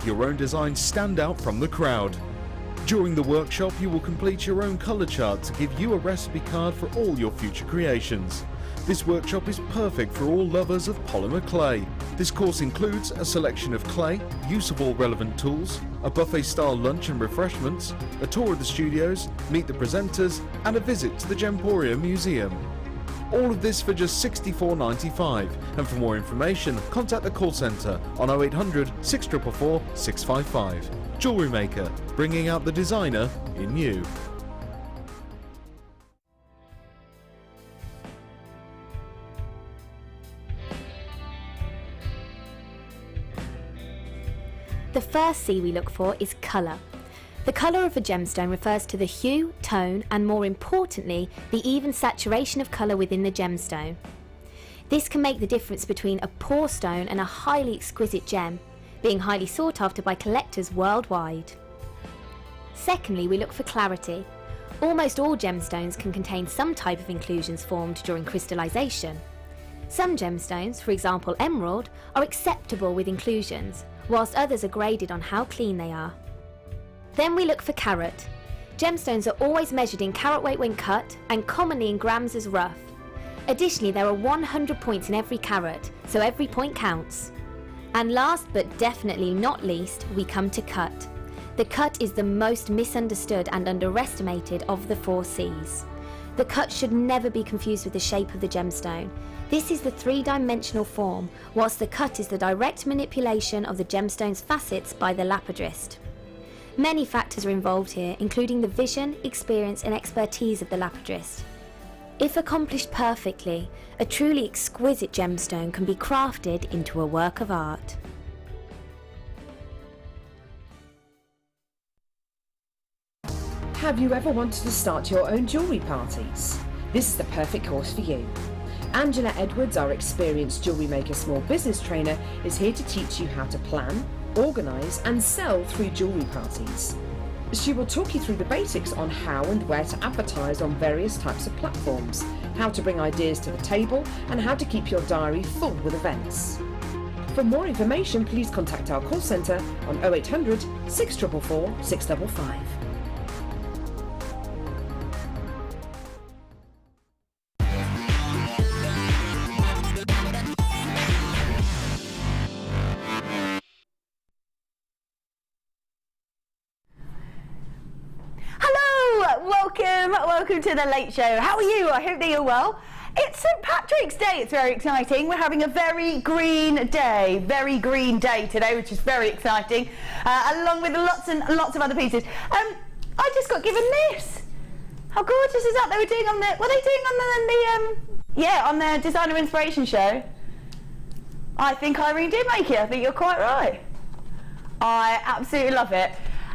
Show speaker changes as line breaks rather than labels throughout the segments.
make your own design stand out from the crowd. During the workshop, you will complete your own colour chart to give you a recipe card for all your future creations. This workshop is perfect for all lovers of polymer clay. This course includes a selection of clay, use of all relevant tools, a buffet-style lunch and refreshments, a tour of the studios, meet the presenters, and a visit to the Gemporium Museum. All of this for just $64.95, and for more information, contact the call centre on 0800 644 655. JewelleryMaker, bringing out the designer in you.
The first C we look for is colour. The colour of a gemstone refers to the hue, tone, and more importantly, the even saturation of colour within the gemstone. This can make the difference between a poor stone and a highly exquisite gem, being highly sought after by collectors worldwide. Secondly, we look for clarity. Almost all gemstones can contain some type of inclusions formed during crystallisation. Some gemstones, for example emerald, are acceptable with inclusions, whilst others are graded on how clean they are. Then we look for carat. Gemstones are always measured in carat weight when cut and commonly in grams as rough. Additionally, there are 100 points in every carat, so every point counts. And last but definitely not least, we come to cut. The cut is the most misunderstood and underestimated of the 4 C's. The cut should never be confused with the shape of the gemstone. This is the 3-dimensional form, whilst the cut is the direct manipulation of the gemstone's facets by the lapidrist. Many factors are involved here, including the vision, experience and expertise of the lapidrist. If accomplished perfectly, a truly exquisite gemstone can be crafted into a work of art.
Have you ever wanted to start your own jewellery parties? This is the perfect course for you. Angela Edwards, our experienced jewellery maker small business trainer, is here to teach you how to plan, organise and sell through jewellery parties. She will talk you through the basics on how and where to advertise on various types of platforms, how to bring ideas to the table and how to keep your diary full with events. For more information, please contact our call centre on 0800 644 655.
Welcome to the Late Show. How are you? I hope that you're well. It's St. Patrick's Day. It's very exciting. We're having a very green day today, which is very exciting, along with lots and lots of other pieces. I just got given this. How gorgeous is that? They were doing on the, were they doing on the Designer Inspiration Show? I think Irene did make it. I think you're quite right. I absolutely love it.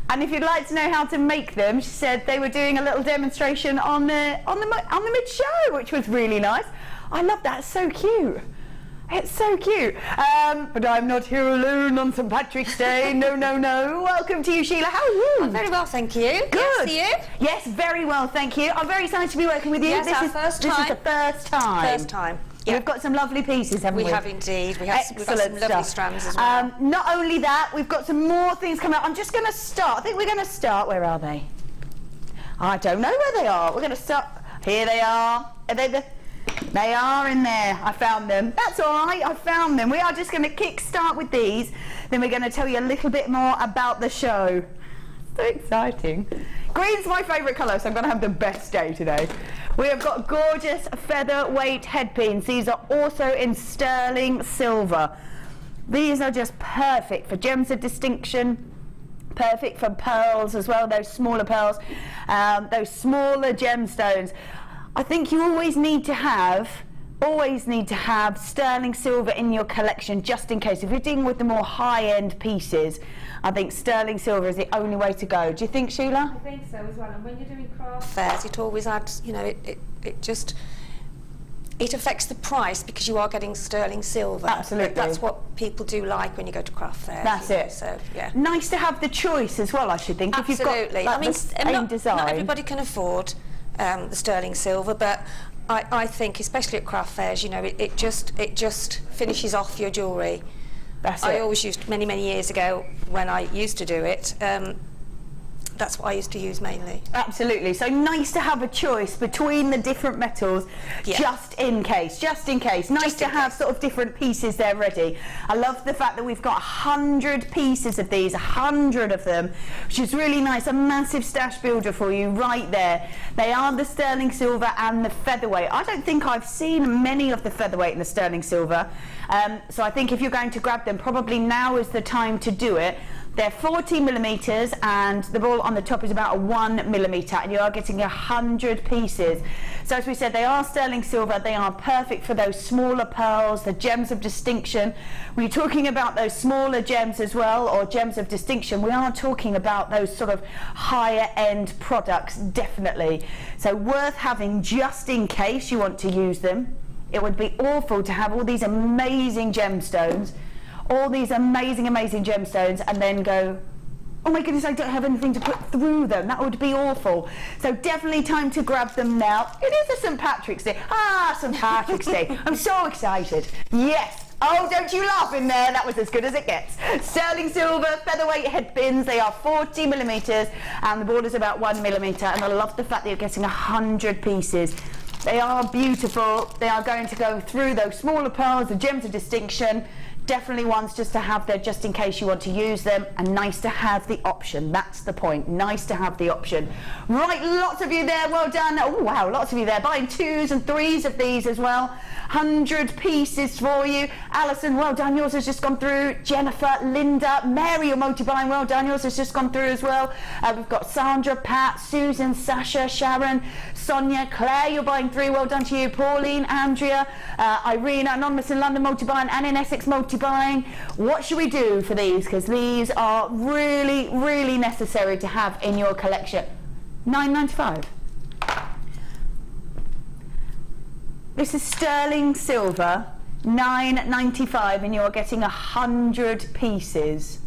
And if you'd like to know how to make them, she said they were doing a little demonstration on the mid-show, which was really nice. I love that. It's so cute. It's so cute. But I'm not here alone on St. Patrick's Day. No, no, no. Welcome to you, Sheila. How are you?
I'm very well, thank you.
Good.
Yes, are you?
Yes, very well, thank you. I'm very excited to be working with you.
Yes,
this is the first time.
First time.
Yeah. We've got some lovely pieces, haven't we?
We have indeed. We've got some lovely strands as well.
Not only that, we've got some more things coming up. I'm just going to start. I think we're going to start. Where are they? I don't know where they are. We're going to start. Here they are. They are in there. I found them. That's all right. I found them. We are just going to kick-start with these. Then we're going to tell you a little bit more about the show. So exciting. Green's my favourite colour, so I'm going to have the best day today. We have got gorgeous featherweight headpins. These are also in sterling silver. These are just perfect for gems of distinction, perfect for pearls as well, those smaller pearls, those smaller gemstones. I think you always need to have sterling silver in your collection, just in case. If you're dealing with the more high-end pieces, I think sterling silver is the only way to go. Do you think, Sheila?
I think so as well. And when you're doing craft fairs, it always adds, you know, it affects the price because you are getting sterling silver.
Absolutely.
That's what people do like when you go to craft fairs.
That's it.
So, yeah.
Nice to have the choice as well, I should think.
Absolutely.
If you've got, like,
I mean,
not
everybody can afford the sterling silver, but I think, especially at craft fairs, you know, it just finishes off your jewellery.
That's
I
it.
always used, many years ago when I used to do it, that's what I used to use mainly.
Absolutely. So nice to have a choice between the different metals,
Yeah.
just in case. Nice
Just
to
in
have
case.
sort of different pieces there ready. I love the fact that we've got 100 pieces of these, 100 of them, which is really nice. A massive stash builder for you right there. They are the sterling silver and the featherweight. I don't think I've seen many of the featherweight and the sterling silver. So I think if you're going to grab them, probably now is the time to do it. They're 40 millimeters and the ball on the top is about a 1 millimeter, and you are getting 100 pieces. So as we said, they are sterling silver. They are perfect for those smaller pearls, the gems of distinction. We're talking about those smaller gems as well, or gems of distinction. We are talking about those sort of higher end products, definitely. So worth having just in case you want to use them. It would be awful to have all these amazing gemstones, gemstones, and then go, oh my goodness, I don't have anything to put through them. That would be awful. So definitely time to grab them now. It is a St. Patrick's Day. St. Patrick's Day. I'm so excited. Yes. Oh, don't you laugh in there. That was as good as it gets. Sterling silver, featherweight head pins. They are 40 millimeters and the ball is about 1 millimeter. And I love the fact that you're getting 100 pieces. They are beautiful. They are going to go through those smaller pearls, the gems of distinction. Definitely ones just to have there just in case you want to use them, and nice to have the option. That's the point. Nice to have the option. Right, lots of you there. Well done. Oh wow, lots of you there buying 2s and 3s of these as well. 100 pieces for you. Alison, well done. Yours has just gone through. Jennifer, Linda, Mary, you're multi-buying. Well done. Yours has just gone through as well. We've got Sandra, Pat, Susan, Sasha, Sharon, Sonia, Claire, you're buying 3. Well done to you. Pauline, Andrea, Irina, Anonymous in London multi-buying, and in Essex multi-buying. What should we do for these? Because these are really necessary to have in your collection. £9.95. This is sterling silver, £9.95, and you're getting 100 pieces.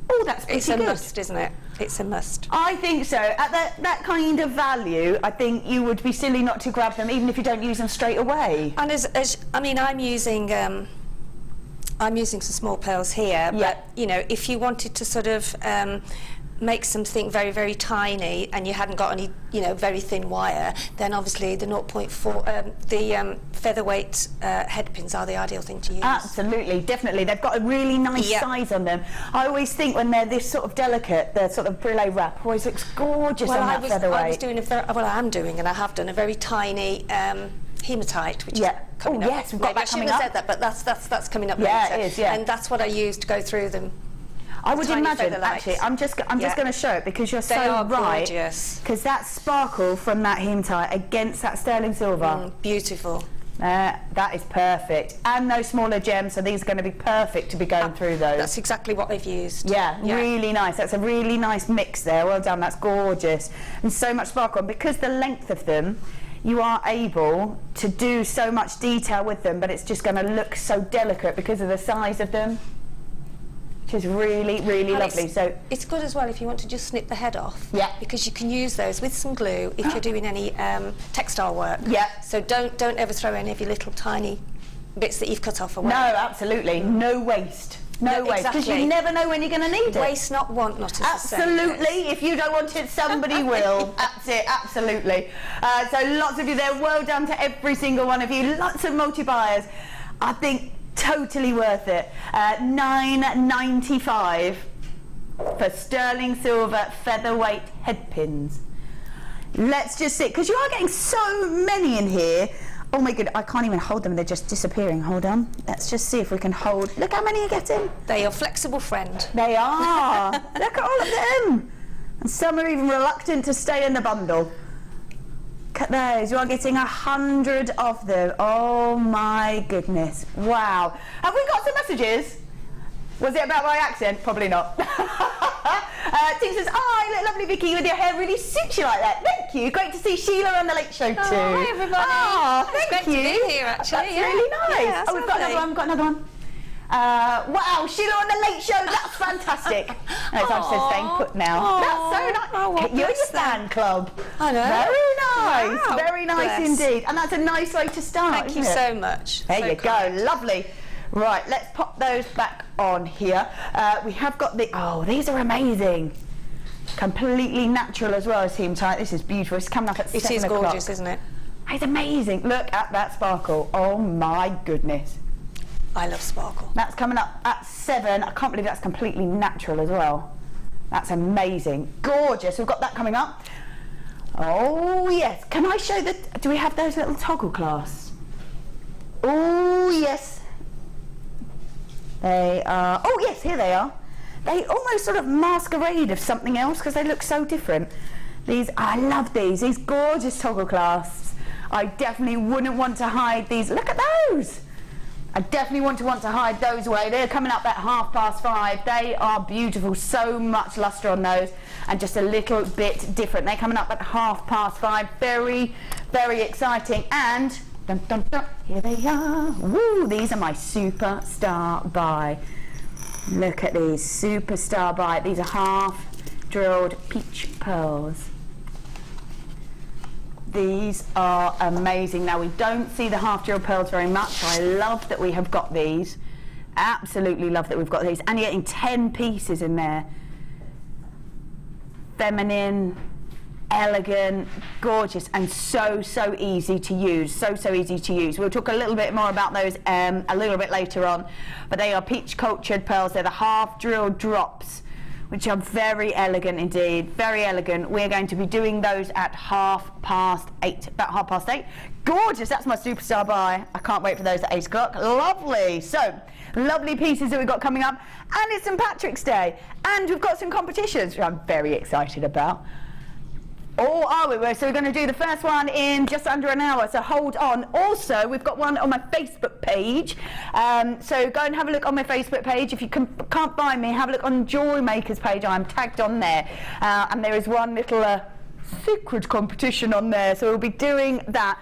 Oh, that's pretty good.
It's a must, isn't it? It's a must.
I think so. At that kind of value, I think you would be silly not to grab them, even if you don't use them straight away.
And I mean, I'm using some small pearls here, but you know, if you wanted to sort of make something very tiny and you hadn't got any, you know, very thin wire, then obviously the 0.4 featherweight head pins are the ideal thing to use.
Absolutely, definitely. They've got a really nice size on them. I always think when they're this sort of delicate, the sort of brillet wrap always looks gorgeous on that featherweight.
I was doing I am doing, and I have done a very tiny hematite, which is coming up.
Yes, we've got that coming up.
I shouldn't have said that, but that's coming up
Yeah,
later.
it is, yeah.
And that's what I use to go through them.
I would
Tiny
imagine,
feather
actually,
lights.
I'm just going to show it because you're
They
so
are
right.
gorgeous.
Because that sparkle from that hematite against that sterling silver.
Beautiful.
That is perfect. And those smaller gems, so these are going to be perfect to be going through those.
That's exactly what they've used.
Yeah, really nice. That's a really nice mix there. Well done. That's gorgeous. And so much sparkle. And because the length of them, you are able to do so much detail with them, but it's just going to look so delicate because of the size of them, which is really lovely. So
it's good as well if you want to just snip the head off.
Yeah.
Because you can use those with some glue if you're doing any textile work.
Yeah.
So don't ever throw any of your little tiny bits that you've cut off away.
no, absolutely, no waste. No waste, because
exactly.
you never know when you're going to need it.
Waste not, want not, is the saying.
Absolutely. If you don't want it, somebody will. That's it. Absolutely. So lots of you there. Well done to every single one of you. Lots of multi-buyers. I think totally worth it. £9.95 for sterling silver featherweight head pins. Let's just see, because you are getting so many in here. Oh my goodness, I can't even hold them, they're just disappearing. Hold on, let's just see if we can hold. Look how many you're getting.
They're your flexible friend.
They are. Look at all of them. And some are even reluctant to stay in the bundle. Look at those, you are getting 100 of them. Oh my goodness, wow. Have we got some messages? Was it about my accent? Probably not. Ting says, oh, you look lovely, Vicky, with your hair really suits you like that. Thank you. Great to see Sheila on the Late Show too.
Oh, hi everybody.
Oh,
It's
thank
great
you.
to be here, actually.
That's
yeah.
really nice.
Yeah, that's
we've got another
lovely.
one, got another one. Wow, Sheila on the Late Show, that's fantastic. No, so I'm just staying put now. That's so nice.
Oh, well,
You're your
bless them.
fan club.
I know.
Very nice.
Wow.
Very nice
Bless.
indeed. And that's a nice way to start,
Thank you
isn't it?
so much.
There
So
you
kind.
go, lovely. Right, let's pop those back on here. We have got the, oh, these are amazing. Completely natural as well as hematite. This is beautiful. It's coming up at 7 o'clock.
It is gorgeous, isn't it?
It's amazing. Look at that sparkle. Oh my goodness.
I love sparkle.
That's coming up at 7. I can't believe that's completely natural as well. That's amazing. Gorgeous. We've got that coming up. Oh yes. Can I show the, do we have those little toggle clasps? Oh yes. They are, oh yes, here they are. They almost sort of masquerade of something else because they look so different. These, I love these gorgeous toggle clasps. I definitely wouldn't want to hide these. Look at those. I definitely want to hide those away. They're coming up at 5:30. They are beautiful, so much luster on those and just a little bit different. They're coming up at 5:30. Very, very exciting. And dun, dun, dun, here they are. Woo, these are my superstar buy. Look at these, superstar buy. These are half drilled peach pearls. These are amazing. Now we don't see the half drilled pearls very much. I love that we have got these. Absolutely love that we've got these. And you're getting 10 pieces in there. Feminine, elegant, gorgeous, and so easy to use. So easy to use. We'll talk a little bit more about those a little bit later on. But they are peach cultured pearls. They're the half drilled drops, which are very elegant indeed, very elegant. We're going to be doing those at 8:30, about 8:30. Gorgeous, that's my superstar buy. I can't wait for those at 8 o'clock. Lovely. So, lovely pieces that we've got coming up. And it's St. Patrick's Day. And we've got some competitions, which I'm very excited about. Or are we? So we're going to do the first one in just under an hour, so hold on. Also, we've got one on my Facebook page, so go and have a look on my Facebook page. If you can't find me, have a look on JewelleryMaker's page. I'm tagged on there, and there is one little secret competition on there, so we'll be doing that.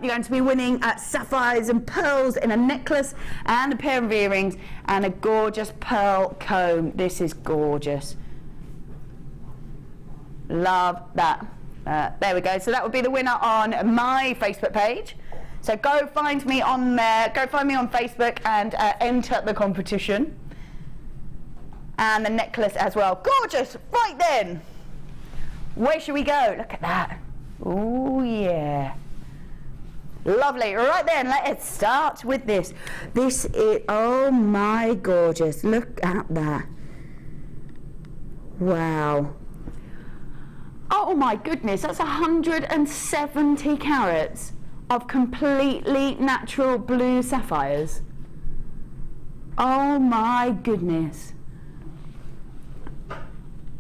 You're going to be winning sapphires and pearls in a necklace and a pair of earrings and a gorgeous pearl comb. This is gorgeous. Love that. There we go. So that would be the winner on my Facebook page. So go find me on there. Go find me on Facebook and enter the competition. And the necklace as well. Gorgeous. Right then. Where should we go? Look at that. Oh yeah. Lovely. Right then, let's start with this. This is, oh my gorgeous. Look at that. Wow. Oh my goodness, that's 170 carats of completely natural blue sapphires. Oh my goodness.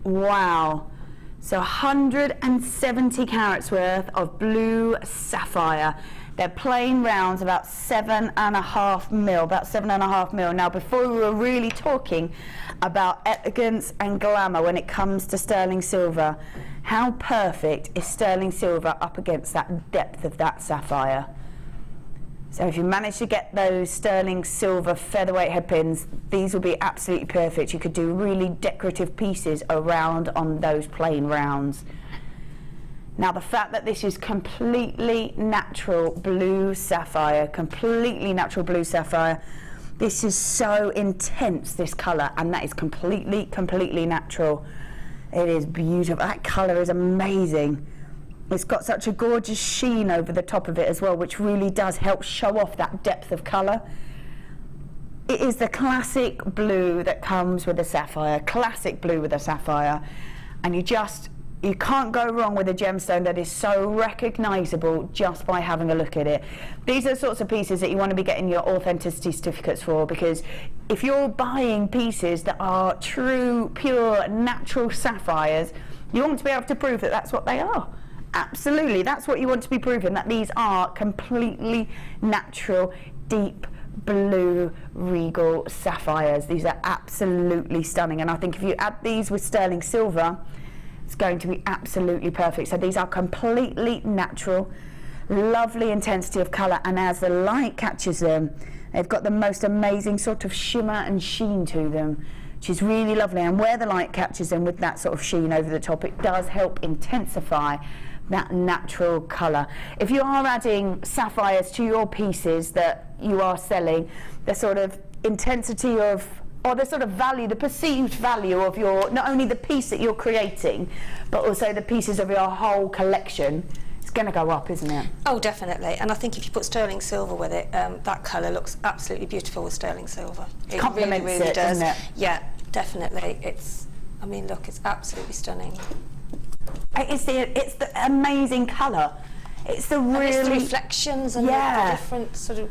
Wow. So 170 carats worth of blue sapphire. They're plain rounds, about 7.5 mil, about 7.5 mil. Now, before we were really talking about elegance and glamour when it comes to sterling silver, how perfect is sterling silver up against that depth of that sapphire? So if you manage to get those sterling silver featherweight head pins, these will be absolutely perfect. You could do really decorative pieces around on those plain rounds. Now the fact that this is completely natural blue sapphire, completely natural blue sapphire, this is so intense, this colour, and that is completely natural. It is beautiful. That colour is amazing. It's got such a gorgeous sheen over the top of it as well, which really does help show off that depth of colour. It is the classic blue that comes with a sapphire, classic blue with a sapphire, and you can't go wrong with a gemstone that is so recognisable just by having a look at it. These are the sorts of pieces that you want to be getting your authenticity certificates for, because if you're buying pieces that are true, pure, natural sapphires, you want to be able to prove that that's what they are. Absolutely, that's what you want to be proving, that these are completely natural, deep blue regal sapphires. These are absolutely stunning, and I think if you add these with sterling silver, it's going to be absolutely perfect. So these are completely natural, lovely intensity of colour, and as the light catches them, they've got the most amazing sort of shimmer and sheen to them, which is really lovely. And where the light catches them with that sort of sheen over the top, it does help intensify that natural colour. If you are adding sapphires to your pieces that you are selling, the sort of intensity of, or the sort of value, the perceived value of your, not only the piece that you're creating, but also the pieces of your whole collection, it's going to go up, isn't it?
Oh, definitely. And I think if you put sterling silver with it, that colour looks absolutely beautiful with sterling silver. It
Complements
really, really
it,
does.
doesn't it?
Yeah, definitely. I mean, look, it's absolutely stunning.
It's the amazing colour. It's the
And it's the
really
reflections and
Yeah.
the different sort of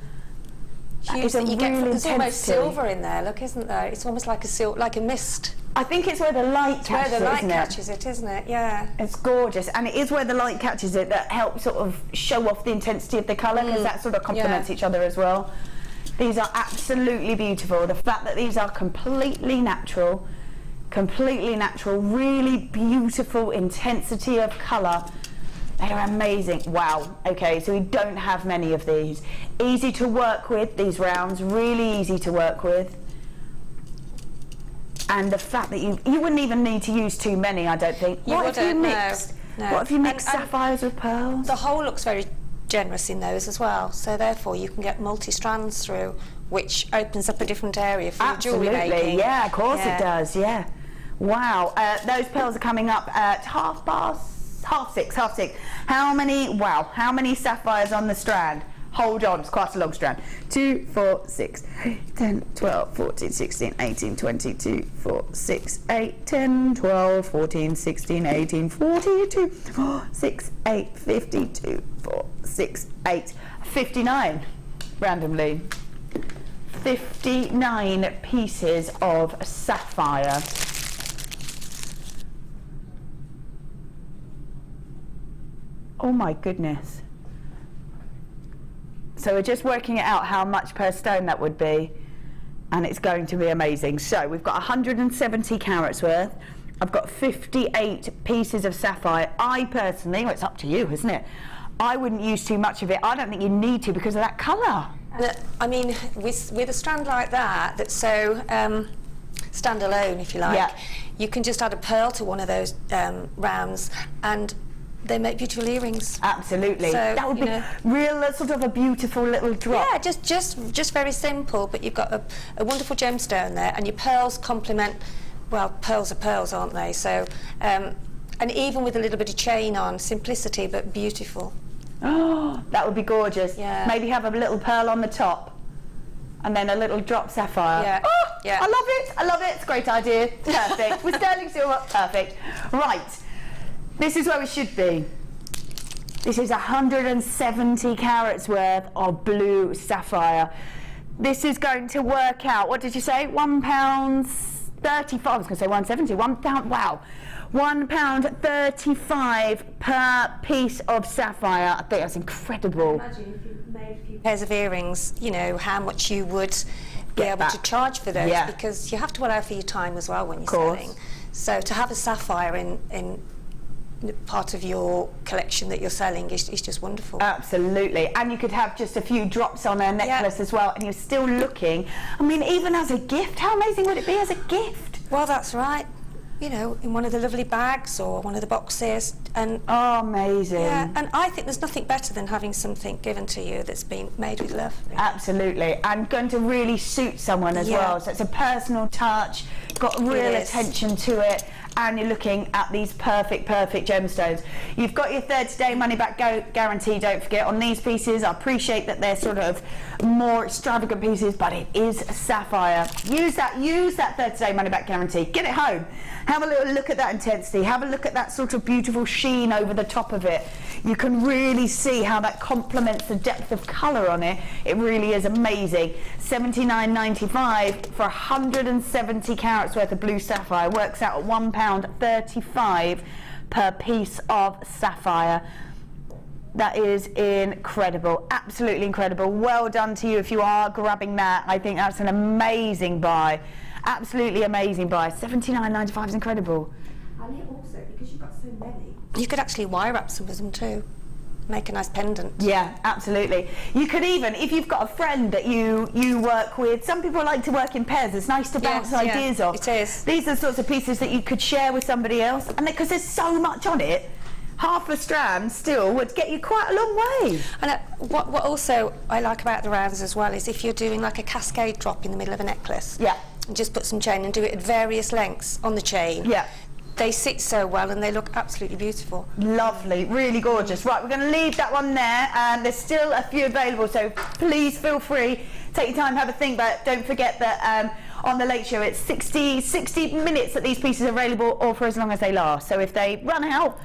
hues
It's a
that you get.
real
There's almost
intensity.
silver in there. Look, isn't there? It's almost like a mist.
I think it's where the light
It's where
catches
the
it,
light
isn't
catches it, isn't it? Yeah.
It's gorgeous, and it is where the light catches it that helps sort of show off the intensity of the colour, because that sort of complements each other as well. These are absolutely beautiful. The fact that these are completely natural, really beautiful intensity of colour. They are amazing. Wow. Okay, so we don't have many of these. Easy to work with, these rounds, really easy to work with. And the fact that you wouldn't even need to use too many, I don't think.
You
What if you
wouldn't, no,
mixed?
no.
What if you mixed
And
sapphires with pearls?
The hole looks very generous in those as well, so therefore you can get multi-strands through, which opens up a different area for your jewellery making.
Absolutely, yeah, of course it does, yeah. Wow, those pearls are coming up at half six. How many sapphires on the strand? Hold on, it's quite a long strand. 2, 4, 6, 10, 12, 14, 16, 18, 22, 4, 6, 8, 10, 12, 14, 16, 18, 42, 4, 6, 8, 52, 4, 6, 8, 59, randomly. 59 pieces of sapphire. Oh my goodness. So we're just working it out how much per stone that would be, and it's going to be amazing. So we've got 170 carats worth. I've got 58 pieces of sapphire. I personally, well, it's up to you, isn't it? I wouldn't use too much of it. I don't think you need to because of that colour.
I mean, with a strand like that, that's so standalone, if you like, you can just add a pearl to one of those rounds, and they make beautiful earrings.
Absolutely.
So,
that would be real, sort of a beautiful little drop.
Yeah, just very simple, but you've got a wonderful gemstone there, and your pearls complement. Well, pearls are pearls, aren't they? So, and even with a little bit of chain on, simplicity but beautiful.
Oh, that would be gorgeous.
Yeah.
Maybe have a little pearl on the top, and then a little drop sapphire.
Yeah.
Oh,
Yeah.
I love it. It's a great idea. Perfect. With sterling silver, perfect. Right. This is where we should be. This is 170 carats worth of blue sapphire. This is going to work out, what did you say? £1.35, I was going to say 170, £1, wow. £1.35 per piece of sapphire. I think that's incredible.
Imagine if you made a few pairs of earrings, you know, how much you would be able to charge for those, because you have to allow for your time as well when you're selling. So to have a sapphire in part of your collection that you're selling is just wonderful.
Absolutely. And you could have just a few drops on a necklace as well, and you're still looking, I mean, even as a gift, how amazing would it be as a gift?
Well, that's right. You know, in one of the lovely bags or one of the boxes. And
oh, amazing.
Yeah, and I think there's nothing better than having something given to you that's been made with love. Really.
Absolutely. And going to really suit someone as well. So it's a personal touch, got real attention to it, and you're looking at these perfect gemstones. You've got your 30-day money-back guarantee, don't forget, on these pieces. I appreciate that they're sort of more extravagant pieces, but it is sapphire. Use that 30-day money-back guarantee. Get it home. Have a little look at that intensity. Have a look at that sort of beautiful sheen over the top of it. You can really see how that complements the depth of colour on it. It really is amazing. $79.95 for 170 carats worth of blue sapphire. Works out at £1.35 per piece of sapphire. That is incredible, absolutely incredible. Well done to you if you are grabbing that. I think that's an amazing buy. Absolutely amazing buy. $79.95 is incredible.
And it also, because you've got so many, you could actually wire wrap some of them too. Make a nice pendant.
Yeah, absolutely. You could even, if you've got a friend that you work with, some people like to work in pairs. It's nice to bounce ideas off.
It is.
These are the sorts of pieces that you could share with somebody else, and because there's so much on it, half a strand still would get you quite a long way.
And what also I like about the rounds as well is if you're doing like a cascade drop in the middle of a necklace.
Yeah.
And just put some chain and do it at various lengths on the chain.
Yeah.
They sit so well and they look absolutely beautiful.
Lovely, really gorgeous. Right, we're going to leave that one there, and there's still a few available, so please feel free, take your time, have a think, but don't forget that on the Late Show it's 60 minutes that these pieces are available, or for as long as they last. So if they run out,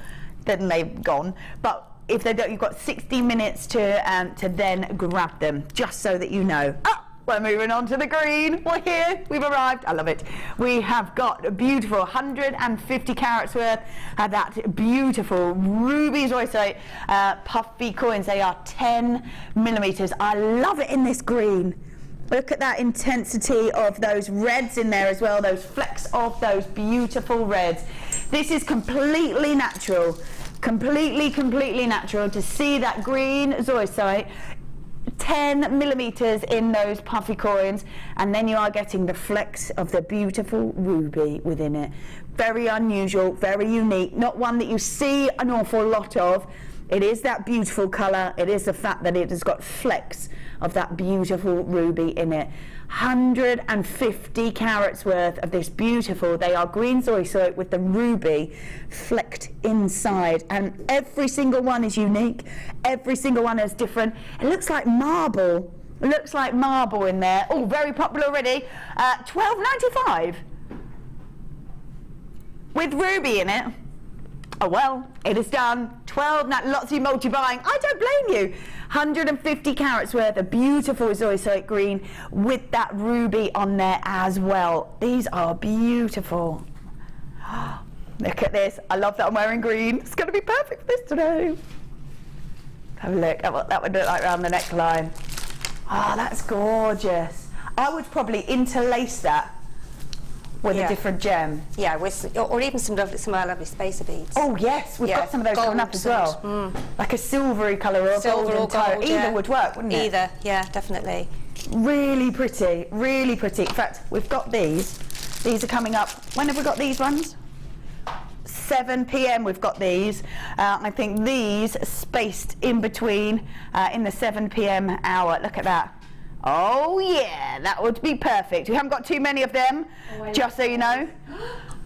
then they've gone, but if they don't, you've got 60 minutes to then grab them, just so that you know. We're moving on to the green. We're here. We've arrived. I love it. We have got a beautiful 150 carats worth of that beautiful ruby zoisite puffy coins. They are 10 millimeters. I love it in this green. Look at that intensity of those reds in there as well, those flecks of those beautiful reds. This is completely natural, completely natural to see that green zoisite. 10 millimeters in those puffy coins, and then you are getting the flecks of the beautiful ruby within it. Very unusual, very unique, not one that you see an awful lot of. It is that beautiful colour, it is the fact that it has got flecks of that beautiful ruby in it. 150 carats worth of this beautiful, they are green zoisite with the ruby flecked inside, and every single one is unique, every single one is different. It looks like marble, it looks like marble in there. Oh, very popular already. $12.95 with ruby in it. Oh well, it is done. 12, now lots of you multi-buying. I don't blame you. 150 carats worth of beautiful zoisite green with that ruby on there as well. These are beautiful. Look at this. I love that I'm wearing green. It's going to be perfect for this today. Have a look at what that would look like around the neckline. Oh, that's gorgeous. I would probably interlace that with a different gem.
Yeah, or even some of our lovely spacer beads.
Oh yes, we've got some of those coming up as well. Like a silvery colour or
silver
golden
or
tone.
gold,
Either would work, wouldn't it?
Either, yeah, definitely.
Really pretty, really pretty. In fact, we've got these. These are coming up. When have we got these ones? 7 p.m. we've got these. I think these are spaced in between in the 7 p.m. hour. Look at that. Oh yeah, that would be perfect. We haven't got too many of them, just so you know.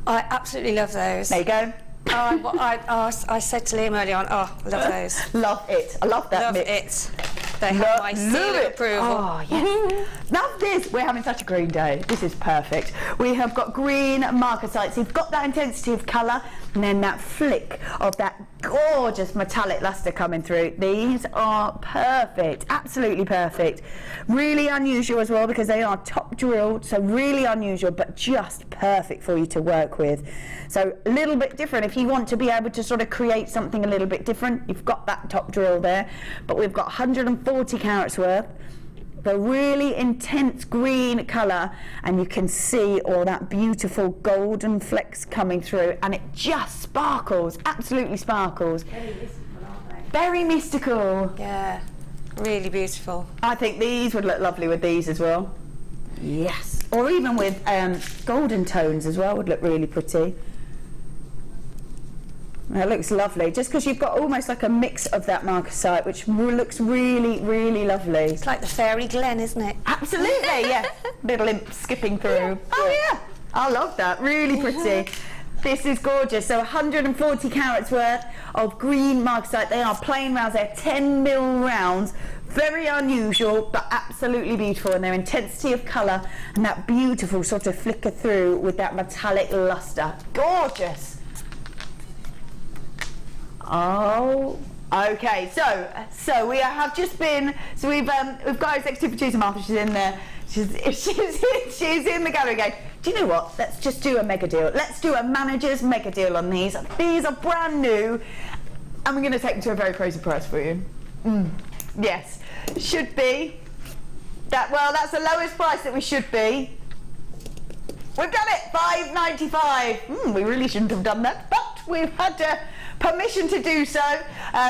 I absolutely love those.
There you go.
I said to Liam early on, I love those.
Love it. I love that
Love
mix.
it. They have my seal of approval.
Oh, yes. Love this. We're having such a green day. This is perfect. We have got green marcasites. You've got that intensity of colour, and then that flick of that gorgeous metallic lustre coming through. These are perfect. Absolutely perfect. Really unusual as well, because they are top drilled, so really unusual, but just perfect for you to work with. So a little bit different. If you want to be able to sort of create something a little bit different, you've got that top drill there, but we've got 140 carats worth, the really intense green colour, and you can see all that beautiful golden flecks coming through, and it just sparkles, absolutely sparkles.
Very mystical, aren't they?
Very mystical.
Yeah, really beautiful.
I think these would look lovely with these as well. Yes, or even with golden tones as well would look really pretty. That looks lovely, just because you've got almost like a mix of that marcasite, which looks really, really lovely.
It's like the fairy glen, isn't it?
Absolutely, yeah. Little imp skipping through. Yeah. Oh yeah, I love that, really pretty. This is gorgeous. So 140 carats worth of green marcasite. They are plain rounds, they're 10 mil rounds. Very unusual, but absolutely beautiful, and their intensity of colour and that beautiful sort of flicker through with that metallic lustre. Gorgeous. Oh, okay. So we have just been. So we've got our executive producer Martha. She's in there. She's in the gallery again. Do you know what? Let's just do a mega deal. Let's do a manager's mega deal on these. These are brand new, and we're going to take them to a very crazy price for you. Yes, should be. That's the lowest price that we should be. We've done it. $5.95. We really shouldn't have done that, but we've had permission to do so.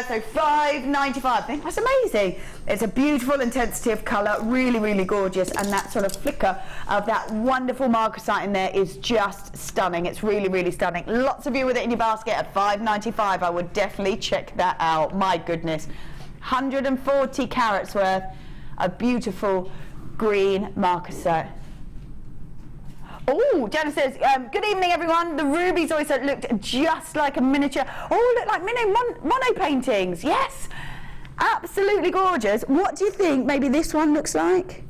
So $5.95. I think that's amazing. It's a beautiful intensity of colour, really, really gorgeous, and that sort of flicker of that wonderful marcasite in there is just stunning. It's really, really stunning. Lots of you with it in your basket at $5.95. I would definitely check that out. My goodness. 140 carats worth of beautiful green marcasite. Oh, Janice says, good evening everyone. The rubies also looked just like a miniature. Oh, look like mini Monet paintings. Yes, absolutely gorgeous. What do you think maybe this one looks like?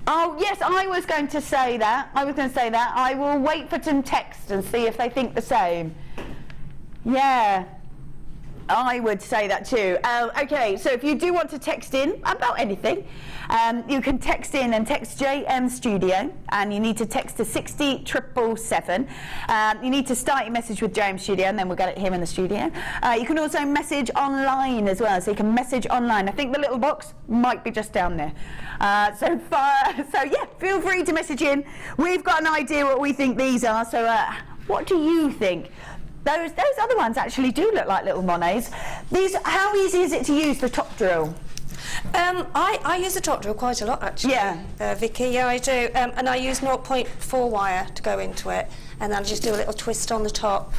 Oh, yes, I was going to say that. I will wait for some text and see if they think the same. Yeah. I would say that too. Okay, so if you do want to text in about anything, you can text in and text JM Studio, and you need to text to 60777. You need to start your message with JM Studio, and then we'll get it here in the studio. You can also message online as well, so you can message online. I think the little box might be just down there. So yeah, feel free to message in. We've got an idea what we think these are, so what do you think? Those other ones actually do look like little Monets. These, how easy is it to use the top drill?
I use the top drill quite a lot actually.
Yeah.
Vicky, yeah I do. And I use 0.4 wire to go into it, and then I just do a little twist on the top.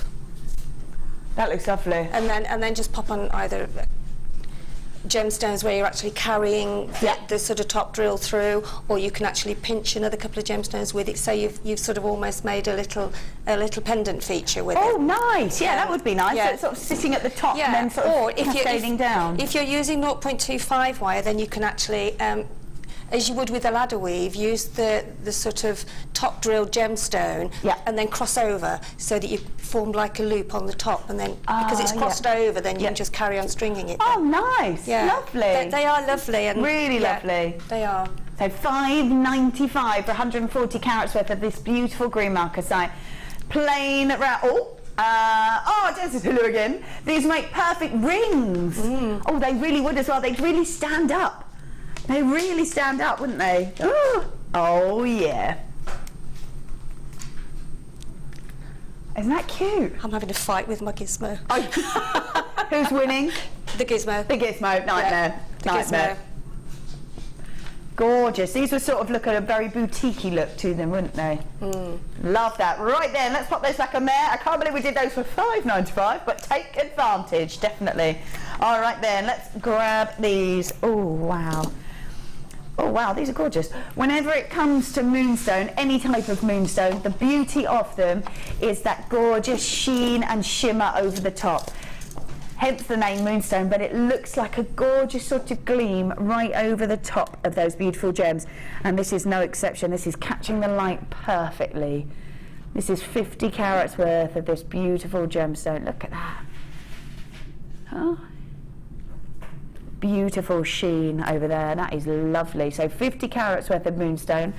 That looks lovely.
And then just pop on either gemstones where you're actually carrying the sort of top drill through, or you can actually pinch another couple of gemstones with it, so you've sort of almost made a little pendant feature with it.
Oh, nice! Yeah, that would be nice.
Yeah.
So it's sort of sitting at the top and then sort of cascading down.
If you're using 0.25 wire, then you can actually, as you would with a ladder weave, use the sort of top drilled gemstone and then cross over so that you form like a loop on the top, and then because it's crossed over, then you can just carry on stringing it.
Oh, nice! Yeah. Lovely.
They are lovely and
really lovely.
They are.
So $5.95 for 140 carats worth of this beautiful green marcasite, plain round. Oh, Jess is hello again. These make perfect rings. Oh, they really would as well. They'd really stand up. They really stand up, wouldn't they? Oh yeah. Isn't that cute?
I'm having a fight with my gizmo.
Oh. Who's winning?
The gizmo.
The gizmo. Nightmare.
The
Nightmare.
gizmo.
Gorgeous. These would sort of look at a very boutique-y look to them, wouldn't they? Love that. Right then, let's pop those like a mare. I can't believe we did those for $5.95, but take advantage, definitely. All right then, let's grab these. Oh, wow. Oh wow, these are gorgeous. Whenever it comes to moonstone, any type of moonstone, the beauty of them is that gorgeous sheen and shimmer over the top. Hence the name moonstone, but it looks like a gorgeous sort of gleam right over the top of those beautiful gems. And this is no exception. This is catching the light perfectly. This is 50 carats worth of this beautiful gemstone. Look at that. Oh. Beautiful sheen over there. That is lovely. So 50 carats worth of moonstone.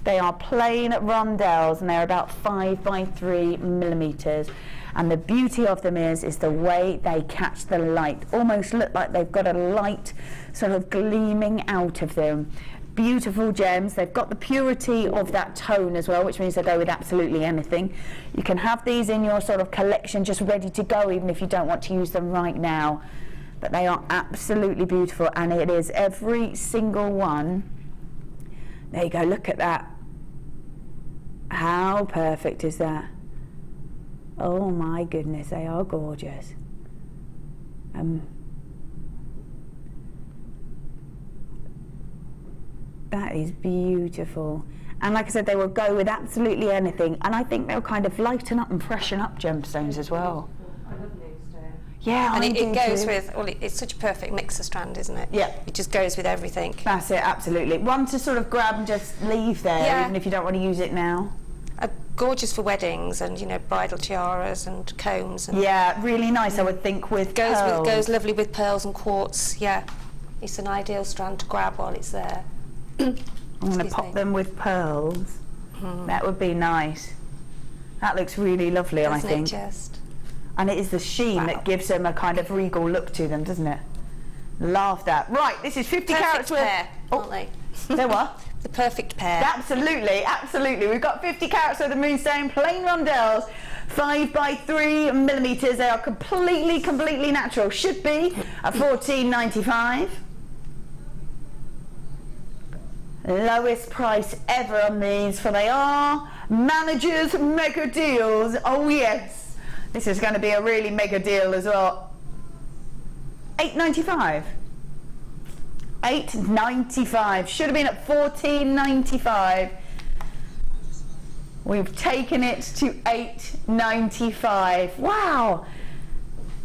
They are plain rondelles, and they're about 5 by 3 millimeters. And the beauty of them is the way they catch the light. Almost look like they've got a light sort of gleaming out of them. Beautiful gems. They've got the purity of that tone as well, which means they go with absolutely anything. You can have these in your sort of collection just ready to go, even if you don't want to use them right now. But they are absolutely beautiful, and it is every single one. There you go, look at that. How perfect is that? Oh my goodness, they are gorgeous. That is beautiful. And like I said, they will go with absolutely anything, and I think they'll kind of lighten up and freshen up gemstones as well. Yeah,
and it goes with, well, it's such a perfect mixer strand, isn't it? Yeah. It just goes with everything.
That's it, absolutely. One to sort of grab and just leave there, even if you don't want to use it now.
Gorgeous for weddings and, you know, bridal tiaras and combs. And
yeah, really nice, I would think, with pearls.
Goes lovely with pearls and quartz, yeah. It's an ideal strand to grab while it's there.
I'm going to pop them with pearls. That would be nice. That looks really lovely, I think.
Doesn't it just?
And it is the sheen that gives them a kind of regal look to them, doesn't it? Love that. Right, this is 50 carats worth.
Aren't they?
They're what?
the perfect pair.
Absolutely, absolutely. We've got 50 carats of the moonstone plain rondelles, 5 by 3 millimeters. They are completely natural. Should be at $14.95. Lowest price ever on these, for they are managers mega deals. Oh yes, this is going to be a really mega deal as well. $8.95. $8.95. Should have been at $14.95. We've taken it to $8.95. Wow.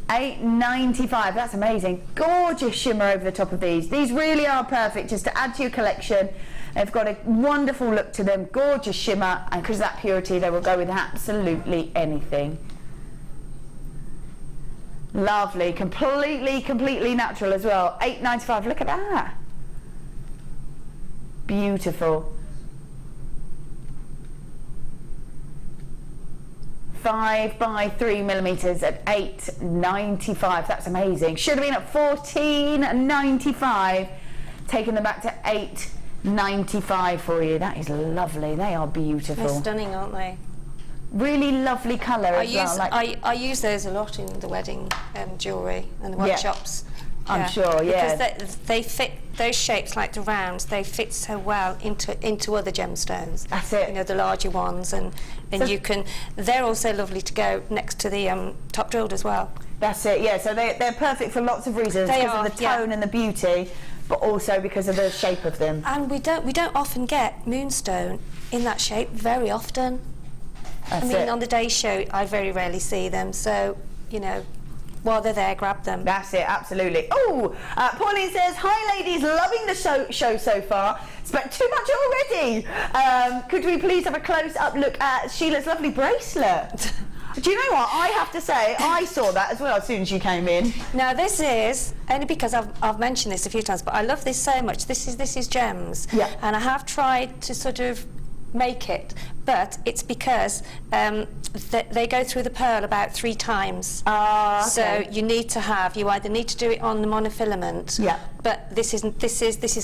$8.95. That's amazing. Gorgeous shimmer over the top of these. These really are perfect just to add to your collection. They've got a wonderful look to them. Gorgeous shimmer, and because of that purity, they will go with absolutely anything. Lovely. Completely natural as well. $8.95. Look at that. Beautiful. 5 by 3 millimeters at $8.95. That's amazing. Should have been at $14.95. Taking them back to $8.95 for you. That is lovely. They are beautiful.
They're stunning, aren't they?
Really lovely colour as well.
I use those a lot in the wedding jewellery and the workshops.
I'm sure, yeah.
Because they fit, those shapes like the rounds, they fit so well into other gemstones.
That's it.
You know, the larger ones, and
So
you can, they're also lovely to go next to the top drilled as well.
That's it, yeah. So they're perfect for lots of reasons, because of the tone and the beauty, but also because of the shape of them.
And we don't often get moonstone in that shape very often.
That's it.
On the day show, I very rarely see them, so, you know, while they're there, grab them.
That's it, absolutely. Oh, Pauline says, hi ladies, loving the show so far. Spent too much already. Could we please have a close-up look at Sheila's lovely bracelet? Do you know what? I have to say, I saw that as well as soon as you came in.
Now this is, only because I've mentioned this a few times, but I love this so much. This is gems.
Yeah.
And I have tried to sort of make it, but it's because they go through the pearl about 3 times.
Okay.
So you either need to do it on the monofilament.
Yeah.
But this is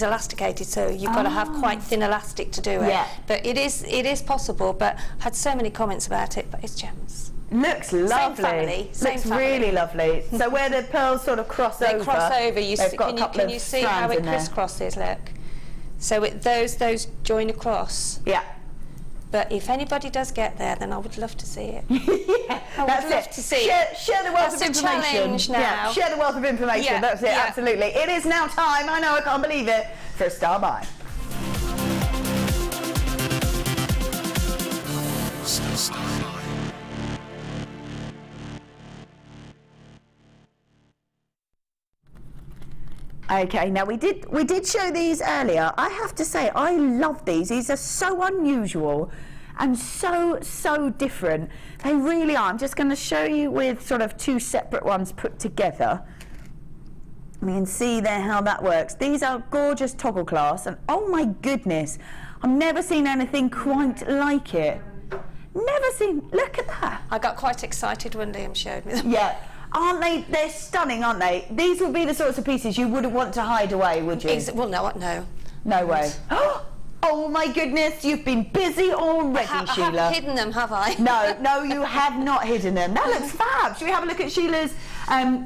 elasticated, so you've got to have quite thin elastic to do it.
Yeah.
But it is possible. But I had so many comments about it. But it's gems.
Looks lovely.
Same family.
Looks really lovely. So where the pearls sort of cross over,
they cross over. Can you see how it crisscrosses? Look. So those join across.
Yeah.
But if anybody does get there, then I would love to see it.
Yeah,
I would love to see it.
Share the wealth of
That's a
information.
challenge now.
Yeah, share the wealth of information.
Yeah,
That's it,
yeah.
absolutely. It is now time, I know, I can't believe it, for a star buy. Okay, now we did show these earlier. I have to say, I love these. These are so unusual and so different. They really are. I'm just going to show you with sort of 2 separate ones put together. We can see there how that works. These are gorgeous toggle clasps, and oh my goodness, I've never seen anything quite like it. Never seen. Look at that.
I got quite excited when Liam showed me them.
Yeah. Aren't they? They're stunning, aren't they? These would be the sorts of pieces you wouldn't want to hide away, would you?
Well, no.
No way. Oh my goodness, you've been busy already, Sheila.
I haven't hidden them, have I?
No, you have not hidden them. That looks fab. Should we have a look at Sheila's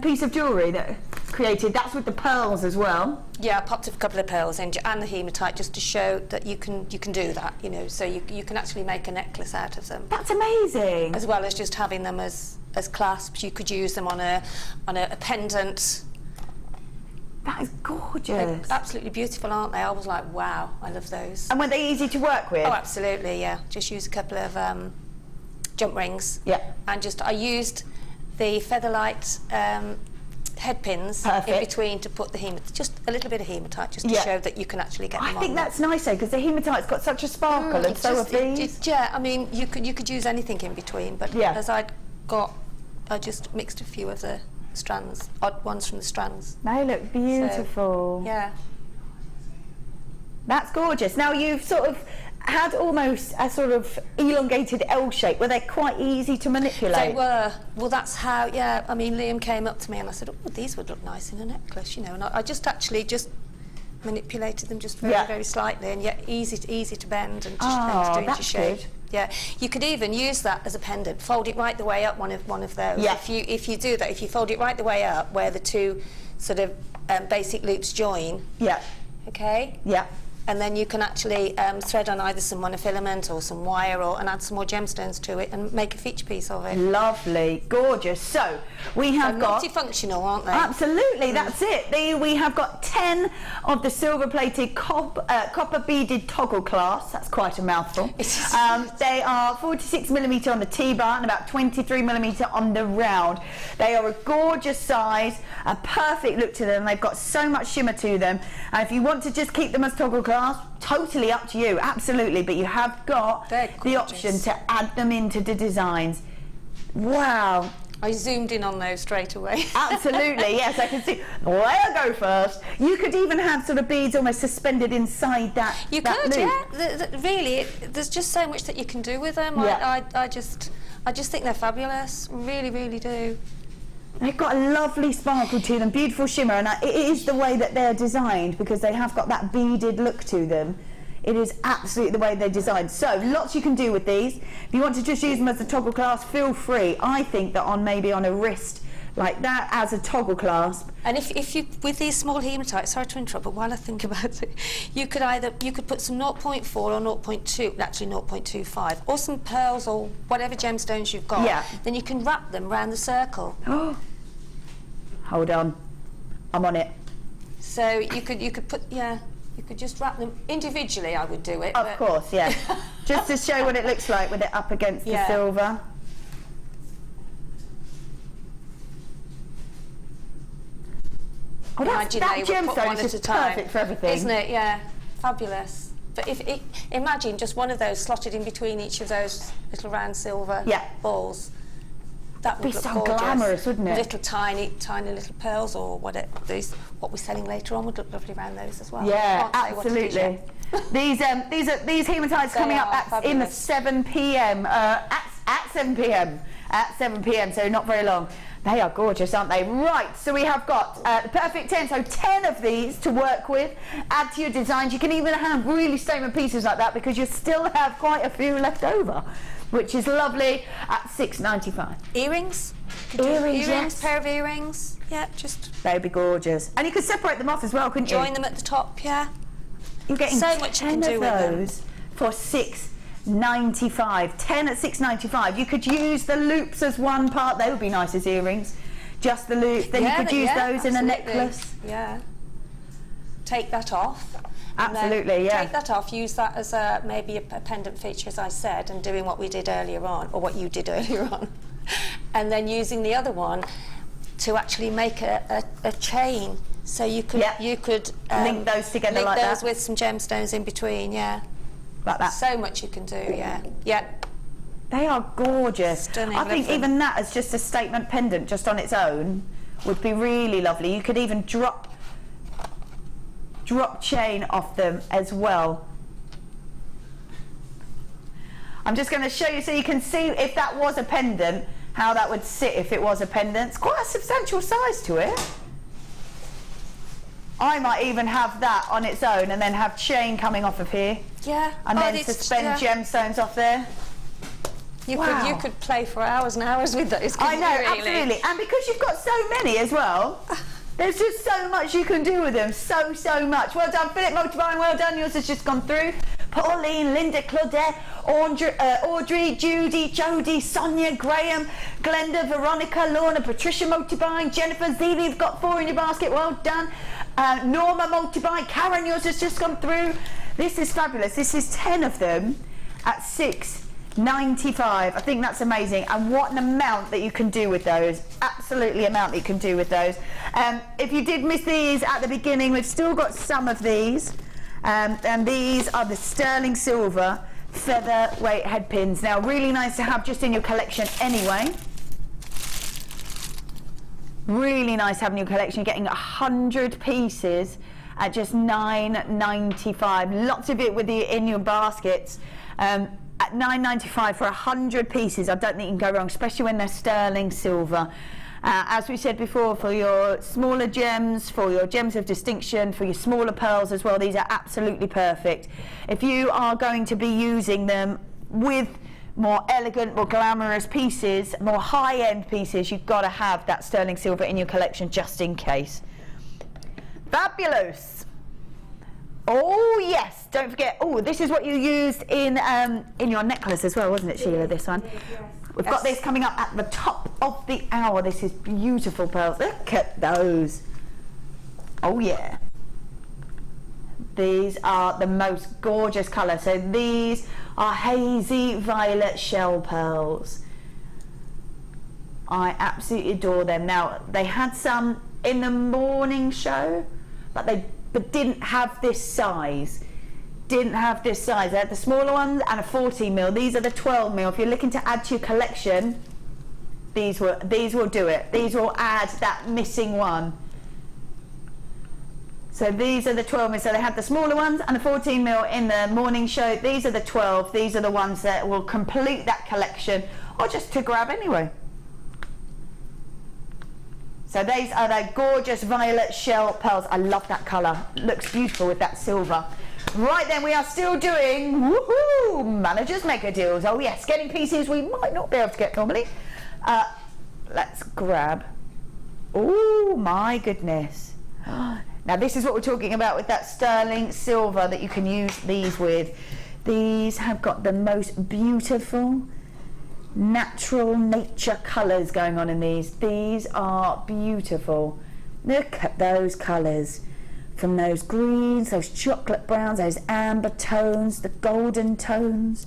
piece of jewellery that created? That's with the pearls as well.
Yeah, I popped a couple of pearls in and the hematite just to show that you can do that, you know, so you can actually make a necklace out of them.
That's amazing.
As well as just having them as clasps, you could use them on a pendant.
That is gorgeous.
They're absolutely beautiful, aren't they? I was like, wow, I love those.
And were they easy to work with?
Oh, absolutely, yeah. Just use a couple of jump rings.
Yeah.
And I used the Featherlight head pins in between to put the hematite, just a little bit of hematite, just to show that you can actually get them on.
I think that's nice though, because the hematite's got such a sparkle, and so have these.
Yeah, I mean, you could use anything in between, but as I just mixed a few of the strands, odd ones from the strands.
They look beautiful.
So, yeah.
That's gorgeous. Now you've sort of had almost a sort of elongated L shape. Were they quite easy to manipulate?
They were. Well, that's how, yeah, I mean, Liam came up to me and I said, oh, these would look nice in a necklace, you know, and I just manipulated them just very, very slightly, and yet easy to bend and to, do into
that's
shape.
good.
Yeah, you could even use that as a pendant. Fold it right the way up, one of those.
Yeah.
If you do that, if you fold it right the way up, where the two sort of basic loops join.
Yeah.
Okay.
Yeah.
And then you can actually thread on either some monofilament or some wire, and add some more gemstones to it and make a feature piece of it.
Lovely, gorgeous. So we have got
multifunctional, aren't they?
Absolutely, that's it. We have got 10 of the silver-plated copper beaded toggle clasps. That's quite a mouthful. They are 46mm on the T-bar and about 23mm on the round. They are a gorgeous size, a perfect look to them. They've got so much shimmer to them. And if you want to just keep them as toggle clasps, totally up to you, absolutely, but you have got the option to add them into the designs. Wow.
I zoomed in on those straight away.
Absolutely, yes, I can see. Well, I'll go first. You could even have sort of beads almost suspended inside that
You
that
could,
loop.
yeah. Really, there's just so much that you can do with them.
Yeah.
I just think they're fabulous. Really, really do.
They've got a lovely sparkle to them, beautiful shimmer, and it is the way that they're designed, because they have got that beaded look to them. It is absolutely the way they're designed. So lots you can do with these. If you want to just use them as a toggle clasp, feel free. I think that maybe on a wrist like that as a toggle clasp.
And if you, with these small hematites, sorry to interrupt, but while I think about it, you could put some 0.4 or 0.2, actually 0.25, or some pearls or whatever gemstones you've got.
Yeah.
Then you can wrap them around the circle.
Oh, hold on, I'm on it.
So you could put, yeah, you could just wrap them individually. I would do it.
Of course, yeah. Just to show what it looks like with it up against the silver. Oh,
Imagine
that
they would put
gemstone
one
is
at
just
a time,
perfect for everything.
isn't it? Yeah, fabulous. But imagine just one of those slotted in between each of those little round silver balls. That would
be
look
so
gorgeous.
glamorous, wouldn't it?
Little tiny little pearls or whatever. What we're selling later on would look lovely around those as well.
Yeah, absolutely. These hematites coming up in the 7 p.m. At 7 p.m. At 7 p.m. So not very long. They are gorgeous, aren't they? Right, so we have got the perfect 10, so 10 of these to work with. Add to your designs. You can even have really statement pieces like that, because you still have quite a few left over, which is lovely, at $6.95.
Earrings?
Earrings, yes.
Pair of earrings. Yeah, just...
They'd be gorgeous. And you could separate them off as well, couldn't you?
Join them at the top, yeah.
You're getting
so much you can
10
do
of
with them.
those for $6.95. 10 at $6.95. You could use the loops as one part. They would be nice as earrings. Just the loops. Then you could use those in a necklace.
Yeah. Take that off.
Absolutely, yeah.
Take that off. Use that as maybe a pendant feature, as I said, and doing what we did earlier on, or what you did earlier on, and then using the other one to actually make a chain. So you could
link those together like that.
Link those with some gemstones in between, yeah.
Like that.
So much you can do, yeah. Yeah.
They are gorgeous.
Stunning.
I think even that as just a statement pendant just on its own would be really lovely. You could even drop chain off them as well. I'm just going to show you so you can see if that was a pendant, how that would sit if it was a pendant. It's quite a substantial size to it. I might even have that on its own and then have chain coming off of here.
Yeah.
And then suspend gemstones off there.
You could play for hours and hours with those.
I know, absolutely. And because you've got so many as well, there's just so much you can do with them. So much. Well done, Philip Motorbine. Well done. Yours has just gone through. Pauline, Linda, Claudette, Audrey, Judy, Jodie, Sonia, Graham, Glenda, Veronica, Lorna, Patricia Motorbine, Jennifer, Zeeley, you've got 4 in your basket. Well done. Norma Motorbine, Karen, yours has just gone through. This is fabulous. This is 10 of them at $6.95. I think that's amazing. And what an amount that you can do with those. Absolutely amount that you can do with those. If you did miss these at the beginning, we've still got some of these. And these are the sterling silver featherweight head pins. Now, really nice to have just in your collection anyway. Really nice having your collection. You're getting 100 pieces at just $9.95. Lots of it with you in your baskets. At $9.95 for 100 pieces, I don't think you can go wrong, especially when they're sterling silver. As we said before, for your smaller gems, for your gems of distinction, for your smaller pearls as well, these are absolutely perfect. If you are going to be using them with more elegant, more glamorous pieces, more high-end pieces, you've got to have that sterling silver in your collection just in case. Fabulous. Oh yes, don't forget, oh, this is what you used in your necklace as well, wasn't it, Sheila, this one? We've got this coming up at the top of the hour. This is beautiful pearls. Look at those. Oh yeah. These are the most gorgeous colour. So these are hazy violet shell pearls. I absolutely adore them. Now, they had some in the morning show, but didn't have this size. Didn't have this size. They had the smaller ones and a 14mm. These are the 12mm. If you're looking to add to your collection, these will do it. These will add that missing one. So these are the 12mm. So they had the smaller ones and the 14mm in the morning show. These are the 12. These are the ones that will complete that collection, or just to grab anyway. So these are the gorgeous violet shell pearls. I love that colour. Looks beautiful with that silver. Right then, we are still doing woohoo managers maker deals. Oh yes, getting pieces we might not be able to get normally. Let's grab. Oh my goodness. Now this is what we're talking about with that sterling silver that you can use these with. These have got the most beautiful natural nature colours going on in these. These are beautiful. Look at those colours. From those greens, those chocolate browns, those amber tones, the golden tones.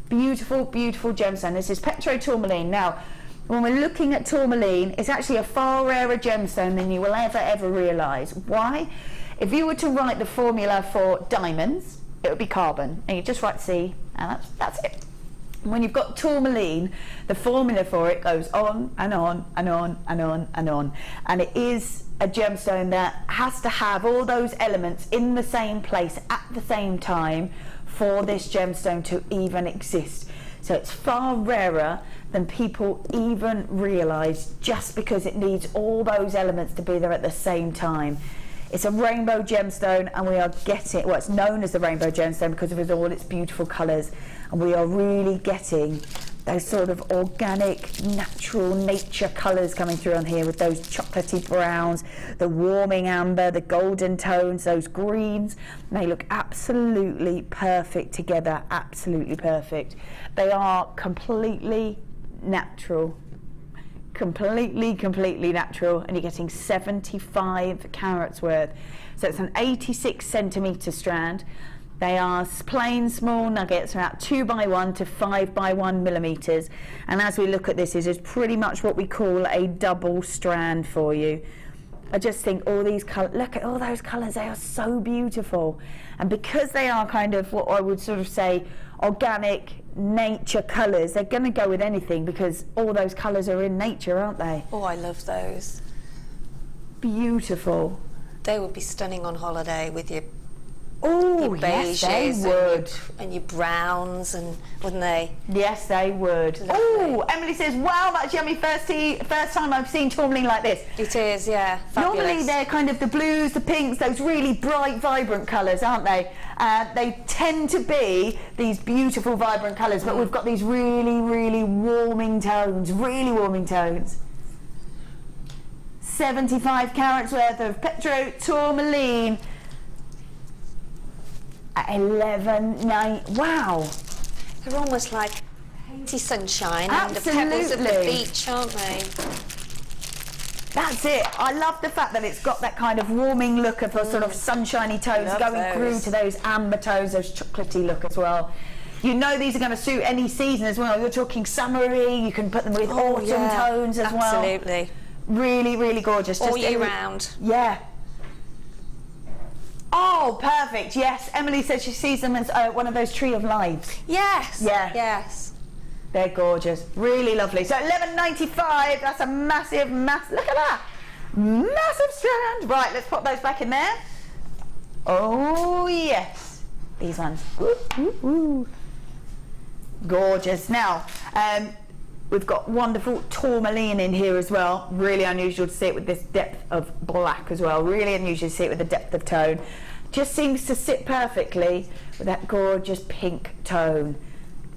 Beautiful, beautiful gemstone. This is Petro tourmaline. Now, when we're looking at tourmaline, it's actually a far rarer gemstone than you will ever realise. Why? If you were to write the formula for diamonds, it would be carbon. And you just write C, and that's it. When you've got tourmaline, the formula for it goes on and on and on and on and on. And it is a gemstone that has to have all those elements in the same place at the same time for this gemstone to even exist. So it's far rarer than people even realise, just because it needs all those elements to be there at the same time. It's a rainbow gemstone, and we are getting, well, it's known as the rainbow gemstone because of all its beautiful colours, and we are really getting those sort of organic, natural nature colours coming through on here with those chocolatey browns, the warming amber, the golden tones, those greens. They look absolutely perfect together, absolutely perfect. They are completely natural. Completely natural, and you're getting 75 carats worth. So it's an 86 centimetre strand. They are plain small nuggets, about 2x1 to 5x1 millimetres. And as we look at this, this is pretty much what we call a double strand for you. I just think all these colours, look at all those colours, they are so beautiful. And because they are kind of what I would sort of say organic nature colours, they're going to go with anything because all those colours are in nature, aren't they?
Oh, I love those.
Beautiful.
They would be stunning on holiday with your
yes, they would.
And your browns, and wouldn't they?
Yes, they would. Oh, Emily says, wow, that's yummy. First time I've seen tourmaline like this.
It is, yeah. Fabulous.
Normally they're kind of the blues, the pinks, those really bright, vibrant colours, aren't they? They tend to be these beautiful, vibrant colours, but we've got these really warming tones, 75 carats worth of Petro tourmaline. At 11.9. Wow.
They're almost like hazy sunshine and the
Absolutely.
pebbles of the beach, aren't they?
That's it. I love the fact that it's got that kind of warming look of a sort of sunshiny tones going through to those amber tones, those chocolatey look as well. You know these are going to suit any season as well. You're talking summery, you can put them with autumn tones as well.
Absolutely.
Really gorgeous.
All year round.
Yeah. Oh, perfect. Yes, Emily says she sees them as one of those tree of lives.
Yes.
Yeah.
Yes.
They're gorgeous. Really lovely. So $11.95. That's a massive. Look at that. Massive strand. Right, let's put those back in there. Oh, yes. These ones. Ooh. Gorgeous. Now, We've got wonderful tourmaline in here as well. Really unusual to see it with this depth of black as well. Really unusual to see it with the depth of tone. Just seems to sit perfectly with that gorgeous pink tone.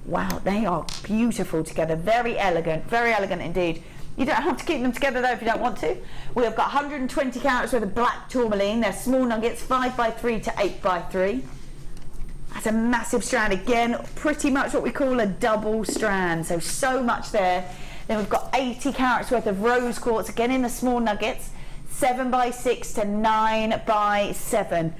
Wow, they are beautiful together. Very elegant indeed. You don't have to keep them together though if you don't want to. We have got 120 carats worth of black tourmaline. They're small nuggets, 5x3 to 8x3. That's a massive strand. Again, pretty much what we call a double strand. So much there. Then we've got 80 carats worth of rose quartz, again in the small nuggets, 7x6 to 9x7.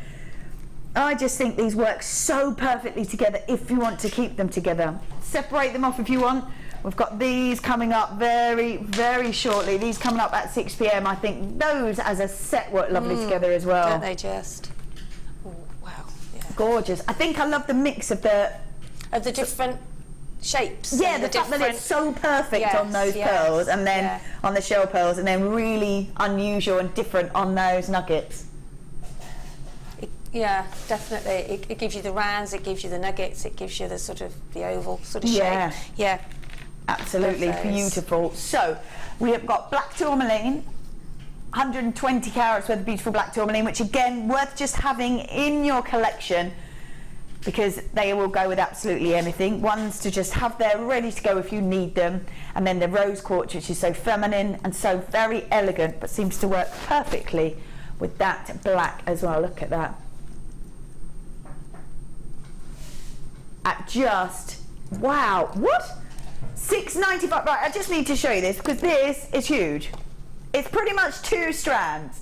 I just think these work so perfectly together if you want to keep them together. Separate them off if you want. We've got these coming up very, very shortly. These coming up at 6 p.m. I think those as a set work lovely together as well.
Don't they just? Oh, wow. Yeah.
Gorgeous. I think I love the mix of the
different shapes.
Yeah, the fact that it's so perfect on those pearls, and then on the shell pearls, and then really unusual and different on those nuggets.
Yeah, definitely. It gives you the rounds, it gives you the nuggets, it gives you the sort of the oval sort of shape. Yeah.
Absolutely beautiful. So we have got black tourmaline, 120 carats worth of beautiful black tourmaline, which again worth just having in your collection because they will go with absolutely anything. Ones to just have there ready to go if you need them, and then the rose quartz, which is so feminine and so very elegant but seems to work perfectly with that black as well. Look at that. At just, wow, what? $6.95. Right, I just need to show you this because this is huge. It's pretty much 2 strands.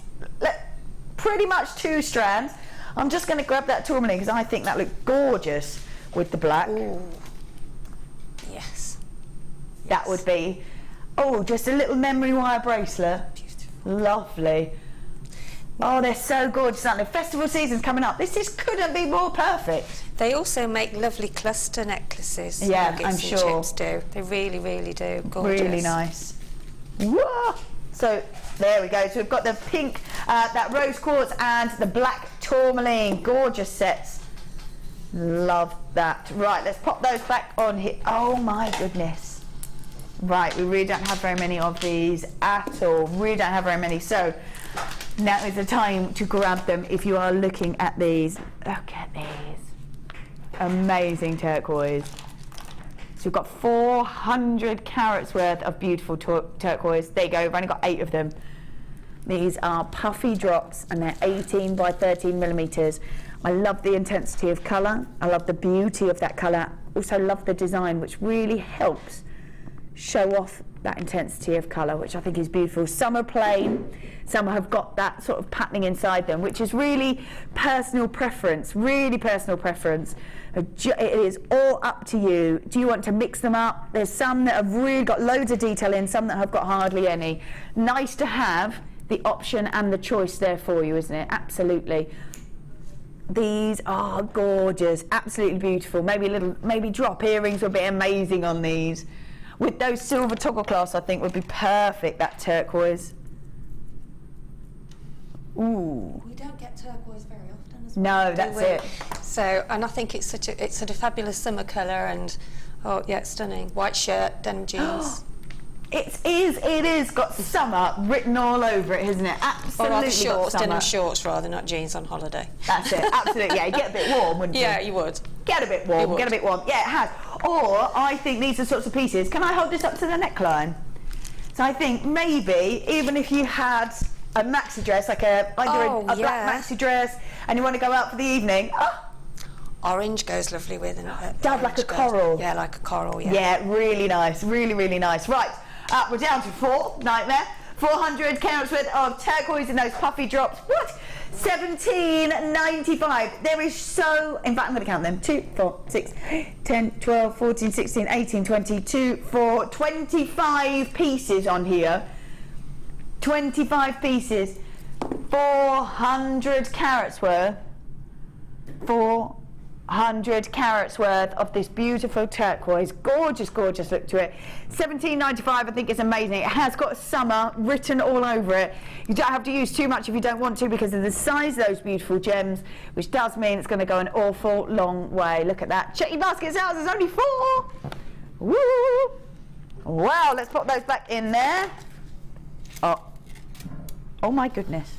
Pretty much 2 strands. I'm just going to grab that tourmaline because I think that looked gorgeous with the black.
Ooh. Yes.
That would be, just a little memory wire bracelet.
Beautiful.
Lovely. Oh, they're so gorgeous, aren't they? Festival season's coming up. This just couldn't be more perfect.
They also make lovely cluster necklaces.
Yeah,
nuggets
I'm
and
sure.
chips do. They really, really do. Gorgeous.
Really nice. Whoa! So there we go. So we've got the pink, that rose quartz, and the black tourmaline. Gorgeous sets. Love that. Right, let's pop those back on here. Oh my goodness. Right, we really don't have very many of these at all. Really don't have very many. So now is the time to grab them if you are looking at these. Look at these. Amazing turquoise. So we've got 400 carats worth of beautiful turquoise. There you go, we've only got 8 of them. These are puffy drops and they're 18 by 13 millimeters. I love the intensity of colour. I love the beauty of that colour. Also love the design, which really helps show off that intensity of colour, which I think is beautiful. Some are plain, some have got that sort of patterning inside them, which is really personal preference, really personal preference. It is all up to you. Do you want to mix them up? There's some that have really got loads of detail in, some that have got hardly any. Nice to have the option and the choice there for you, isn't it? Absolutely. These are gorgeous, absolutely beautiful. Maybe drop earrings would be amazing on these. With those silver toggle clasps, I think would be perfect, that turquoise. Ooh.
We don't get turquoise very often as
well. No, that's it.
So, and I think it's sort of a fabulous summer colour, and it's stunning. White shirt, denim jeans.
It is got summer written all over it, isn't it? Absolutely.
Or rather shorts,
denim
shorts rather, not jeans on holiday.
That's it, absolutely. Yeah, you get a bit warm, wouldn't you?
Yeah, you would.
Get a bit warm, get a bit warm. Yeah, it has. Or I think these are sorts of pieces. Can I hold this up to the neckline? So I think maybe even if you had a maxi dress, like either a black maxi dress, and you want to go out for the evening.
Orange goes lovely with it.
Does, like a coral.
Yeah, like a coral, yeah.
Yeah, really nice, really, really nice. Right, we're down to 4, nightmare. 400 carats worth of turquoise in those puffy drops. What? $17.95. There is so, in fact I'm going to count them. 2, 4, 6, 10, 12, 14, 16, 18, 22, 4, 25 pieces on here. 25 pieces. 400 carats worth. 400 carats worth of this beautiful turquoise. Gorgeous, gorgeous look to it. $17.95, I think is amazing. It has got summer written all over it. You don't have to use too much if you don't want to because of the size of those beautiful gems, which does mean it's going to go an awful long way. Look at that. Check your baskets out, there's only 4. Woo! Wow, let's pop those back in there. Oh my goodness.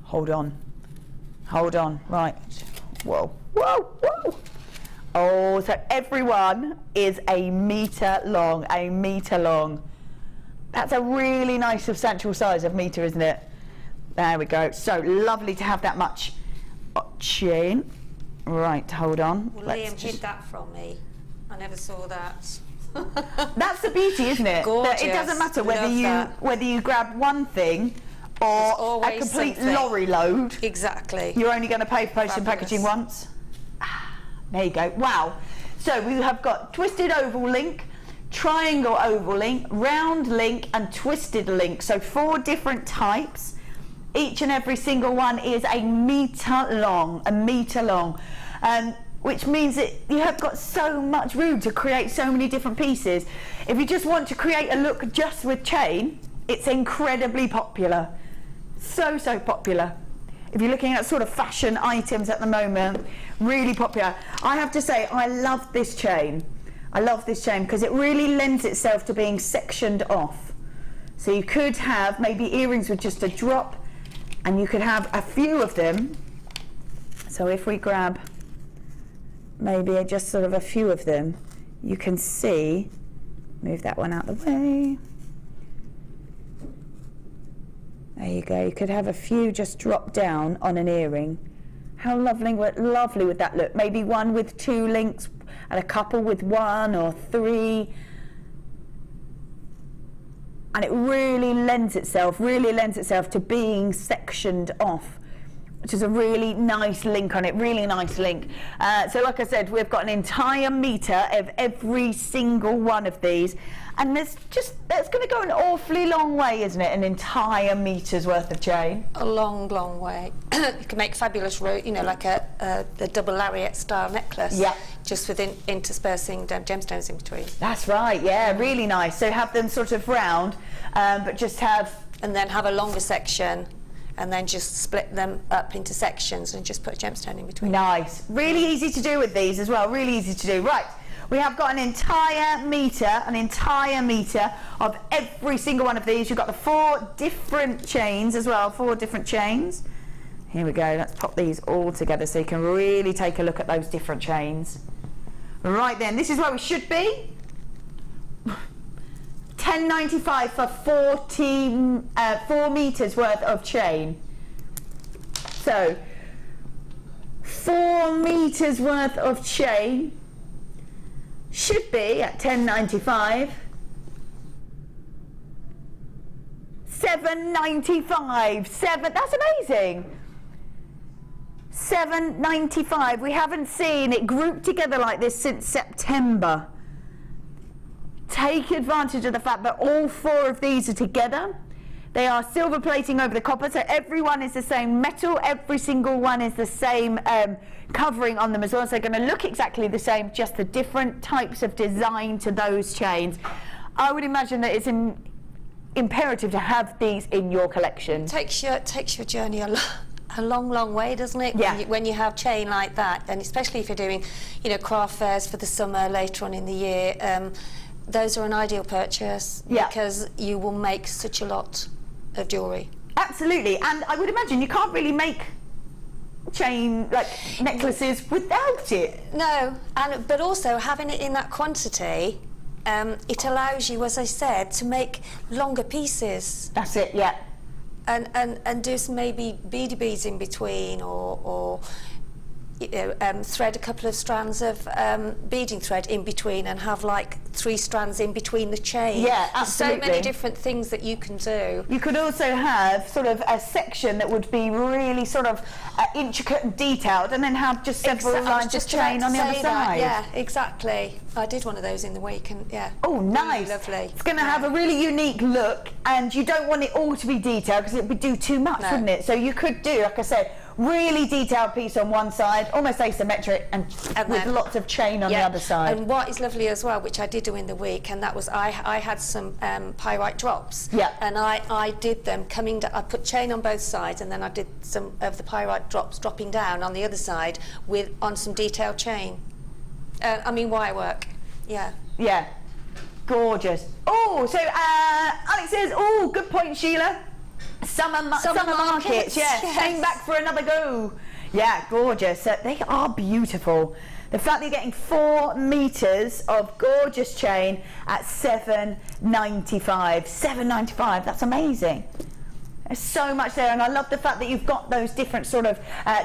Hold on, right. Whoa. Oh, so everyone is a metre long. That's a really nice substantial size of metre, isn't it? There we go. So lovely to have that much chain. Right, hold on.
Well, Liam hid that from me. I never saw that.
That's the beauty, isn't it?
Gorgeous.
That it doesn't matter whether you grab one thing or a complete
something.
lorry load.
Exactly.
You're only going to pay for post and packaging once. There you go. Wow. So we have got twisted oval link, triangle oval link, round link and twisted link. So 4 different types. Each and every single one is a metre long, which means that you have got so much room to create so many different pieces. If you just want to create a look just with chain, it's incredibly popular. So popular. If you're looking at sort of fashion items at the moment, really popular. I have to say, I love this chain. Because it really lends itself to being sectioned off. So you could have maybe earrings with just a drop, and you could have a few of them. So if we grab maybe just sort of a few of them, you can see, move that one out of the way. There you go, you could have a few just drop down on an earring. How lovely would that look? Maybe one with 2 links and a couple with 1 or 3. And it really lends itself to being sectioned off, which is a really nice link on it, so like I said, we've got an entire metre of every single one of these, and that's going to go an awfully long way, isn't it? An entire metre's worth of chain.
A long way. You can make fabulous like a double lariat style necklace.
Yeah.
Just with interspersing gemstones in between.
That's right, yeah, really nice. So have them sort of round, but just have...
And then have a longer section, and then just split them up into sections and just put a gemstone in between.
Nice. Really easy to do with these as well, really easy to do. Right, we have got an entire metre of every single one of these. You've got the 4 different chains as well, 4 different chains. Here we go, let's pop these all together so you can really take a look at those different chains. Right then, this is where we should be. $10.95 for 4 metres worth of chain. So 4 metres worth of chain should be at $10.95. $7.95. That's amazing. $7.95. We haven't seen it grouped together like this since September. Take advantage of the fact that all 4 of these are together. They are silver plating over the copper, so every one is the same metal, every single one is the same covering on them as well, so they're going to look exactly the same, just the different types of design to those chains. I would imagine that it's imperative to have these in your collection.
Takes your journey a long way, doesn't it?
Yeah.
When you have chain like that, and especially if you're doing, craft fairs for the summer later on in the year, those are an ideal purchase.
Yeah.
Because you will make such a lot of jewellery.
Absolutely, and I would imagine you can't really make chain necklaces without it.
No, but also having it in that quantity, it allows you, as I said, to make longer pieces.
That's it, yeah.
And do some maybe beady beads in between, or thread a couple of strands of beading thread in between, and have like 3 strands in between the chain.
Yeah, absolutely.
There's so many different things that you can do.
You could also have sort of a section that would be really sort of intricate and detailed, and then have just several lines of chain on the other side.
Yeah, exactly. I did one of those in the week, and yeah.
Oh, nice.
Really lovely.
It's going to have a really unique look, and you don't want it all to be detailed because it would do too much, wouldn't it? So you could do, like I said, really detailed piece on one side, almost asymmetric, and with lots of chain on the other side.
And what is lovely as well, which I did do in the week, and that was I had some pyrite drops.
Yeah.
And I did them coming down. I put chain on both sides, and then I did some of the pyrite drops dropping down on the other side on some detailed chain. I mean wire work. Yeah.
Yeah. gorgeous. Oh, so Alex says, oh, good point, Sheila. Summer markets, yeah,
yes.
Chain back for another go. Yeah, gorgeous. They are beautiful. The fact that you're getting 4 meters of gorgeous chain at $7.95. $7.95, that's amazing. There's so much there, and I love the fact that you've got those different sort of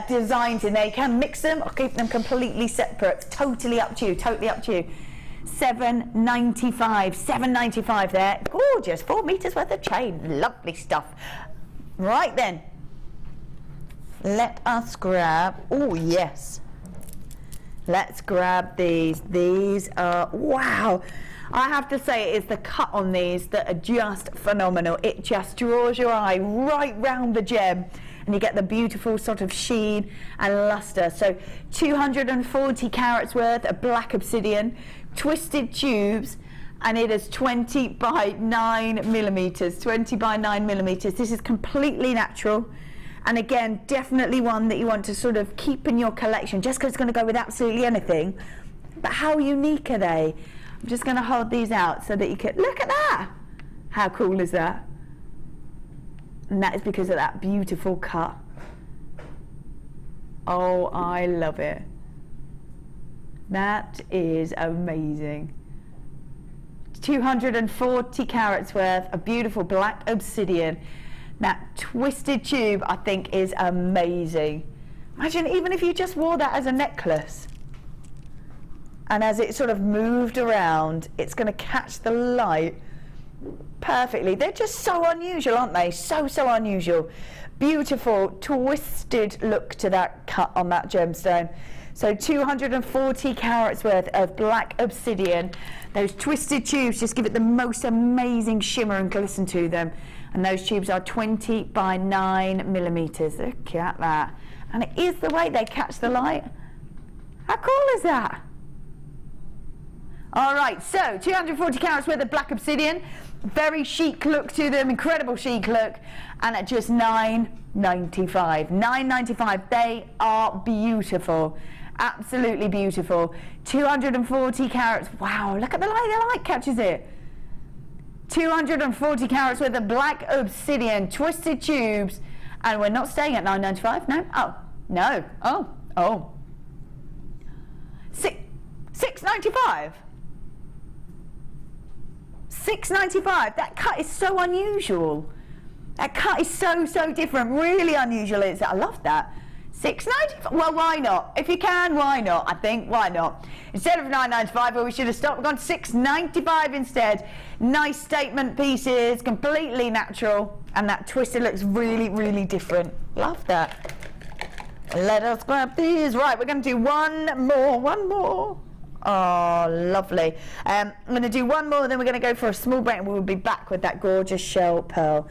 designs in there. You can mix them or keep them completely separate. It's totally up to you, totally up to you. $7.95, $7.95 there. Gorgeous, 4 meters worth of chain. Lovely stuff. Right then, let us grab, oh yes. Let's grab these. These are, wow. I have to say, it's the cut on these that are just phenomenal. It just draws your eye right round the gem, and you get the beautiful sort of sheen and luster. So 240 carats worth of black obsidian, twisted tubes, and it is 20 by 9 millimeters. 20 by 9 millimeters. This is completely natural. And again, definitely one that you want to sort of keep in your collection, just because it's going to go with absolutely anything. But how unique are they? I'm just going to hold these out so that you can look at that. How cool is that? And that is because of that beautiful cut. Oh, I love it. That is amazing. 240 carats worth of beautiful black obsidian. That twisted tube, I think, is amazing. Imagine even if you just wore that as a necklace, and as it sort of moved around, it's going to catch the light perfectly. They're just so unusual, aren't they? So unusual. Beautiful twisted look to that cut on that gemstone. So 240 carats worth of black obsidian. Those twisted tubes just give it the most amazing shimmer and glisten to them. And those tubes are 20 by 9 millimeters. Look at that. And it is the way they catch the light. How cool is that? All right, so 240 carats worth of black obsidian. Very chic look to them, incredible chic look. And at just $9.95. $9.95. They are beautiful. Absolutely beautiful. 240 carats. Wow, look at the light. The light catches it. 240 carats worth of black obsidian, twisted tubes, and we're not staying at $9.95. No. Oh no. Oh. $6.95. $6.95. That cut is so unusual. That cut is so different. Really unusual. I love that. $6.95. Well, why not? If you can, why not? I think, why not? Instead of $9.95, where we should have stopped, we've gone $6.95 instead. Nice statement pieces, completely natural, and that twisted looks really different. Love that. Let us grab these. Right, we're going to do one more. Oh, lovely. I'm going to do one more, then we're going to go for a small break, and we'll be back with that gorgeous shell pearl.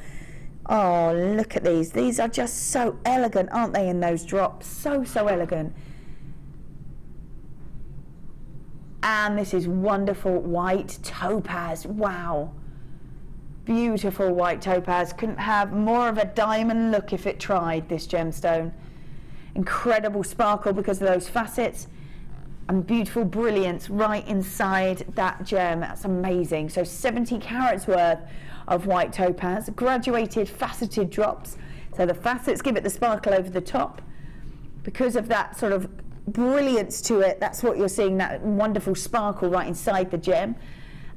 Oh, look at these. These are just so elegant, aren't they, in those drops? So elegant. And this is wonderful white topaz. Wow. Beautiful white topaz. Couldn't have more of a diamond look if it tried, this gemstone. Incredible sparkle because of those facets. And beautiful brilliance right inside that gem. That's amazing. So 70 carats worth of white topaz, graduated faceted drops, so the facets give it the sparkle over the top. Because of that sort of brilliance to it, that's what you're seeing, that wonderful sparkle right inside the gem.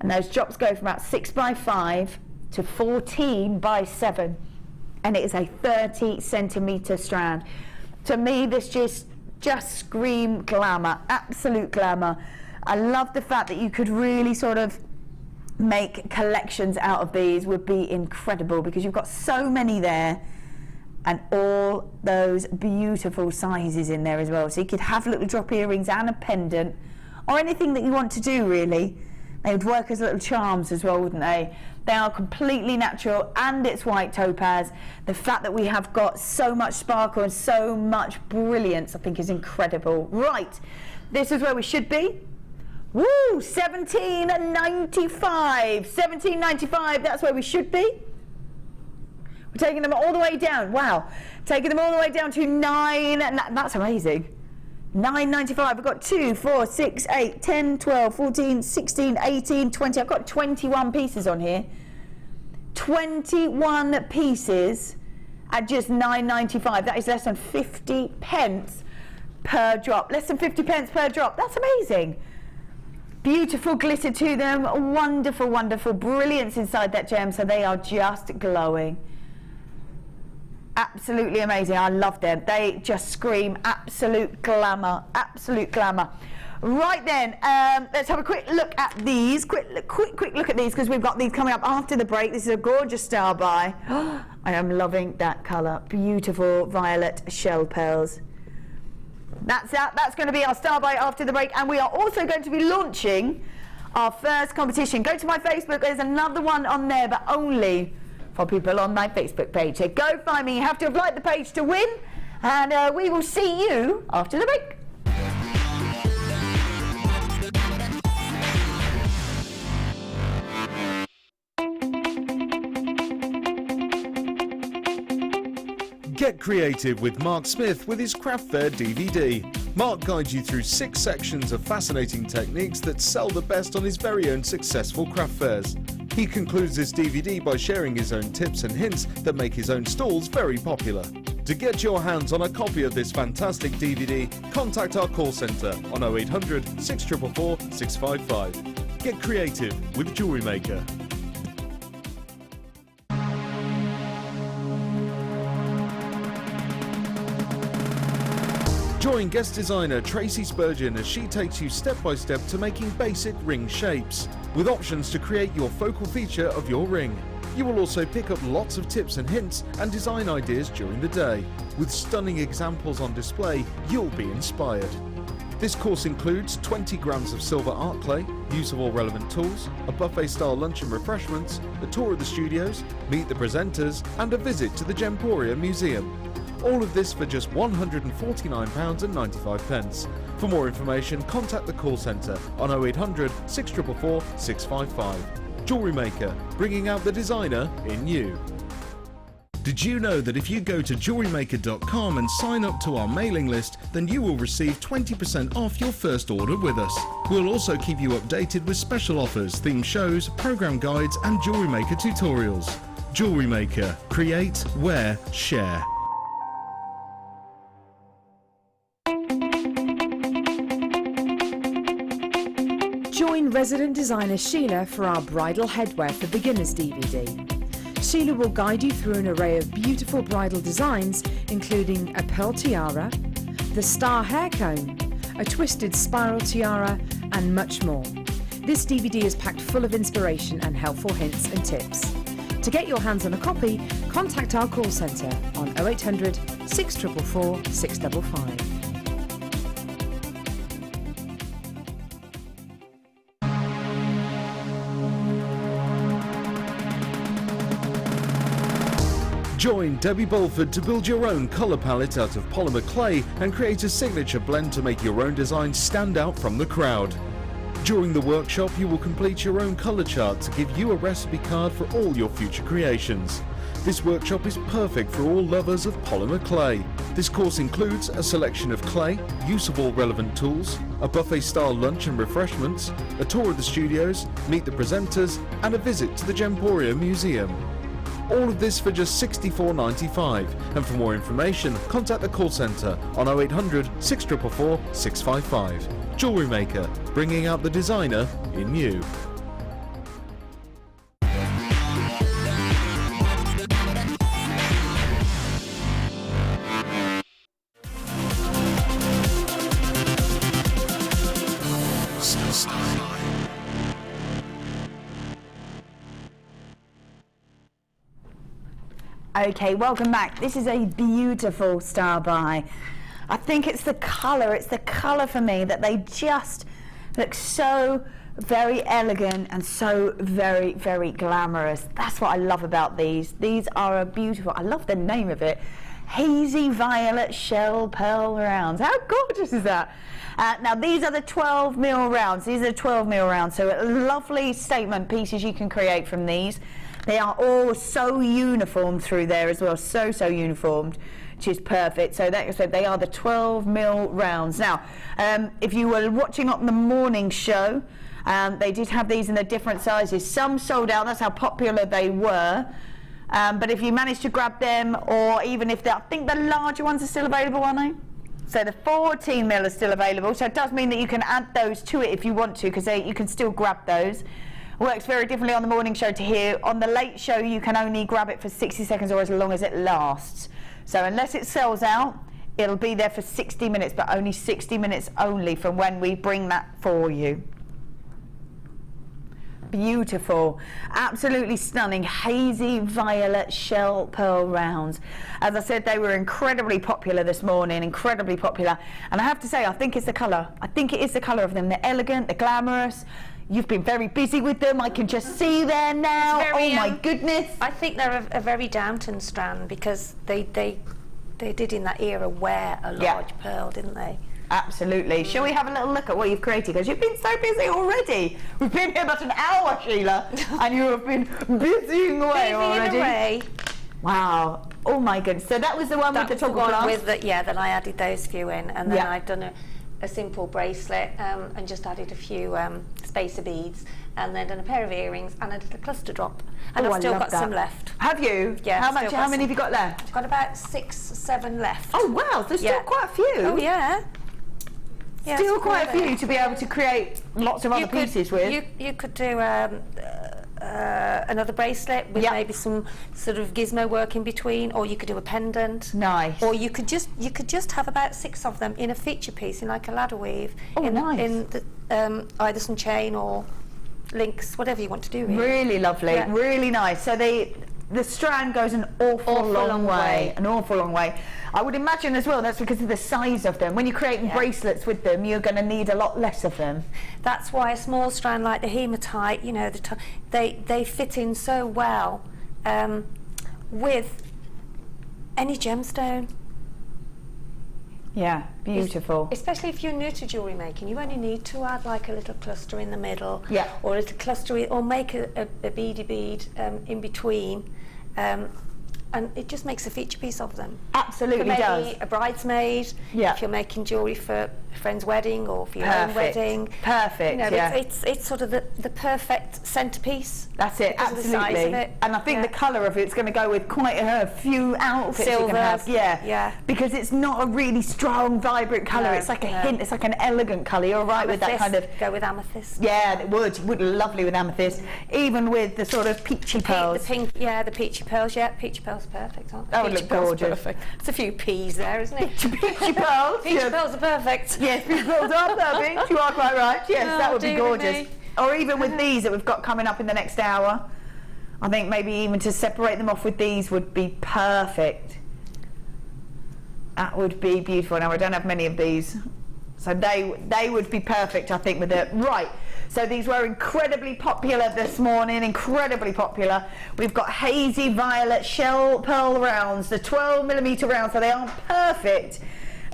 And those drops go from about 6 by 5 to 14 by 7, and it is a 30 centimetre strand. To me, this just scream glamour, absolute glamour. I love the fact that you could really sort of make collections out of these. Would be incredible because you've got so many there, and all those beautiful sizes in there as well. So you could have little drop earrings and a pendant, or anything that you want to do really. They would work as little charms as well, wouldn't they? They are completely natural, and it's white topaz. The fact that we have got so much sparkle and so much brilliance, I think, is incredible. Right, this is where we should be. Woo, $17.95. $17.95, that's where we should be. We're taking them all the way down. Wow, taking them all the way down to $9. That's amazing. £9.95. We've got 2, 4, 6, 8, 10, 12, 14, 16, 18, 20. I've got 21 pieces on here. 21 pieces at just £9.95. That is less than 50 pence per drop. Less than 50 pence per drop. That's amazing. Beautiful glitter to them. Wonderful, wonderful brilliance inside that gem. So they are just glowing. Absolutely amazing. I love them. They just scream absolute glamour. Absolute glamour. Right then, let's have a quick look at these. Quick look at these, because we've got these coming up after the break. This is a gorgeous star by. I am loving that colour. Beautiful violet shell pearls. That's going to be our star by after the break, and we are also going to be launching our first competition. Go to my Facebook. There's another one on there, but only for people on my Facebook page. So go find me. You have to have liked the page to win, and we will see you after the break.
Get creative with Mark Smith with his Craft Fair DVD. Mark guides you through 6 sections of fascinating techniques that sell the best on his very own successful craft fairs. He concludes this DVD by sharing his own tips and hints that make his own stalls very popular. To get your hands on a copy of this fantastic DVD, contact our call centre on 0800 644 655. Get creative with JewelleryMaker. Join guest designer Tracy Spurgeon as she takes you step by step to making basic ring shapes, with options to create your focal feature of your ring. You will also pick up lots of tips and hints and design ideas during the day. With stunning examples on display, you'll be inspired. This course includes 20 grams of silver art clay, use of all relevant tools, a buffet-style lunch and refreshments, a tour of the studios, meet the presenters, and a visit to the Gemporia Museum. All of this for just £149.95. For more information, contact the call centre on 0800 644 655. JewelleryMaker, bringing out the designer in you. Did you know that if you go to JewelleryMaker.com and sign up to our mailing list, then you will receive 20% off your first order with us. We'll also keep you updated with special offers, theme shows, program guides, and JewelleryMaker tutorials. JewelleryMaker. Create, wear, share.
Join resident designer Sheila for our Bridal Headwear for Beginners DVD. Sheila will guide you through an array of beautiful bridal designs, including a pearl tiara, the star hair cone, a twisted spiral tiara, and much more. This DVD is packed full of inspiration and helpful hints and tips. To get your hands on a copy, contact our call centre on 0800 644 655.
Join Debbie Bolford to build your own colour palette out of polymer clay and create a signature blend to make your own design stand out from the crowd. During the workshop, you will complete your own colour chart to give you a recipe card for all your future creations. This workshop is perfect for all lovers of polymer clay. This course includes a selection of clay, use of all relevant tools, a buffet-style lunch and refreshments, a tour of the studios, meet the presenters, and a visit to the Gemporia Museum. All of this for just £64.95, and for more information, contact the call centre on 0800 644 655. JewelleryMaker, bringing out the designer in you.
Okay, welcome back. This is a beautiful star by. I think it's the colour for me that they just look so very elegant and so very, very glamorous. That's what I love about these. These are a beautiful, I love the name of it, Hazy Violet Shell Pearl Rounds. How gorgeous is that? Now these are the 12mm rounds. These are 12mm rounds, so lovely statement pieces you can create from these. They are all so uniform through there as well, so uniformed. which is perfect. So like I said, they are the 12mm rounds. Now, if you were watching on the morning show, they did have these in the different sizes. Some sold out, that's how popular they were. But if you managed to grab them, or even if I think the larger ones are still available, aren't they? So the 14mm are still available, so it does mean that you can add those to it if you want to, because you can still grab those. Works very differently on the morning show to here. On the late show, you can only grab it for 60 seconds or as long as it lasts. So unless it sells out, it'll be there for 60 minutes, but only 60 minutes only from when we bring that for you. Beautiful, absolutely stunning hazy violet shell pearl rounds. As I said, they were incredibly popular this morning, incredibly popular. And I have to say, I think it's the colour. I think it is the colour of them. They're elegant, they're glamorous. You've been very busy with them. I can just see there now.
Very,
oh my goodness.
I think they're a very Downton strand, because they did in that era wear a large pearl, didn't they?
Absolutely. Shall we have a little look at what you've created? Because you've been so busy already. We've been here about an hour, Sheila, and you have been busying away already. Wow. Oh my goodness. So that was the one with the toggle glass?
Then I added those few in, and then I've done a simple bracelet and just added a few spacer beads, and then done a pair of earrings and a little cluster drop. And I've still got some left.
Have you?
Yeah.
How many have you got left?
I've got about 6, 7 left.
Oh wow, there's still quite a few.
Oh yeah.
Still quite a few to be able to create lots of other pieces with.
You could do another bracelet with maybe some sort of gizmo work in between, or you could do a pendant.
Nice.
Or you could just have about 6 of them in a feature piece, in like a ladder weave.
Oh, nice.
In the, either some chain or links, whatever you want to do.
Really lovely.
Yeah.
Really nice. So the strand goes an awful long way. An awful long way. I would imagine as well that's because of the size of them. When you're creating bracelets with them, you're going to need a lot less of them.
That's why a small strand like the hematite, you know, they fit in so well with any gemstone.
Yeah, beautiful.
Especially if you're new to jewellery making, you only need to add like a little cluster in the middle, or a little cluster, or make a beady bead in between, and it just makes a feature piece of them.
Absolutely
maybe
does.
A bridesmaid, if you're making jewellery for a friend's wedding or for your own wedding.
Perfect.
You know, it's sort of the perfect centrepiece.
That's it. Absolutely.
The size of it.
And I think the colour of it's going to go with quite a few outfits you can have. Yeah. Because it's not a really strong, vibrant colour. It's like a hint. It's like an elegant colour. You're right with that kind of.
Go with amethyst.
Yeah, it would. It would look lovely with amethyst. Even with the sort of peachy pearls.
The pink. Yeah, the peachy pearls. Yeah, peachy pearls are perfect, aren't they?
Oh, it looks gorgeous.
Perfect. It's a few peas there, isn't it?
Peachy pearls.
Peachy pearls are perfect.
Yes, peachy pearls are perfect. You are quite right. Yes, that would be gorgeous. Or even with these that we've got coming up in the next hour. I think maybe even to separate them off with these would be perfect. That would be beautiful. Now I don't have many of these, so they would be perfect, I think, with it. Right. So these were incredibly popular this morning, incredibly popular. We've got hazy violet shell pearl rounds, the 12mm rounds, so they are perfect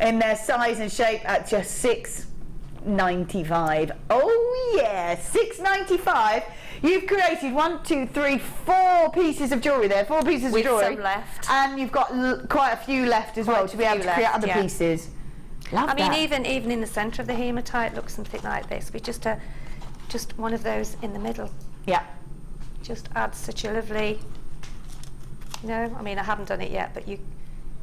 in their size and shape at just $6.95. Oh yeah, $6.95. You've created 4 pieces of jewellery there, 4 pieces of jewellery.
With some left.
And you've got quite a few left as well to be able to create other pieces. Love that.
I mean, even in the centre of the hematite, look something like this, with just one of those in the middle.
Yeah.
Just adds such a lovely, you know, I mean, I haven't done it yet, but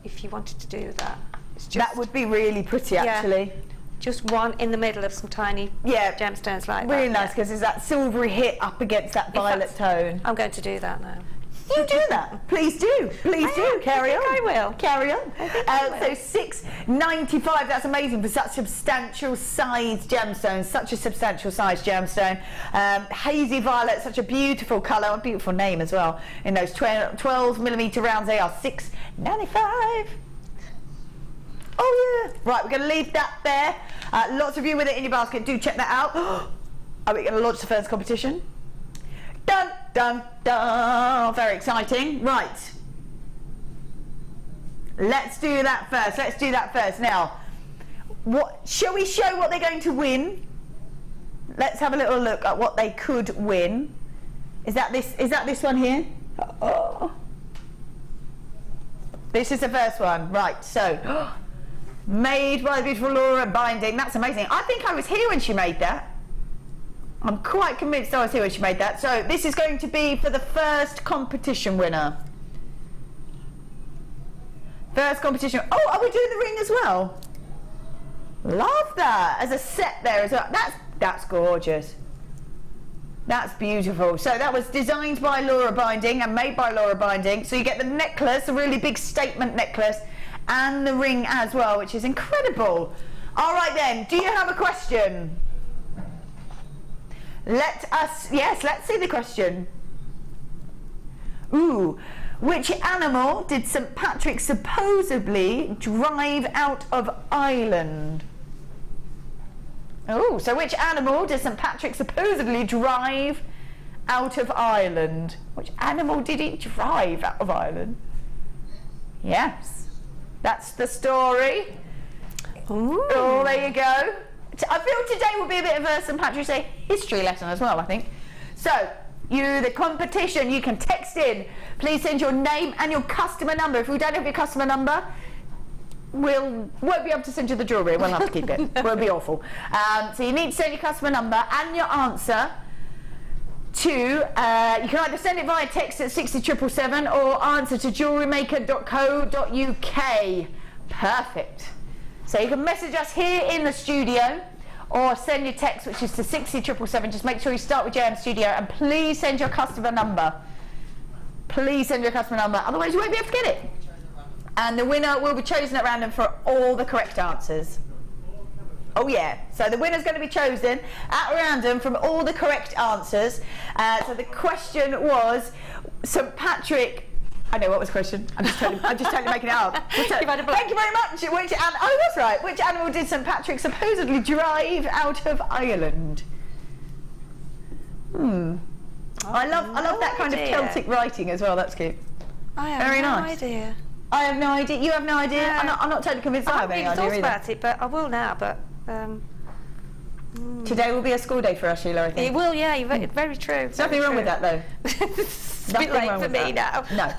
if you wanted to do that, it's just...
That would be really pretty, actually.
Just one in the middle of some tiny gemstones like that.
Really nice, because there's that silvery hit up against that violet tone.
I'm going to do that now.
You do that. Please do. Please do. Carry on.
I will.
Carry on. So $6.95. That's amazing for such substantial sized gemstones. Such a substantial sized gemstone. Hazy violet, such a beautiful colour, a beautiful name as well. In those 12mm rounds, they are $6.95. Oh yeah. Right, we're going to leave that there. Lots of you with it in your basket. Do check that out. Are we going to launch the first competition? Dun, dun, dun. Very exciting. Right. Let's do that first. Now, shall we show what they're going to win? Let's have a little look at what they could win. Is that this one here? Oh. This is the first one. Right, so made by the beautiful Laura Binding. That's amazing. I think I was here when she made that. I'm quite convinced I was here when she made that. So this is going to be for the first competition winner. First competition. Oh, are we doing the ring as well? Love that. As a set there as well. That's gorgeous. That's beautiful. So that was designed by Laura Binding and made by Laura Binding. So you get the necklace, a really big statement necklace, and the ring as well, which is incredible. All right then, do you have a question? Let's see the question. Ooh, which animal did St. Patrick supposedly drive out of Ireland? Oh, so which animal did St. Patrick supposedly drive out of Ireland? Which animal did he drive out of Ireland? Yes, that's the story.
Ooh.
Oh, there you go. I feel today will be a bit of a St. Patrick's Day history lesson as well, I think. So, the competition, you can text in. Please send your name and your customer number. If we don't have your customer number, won't be able to send you the jewellery. We'll have to keep it. It won't be awful. So you need to send your customer number and your answer to, you can either send it via text at 60777 or answer to jewellerymaker.co.uk. Perfect. So you can message us here in the studio or send your text, which is to 60777. Just make sure you start with JM Studio and please send your customer number. Please send your customer number, otherwise you won't be able to get it. And the winner will be chosen at random for all the correct answers. Oh yeah, so the winner's going to be chosen at random from all the correct answers. So the question was, St. Patrick, I know what was the question. I'm just totally making it up. Thank you very much. Oh, that's right. Which animal did St. Patrick supposedly drive out of Ireland? I love that kind of Celtic writing as well. That's cute.
I have
Very
no
nice.
idea.
I have no idea. You have no idea.
Yeah.
I'm not totally convinced. I have any idea
thought
either.
about it, but I will now. But
Today will be a school day for us, Sheila. I think.
it will. Yeah, you're very true.
There's nothing wrong with that, though.
It's a bit late for me now.
No.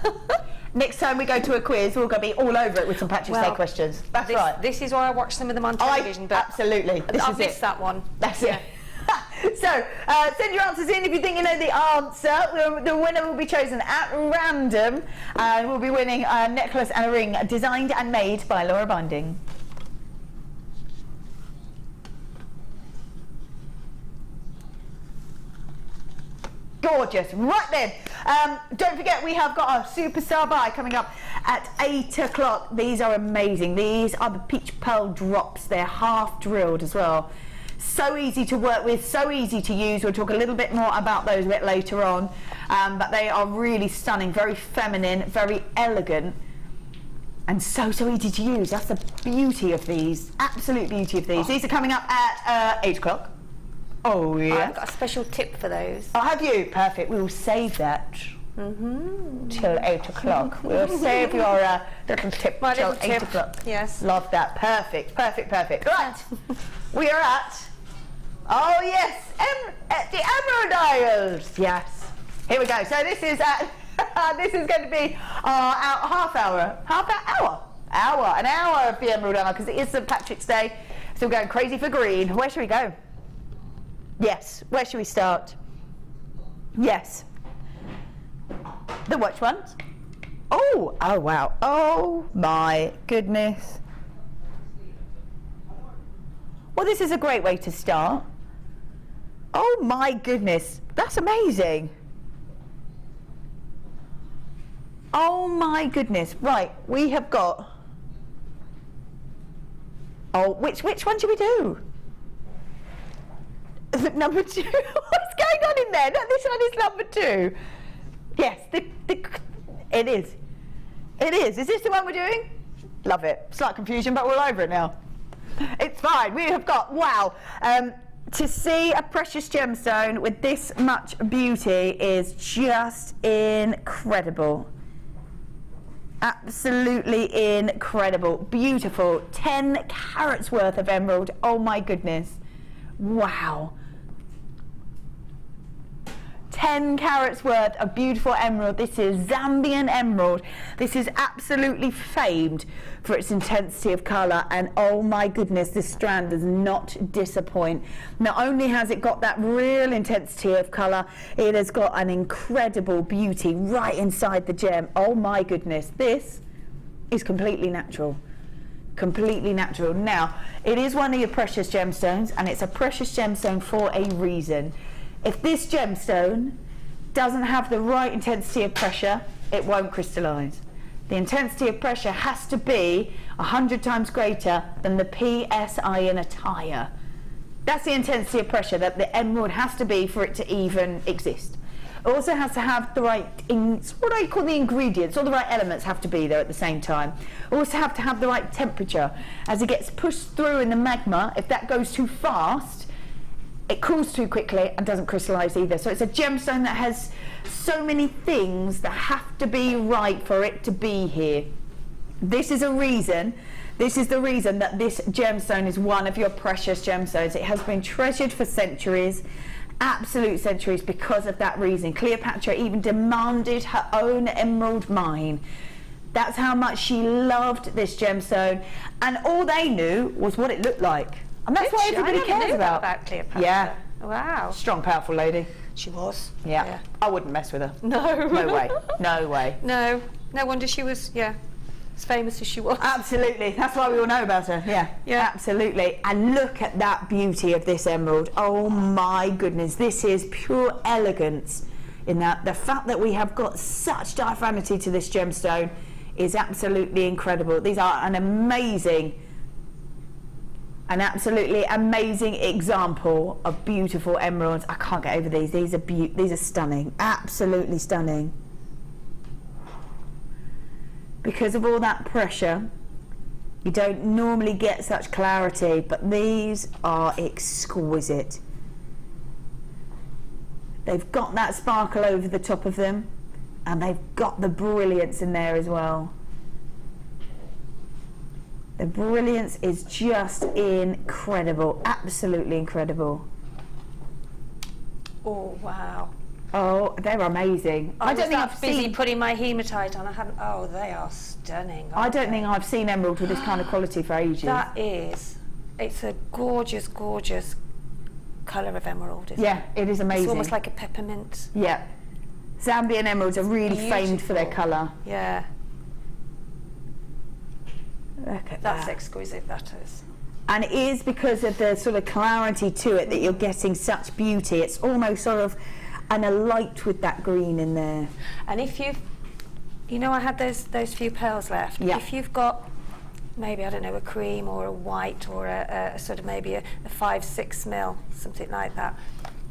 Next time we go to a quiz, we're going to be all over it with St. Patrick's Day questions. That's right.
This is why I watch some of them on television. But
absolutely.
I've missed that one.
That's it. So, send your answers in if you think you know the answer. The winner will be chosen at random and we'll be winning a necklace and a ring designed and made by Laura Binding. Gorgeous. Right then, don't forget we have got our superstar buy coming up at 8 o'clock. These are amazing. These are the peach pearl drops. They're half drilled as well. So easy to work with, so easy to use. We'll talk a little bit more about those a bit later on, but they are really stunning, very feminine, very elegant, and so easy to use. That's the beauty of these, absolute beauty of these. These are coming up at 8 o'clock. Oh yeah.
I've got a special tip for those.
Oh, have you? Perfect. We will save that till 8 o'clock. We'll save your little tip till 8 o'clock.
Yes.
Love that. Perfect. Right. We are at, oh yes, at the Emerald Isles. Yes. Here we go. So this is this is going to be our an hour of the Emerald Isle because it is St. Patrick's Day. So we're going crazy for green. Where should we go? Yes. Where should we start? Yes. The which ones? Oh wow. Oh my goodness. Well, this is a great way to start. Oh my goodness. That's amazing. Oh my goodness. Right, we have got... Oh, which one should we do? Number 2. What's going on in there? No, this one is number 2. Yes, it is. It is. Is this the one we're doing? Love it. Slight confusion, but we're all over it now. It's fine. We have got, wow. To see a precious gemstone with this much beauty is just incredible. Absolutely incredible. Beautiful. 10 carats worth of emerald. Oh my goodness. Wow. 10 carats worth of beautiful emerald. This is Zambian emerald. This is absolutely famed for its intensity of colour, and oh my goodness, this strand does not disappoint. Not only has it got that real intensity of colour, it has got an incredible beauty right inside the gem. Oh my goodness, this is completely natural. Completely natural. Now, it is one of your precious gemstones, and it's a precious gemstone for a reason. If this gemstone doesn't have the right intensity of pressure, it won't crystallise. The intensity of pressure has to be 100 times greater than the PSI in a tyre. That's the intensity of pressure that the emerald has to be for it to even exist. It also has to have the right, what I call the ingredients, all the right elements have to be there at the same time. It also have to have the right temperature. As it gets pushed through in the magma, if that goes too fast, it cools too quickly and doesn't crystallise either. So it's a gemstone that has so many things that have to be right for it to be here. This is the reason that this gemstone is one of your precious gemstones. It has been treasured for centuries, absolute centuries, because of that reason. Cleopatra even demanded her own emerald mine. That's how much she loved this gemstone, and all they knew was what it looked like. And that's what everybody cares about.
Cleopatra.
Yeah.
Wow.
Strong, powerful lady.
She was.
Yeah. I wouldn't mess with her.
No.
No way. No way.
No. No wonder she was, as famous as she was.
Absolutely. That's why we all know about her. Yeah.
Yeah.
Absolutely. And look at that beauty of this emerald. Oh my goodness. This is pure elegance in that. The fact that we have got such diaphanity to this gemstone is absolutely incredible. These are an absolutely amazing example of beautiful emeralds. I can't get over these. These are stunning. Absolutely stunning. Because of all that pressure, you don't normally get such clarity, but these are exquisite. They've got that sparkle over the top of them, and they've got the brilliance in there as well. The brilliance is just incredible, absolutely incredible.
Oh, wow.
Oh, they're amazing.
I don't think I've busy putting my hematite on. I haven't. Oh, they are stunning.
I don't think I've seen emerald with this kind of quality for ages.
That is. It's a gorgeous, gorgeous colour of emerald, isn't it?
Yeah, it is amazing.
It's almost like a peppermint.
Yeah. Zambian emeralds are really famed for their colour.
Yeah.
Look at
That's
that.
exquisite, that is.
And it is because of the sort of clarity to it that you're getting such beauty. It's almost sort of a light with that green in there.
And if you've, I had those few pearls left.
Yeah.
If you've got maybe, I don't know, a cream or a white or a sort of maybe a 5-6 mil, something like that,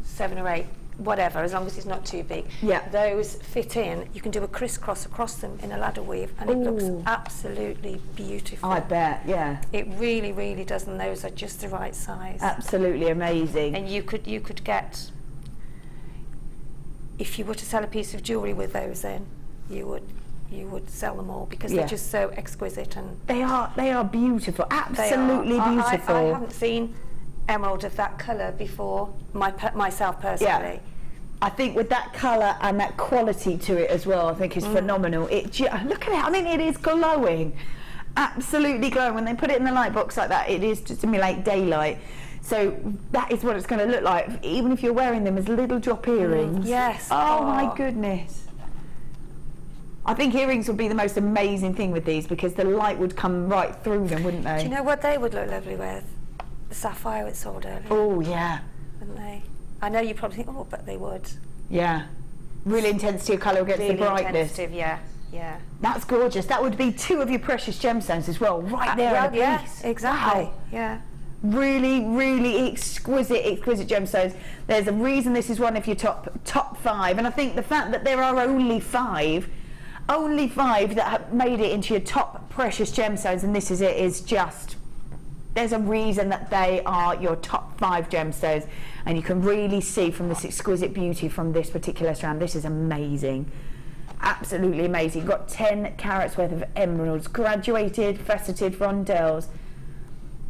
7 or 8, whatever, as long as it's not too big.
Yeah.
Those fit in. You can do a crisscross across them in a ladder weave, and it looks absolutely beautiful.
I bet, yeah.
It really, really does, and those are just the right size.
Absolutely amazing.
And you could get, if you were to sell a piece of jewellery with those in, you would sell them all, because they're just so exquisite, and
they are beautiful, absolutely beautiful.
I haven't seen emerald of that colour before myself personally.
Yeah. I think with that colour and that quality to it as well, I think is phenomenal. Look at it. I mean, it is glowing, absolutely glowing. When they put it in the light box like that, it is to simulate daylight. So that is what it's going to look like, even if you're wearing them as little drop earrings.
Yes.
Oh my goodness. I think earrings would be the most amazing thing with these, because the light would come right through them, wouldn't they?
Do you know what they would look lovely with? The sapphire it sold earlier.
Oh yeah.
Wouldn't they? I know you probably think, oh, but they would.
Yeah. Real intensity of colour against the brightness.
Yeah.
That's gorgeous. That would be 2 of your precious gemstones as well, right there in a piece.
Exactly.
Wow.
Yeah.
Really, really exquisite gemstones. There's a reason this is one of your top 5, and I think the fact that there are only 5 that have made it into your top precious gemstones, and this is it, is just, there's a reason that they are your top 5 gemstones, and you can really see from this exquisite beauty from this particular strand. This is amazing, absolutely amazing. You've got 10 carats worth of emeralds, graduated, faceted rondelles.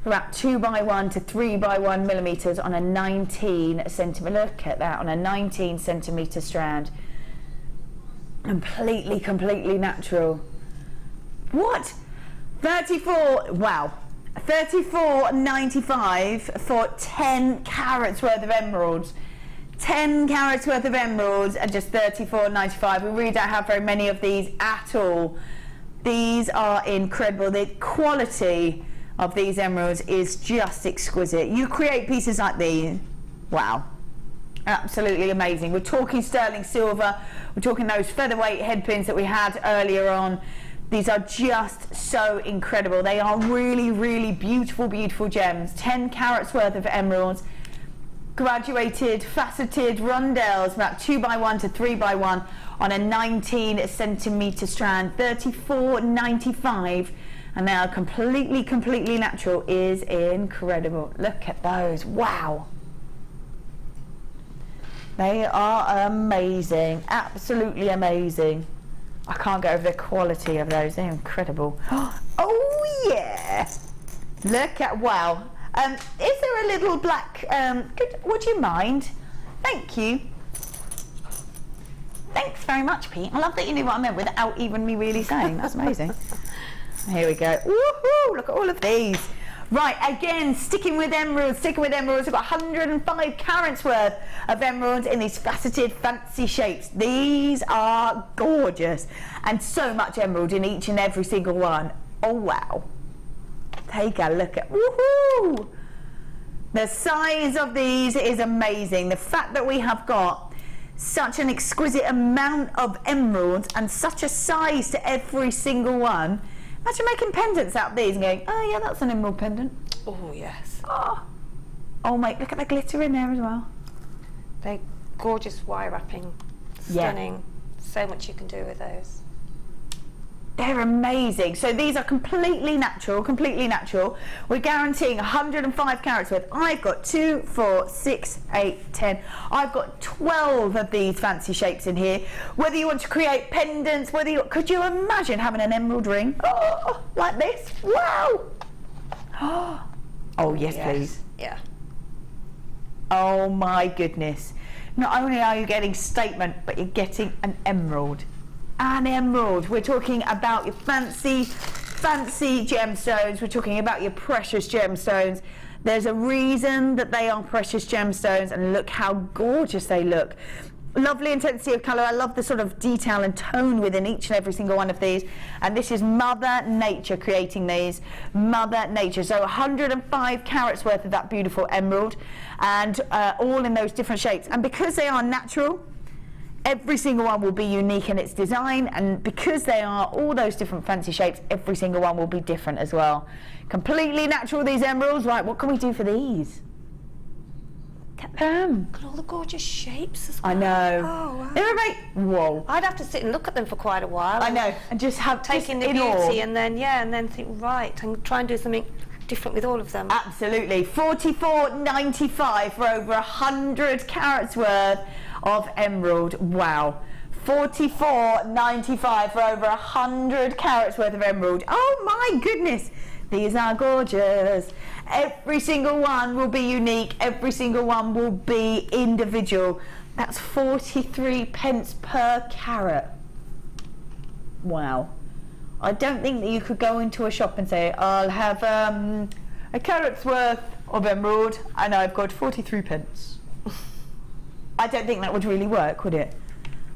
about 2x1 to 3x1 millimeters on a 19 centimeter. Look at that, on a 19 centimeter strand. Completely natural. What? 34, wow. 34.95 for 10 carats worth of emeralds. 10 carats worth of emeralds at just 34.95. We really don't have very many of these at all. These are incredible. The quality of these emeralds is just exquisite. You create pieces like these, wow, absolutely amazing. We're talking sterling silver, we're talking those featherweight head pins that we had earlier on. These are just so incredible. They are really beautiful gems. 10 carats worth of emeralds, graduated faceted rondelles, about 2x1 to 3x1 on a 19 centimeter strand. 34.95. And they are completely natural. Is incredible. Look at those. Wow. They are amazing. Absolutely amazing. I can't get over the quality of those. They're incredible. Oh yeah. Look at, wow. Is there a little black, would you mind? Thank you. Thanks very much, Pete. I love that you knew what I meant without even me really saying. That's amazing. Here we go. Woohoo! Look at all of these. Right, again, sticking with emeralds. We've got 105 carats worth of emeralds in these faceted, fancy shapes. These are gorgeous. And so much emerald in each and every single one. Oh, wow. Take a look at, woohoo! The size of these is amazing. The fact that we have got such an exquisite amount of emeralds and such a size to every single one. Imagine making pendants out of these and going, oh yeah, that's an emerald pendant.
Oh yes.
Oh mate, look at the glitter in there as well.
They're gorgeous wire wrapping. Stunning. Yeah. So much you can do with those.
They're amazing. So these are completely natural. We're guaranteeing 105 carats worth. I've got 2, 4, 6, 8, 10. I've got 12 of these fancy shapes in here. Whether you want to create pendants, could you imagine having an emerald ring? Oh, like this. Wow. Oh yes, please.
Yeah.
Oh my goodness. Not only are you getting statement, but you're getting an emerald. An emerald. We're talking about your fancy gemstones. We're talking about your precious gemstones. There's a reason that they are precious gemstones, and look how gorgeous they look. Lovely intensity of colour. I love the sort of detail and tone within each and every single one of these. And this is Mother Nature creating these. Mother Nature. So 105 carats worth of that beautiful emerald, and all in those different shapes. And because they are natural, every single one will be unique in its design, and because they are all those different fancy shapes, every single one will be different as well. Completely natural, these emeralds. Right, what can we do for these? Look at them.
Look at all the gorgeous shapes as well.
I know.
Oh, wow.
They're whoa.
I'd have to sit and look at them for quite a while.
I know, and just have
taking the beauty and then think, right, and try and do something different with all of them.
Absolutely. 44.95 for over 100 carats worth of emerald. Wow. 44.95 for over 100 carats worth of emerald. Oh my goodness. These are gorgeous. Every single one will be unique. Every single one will be individual. That's 43 pence per carat. Wow. I don't think that you could go into a shop and say, I'll have a carat's worth of emerald and I've got 43 pence. I don't think that would really work, would it?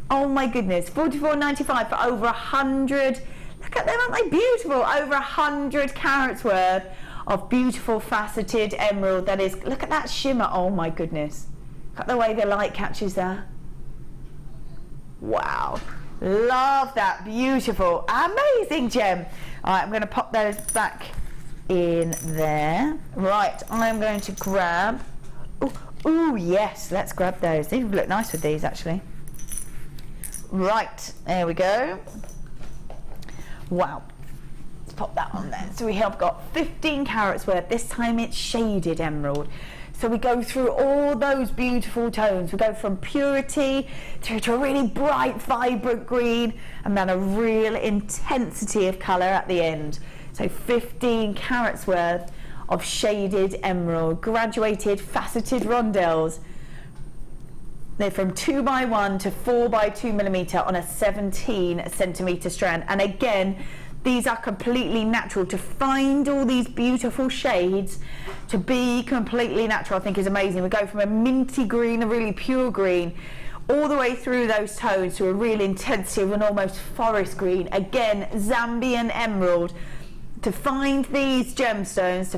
Oh my goodness, 44.95 for over 100. Look at them, aren't they beautiful? Over 100 carats worth of beautiful faceted emerald. That is, look at that shimmer. Oh my goodness. Look at the way the light catches that. Wow. Love that. Beautiful. Amazing gem. All right, I'm going to pop those back in there. Right, I'm going to grab... Ooh, yes, let's grab those. These would look nice with these, actually. Right, there we go. Wow. Let's pop that on there. So we have got 15 carats worth. This time it's shaded emerald. So we go through all those beautiful tones. We go from purity through to a really bright, vibrant green, and then a real intensity of colour at the end. So 15 carats worth of shaded emerald, graduated faceted rondelles. They're from 2x1 to 4x2 millimeter on a 17 centimeter strand. And again, these are completely natural. To find all these beautiful shades to be completely natural, I think is amazing. We go from a minty green, a really pure green, all the way through those tones to a real intensity of an almost forest green. Again, Zambian emerald. To find these gemstones,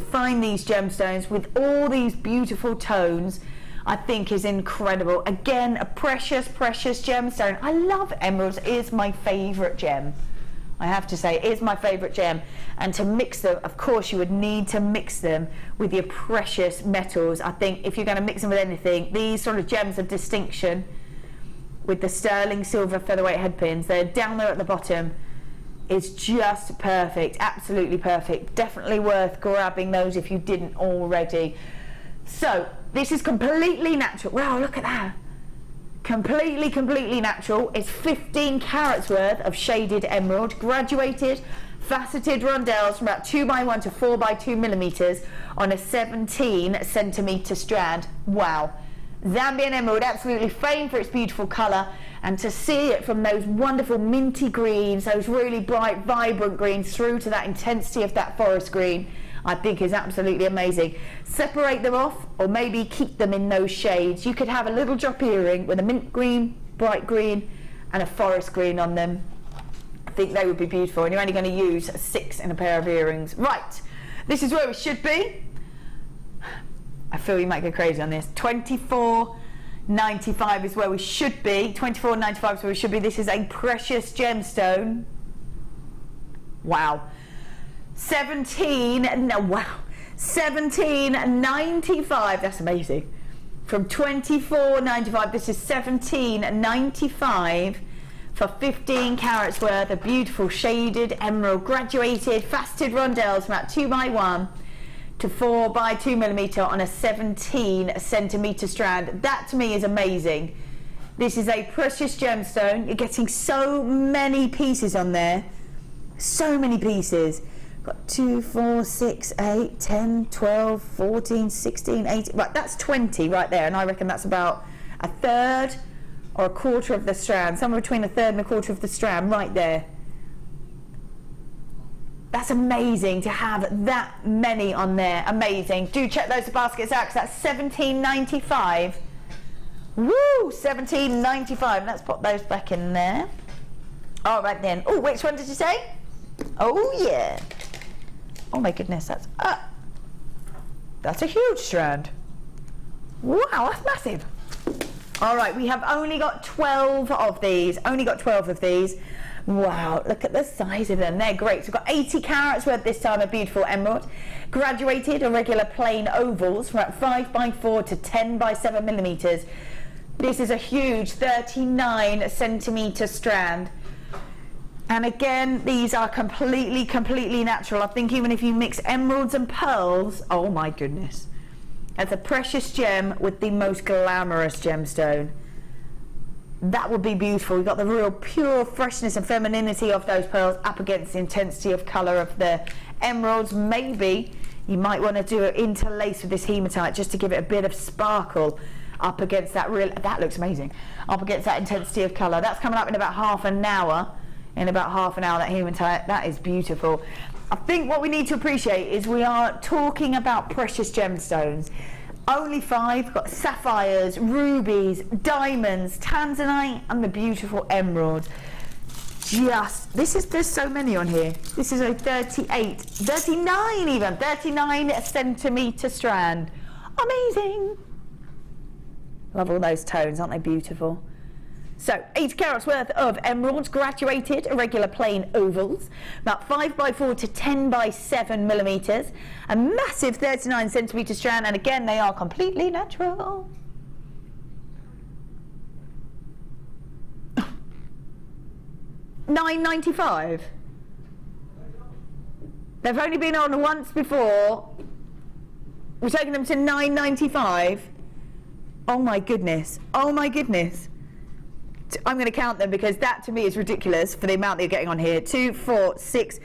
with all these beautiful tones, I think is incredible. Again, a precious, precious gemstone. I love emeralds. It is my favourite gem. I have to say, it is my favourite gem. And to mix them, of course, you would need to mix them with your precious metals. I think if you're going to mix them with anything, these sort of gems of distinction with the sterling silver featherweight headpins, they're down there at the bottom, is just perfect, absolutely perfect. Definitely worth grabbing those if you didn't already. So this is completely natural. Wow, look at that. Completely natural. It's 15 carats worth of shaded emerald, graduated faceted rondelles from about 2x1 to 4x2 millimeters on a 17 centimeter strand. Wow. Zambian emerald, absolutely famed for its beautiful colour, and to see it from those wonderful minty greens, those really bright, vibrant greens, through to that intensity of that forest green, I think is absolutely amazing. Separate them off, or maybe keep them in those shades. You could have a little drop earring with a mint green, bright green, and a forest green on them. I think they would be beautiful, and you're only going to use 6 in a pair of earrings. Right, this is where we should be. I feel you might go crazy on this. $24.95 is where we should be. $24.95 is where we should be. This is a precious gemstone. Wow. $17.95. That's amazing. From $24.95, this is $17.95 for 15 carats worth of beautiful shaded emerald, graduated faceted rondelles from about 2x1 to 4x2 millimeter on a 17 centimeter strand. That to me is amazing. This is a precious gemstone. You're getting so many pieces on there. So many pieces. Got 2, 4, 6, 8, 10, 12, 14, 16, 18. Right, that's 20 right there. And I reckon that's about a third or a quarter of the strand. Somewhere between a third and a quarter of the strand right there. That's amazing to have that many on there. Amazing. Do check those baskets out, because that's $17.95. Woo! $17.95. Let's pop those back in there. All right then. Oh, which one did you say? Oh yeah. Oh my goodness, that's a huge strand. Wow, that's massive. All right, we have only got 12 of these. Wow, look at the size of them. They're great. So we've got 80 carats worth this time of beautiful emerald. Graduated or regular plain ovals from about 5x4 to 10x7 millimeters. This is a huge 39 centimeter strand. And again, these are completely natural. I think even if you mix emeralds and pearls, oh my goodness. That's a precious gem with the most glamorous gemstone. That would be beautiful. We've got the real pure freshness and femininity of those pearls up against the intensity of colour of the emeralds. Maybe you might want to do it interlace with this hematite just to give it a bit of sparkle up against that real, that looks amazing, up against that intensity of colour. That's coming up in about half an hour. That hematite, that is beautiful. I think what we need to appreciate is we are talking about precious gemstones. Only 5, got sapphires, rubies, diamonds, tanzanite, and the beautiful emeralds. There's so many on here. This is a 39 centimetre strand. Amazing. Love all those tones, aren't they beautiful? So 8 carats worth of emeralds, graduated irregular plain ovals, about 5x4 to 10x7 millimeters, a massive 39 centimeter strand, and again they are completely natural. $9.95. They've only been on once before. We're taking them to $9.95. Oh my goodness. Oh my goodness. I'm going to count them because that to me is ridiculous for the amount that you're getting on here. 2, 4, 6,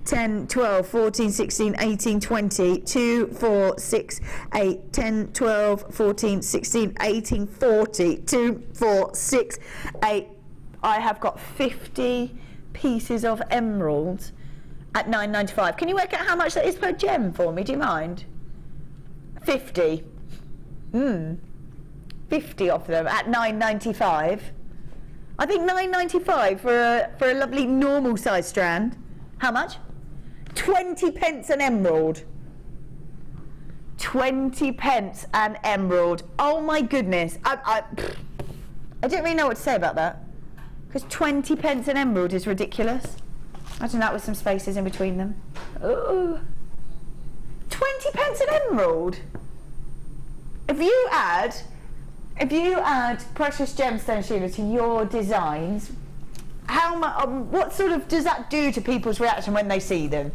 10, 12, 14, 16, 18, 20, 2, 4, 6, 8, 10, 12, 14, 16, 18, 40, 2, 4, 6, 8. I have got 50 pieces of emeralds at £9.95. Can you work out how much that is per gem for me? Do you mind? 50. 50 of them at £9.95. I think £9.95 for a lovely normal size strand. How much? 20 pence an emerald. 20 pence an emerald. Oh my goodness. I don't really know what to say about that. Because 20 pence an emerald is ridiculous. Imagine that with some spaces in between them. Ooh. 20 pence an emerald. If you add precious gemstone, Sheila, to your designs, how much? What sort of does that do to people's reaction when they see them?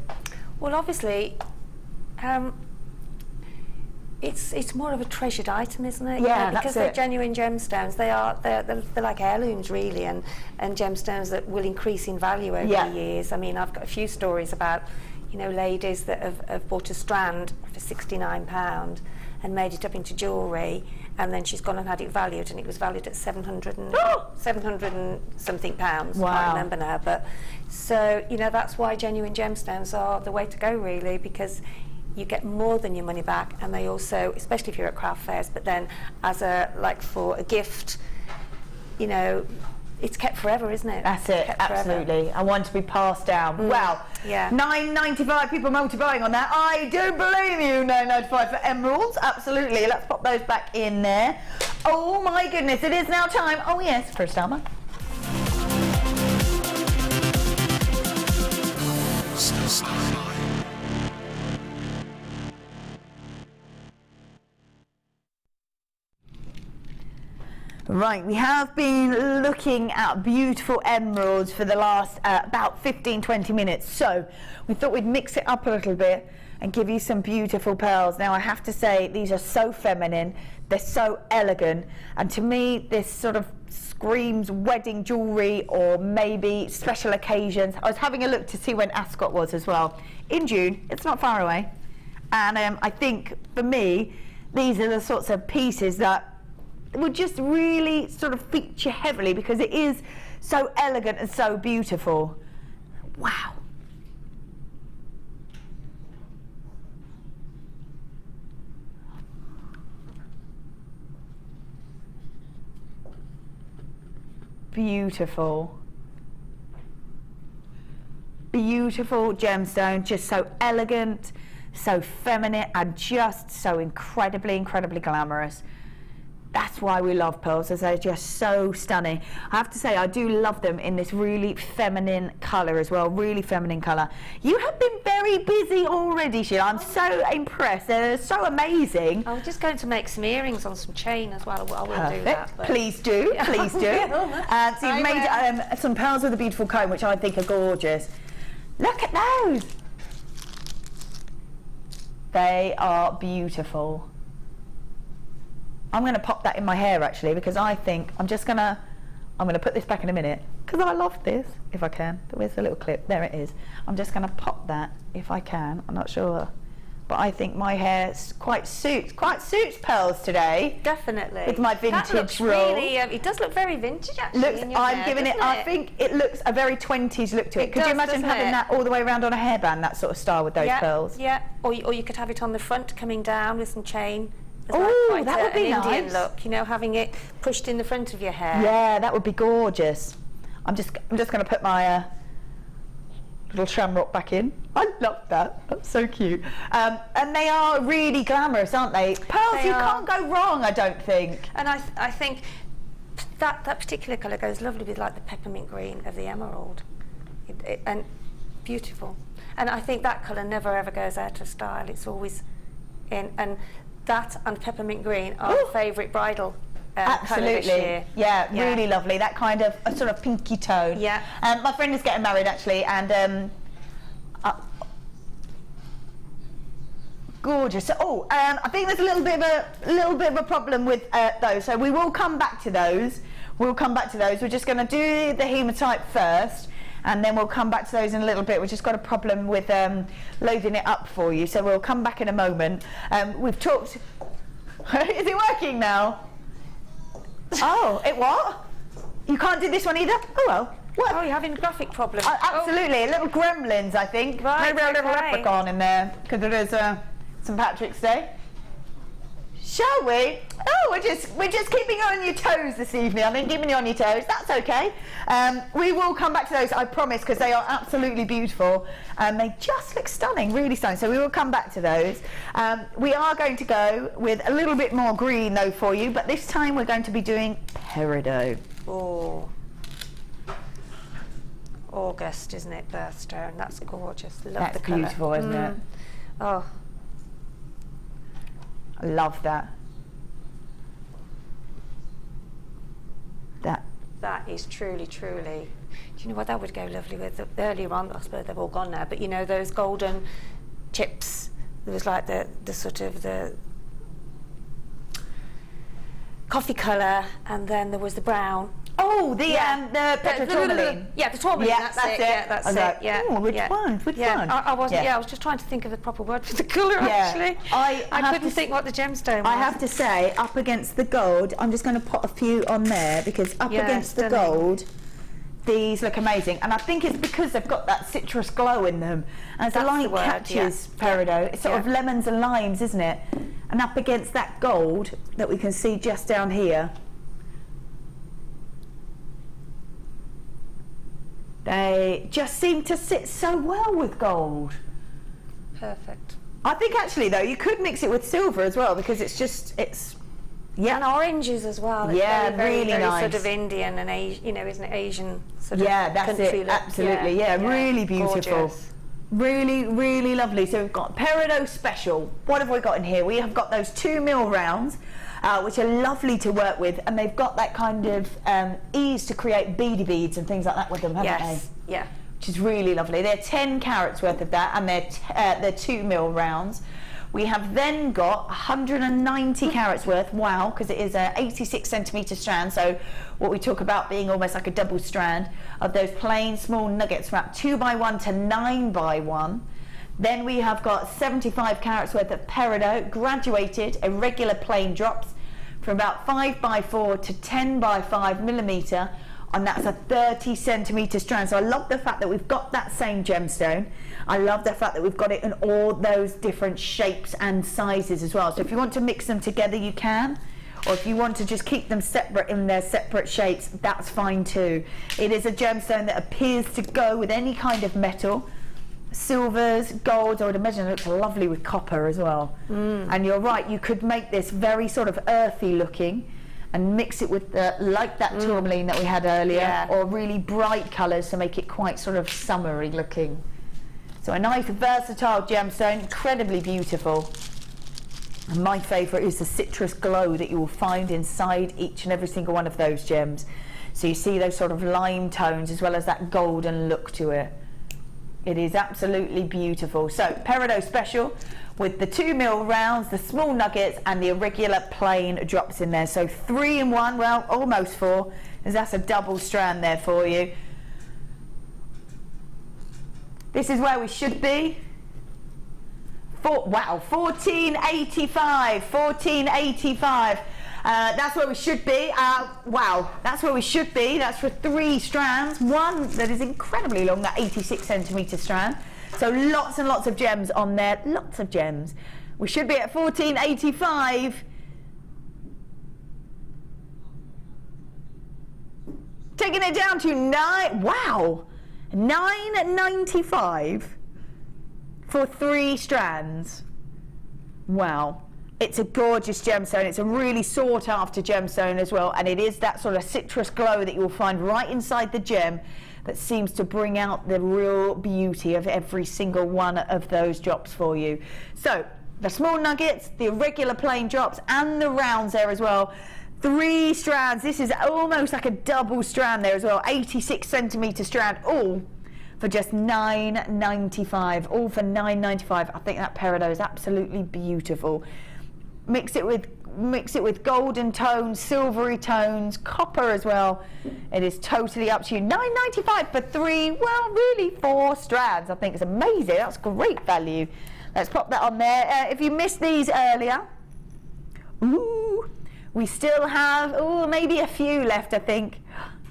Well, obviously, it's more of a treasured item, isn't it?
Yeah,
because they're genuine gemstones. They're like heirlooms, really, and gemstones that will increase in value over the years. I mean, I've got a few stories about, you know, ladies that have bought a strand for £69 and made it up into jewellery, and then she's gone and had it valued, and it was valued at 700 and something pounds.
Wow.
I can't remember now, but so, you know, that's why genuine gemstones are the way to go, really, because you get more than your money back, and they also, especially if you're at craft fairs, but then as a, like, for a gift, you know, it's kept forever, isn't it?
That's it, absolutely. I want to be passed down. Wow.
Yeah.
£9.95, people multi-buying on that. I don't blame you. £9.95 for emeralds, absolutely. Let's pop those back in there. Oh my goodness, it is now time, oh yes, for a Starmer. Right, we have been looking at beautiful emeralds for the last about 15-20 minutes, so we thought we'd mix it up a little bit and give you some beautiful pearls. Now I have to say, these are so feminine, they're so elegant, and to me this sort of screams wedding jewellery or maybe special occasions. I was having a look to see when Ascot was as well. In June, it's not far away, and I think for me these are the sorts of pieces that would just really sort of feature heavily because it is so elegant and so beautiful. Wow. Beautiful. Beautiful gemstone, just so elegant, so feminine, and just so incredibly, incredibly glamorous. That's why we love pearls, as they're just so stunning. I have to say, I do love them in this really feminine colour as well, really feminine colour. You have been very busy already, Sheila. I'm so impressed. They're so amazing.
I was just going to make some earrings on some chain as well. I will
Perfect.
do that. But
Please do, please do. So you've made some pearls with a beautiful comb, which I think are gorgeous. Look at those. They are beautiful. I'm going to pop that in my hair actually, because I think I'm going to put this back in a minute because I love this, if I can. Where's the little clip? There it is. I'm just going to pop that if I can. I'm not sure, but I think my hair quite suits pearls today.
Definitely.
With my vintage roll.
Really, it does look very vintage actually.
I think it looks a very 20s look to it. Could you imagine having that all the way around on a hairband, that sort of style with those pearls?
Yeah, or you could have it on the front coming down with some chain.
Oh, that would be
an
nice.
Indian look, you know, having it pushed in the front of your hair.
Yeah, that would be gorgeous. I'm just going to put my little shamrock back in. I love that. That's so cute. And they are really glamorous, aren't they? Pearls, you can't go wrong, I don't think.
And I think that particular colour goes lovely with like the peppermint green of the emerald, and beautiful. And I think that colour never ever goes out of style. It's always in. And that and peppermint green are my favourite bridal colour this year.
Yeah, really lovely. That kind of a sort of pinky tone.
Yeah.
My friend is getting married actually, and gorgeous. So, I think there's a little bit of a problem with those. So we will come back to those we'll come back to those. We're just going to do the hematite first, and then we'll come back to those in a little bit. We've just got a problem with loading it up for you, so we'll come back in a moment. We've talked... Is it working now? Oh, it what? You can't do this one either? Oh well. What?
Oh, you're having graphic problems.
Absolutely, little gremlins, I think.
Right,
Maybe a little
okay.
leprechaun in there, because it is St. Patrick's Day. Shall we? Oh, we're just keeping you on your toes this evening. I think keeping you on your toes. That's okay. We will come back to those, I promise, because they are absolutely beautiful and they just look stunning, really stunning. So we will come back to those. We are going to go with a little bit more green though for you, but this time we're going to be doing peridot.
Oh. August, isn't it? Birthstone. That's gorgeous. Love
That's
the colour.
beautiful, isn't it?
Oh.
I love that.
That is truly, truly. Do you know what that would go lovely with? Earlier on, I suppose they've all gone now, but you know those golden chips. There was like the sort of the coffee colour, and then there was the brown.
Oh, the petrotourmaline.
Yeah, the tourmaline.
Yeah, that's it.
Yeah, that's it.
Like,
Yeah.
oh, which
yeah.
one? Which
yeah.
one?
I wasn't.
Yeah.
Yeah, I was just trying to think of the proper word for the colour.
Yeah.
Actually,
I
couldn't think what the gemstone was.
I have to say, up against the gold, I'm just going to put a few on there because up
Yeah,
against the
stunning.
gold,
These look amazing, and I think it's because they've got that citrus glow in them. As the
That's
light
the word,
catches
yeah.
peridot, it's sort of
Yeah.
lemons and limes, isn't it? And up against that gold that we can see just down here, they just seem to sit so well with gold.
Perfect.
I think actually though, you could mix it with silver as well, because
Yeah, and oranges as well. It's
Yeah,
very, very,
really
very
nice.
sort of Indian and Asian, you know, isn't it? Asian sort
Yeah,
of
that's
country
it.
look.
Absolutely. Yeah, really beautiful.
Gorgeous.
Really, really lovely. So we've got peridot special. What have we got in here? We have got those 2 mil rounds, which are lovely to work with, and they've got that kind of ease to create beady beads and things like that with them, haven't
Yes.
they?
Yeah.
Which is really lovely. They're 10 carats worth of that, and they're 2 mil rounds. We have then got 190 carats worth, wow, because it is a 86 centimetre strand, so what we talk about being almost like a double strand of those plain small nuggets wrapped 2x1 to 9x1. Then we have got 75 carats worth of peridot, graduated, irregular plain drops from about 5x4 to 10x5 millimetre, and that's a 30 centimetre strand. So I love the fact that we've got that same gemstone. I love the fact that we've got it in all those different shapes and sizes as well. So if you want to mix them together, you can. Or if you want to just keep them separate in their separate shapes, that's fine too. It is a gemstone that appears to go with any kind of metal. Silvers, golds, I would imagine it looks lovely with copper as well. And you're right, you could make this very sort of earthy looking and mix it with like that tourmaline that we had earlier,
Yeah.
or really bright colours to make it quite sort of summery looking. So a nice versatile gemstone, incredibly beautiful. And my favourite is the citrus glow that you will find inside each and every single one of those gems. So you see those sort of lime tones as well as that golden look to it. It is absolutely beautiful. So peridot special with the 2 mil rounds, the small nuggets and the irregular plain drops in there. So 3 in 1, well almost 4, as that's a double strand there for you. This is where we should be. Wow, 1485, 1485. That's where we should be. Wow, that's where we should be. That's for 3 strands. One that is incredibly long, that 86 centimetre strand. So lots and lots of gems on there, lots of gems. We should be at 1485. Taking it down to 995 for 3 strands. Wow. It's a gorgeous gemstone. It's a really sought after gemstone as well, and it is that sort of citrus glow that you will find right inside the gem that seems to bring out the real beauty of every single one of those drops for you. So the small nuggets, the irregular plain drops and the rounds there as well. 3 strands. This is almost like a double strand there as well. 86 centimetre strand, all for just $9.95. All for $9.95. I think that peridot is absolutely beautiful. Mix it with mix it with golden tones, silvery tones, copper as well. It is totally up to you. $9.95 for 3, well, really 4 strands. I think it's amazing. That's great value. Let's pop that on there. If you missed these earlier, ooh, we still have, ooh, maybe a few left, I think.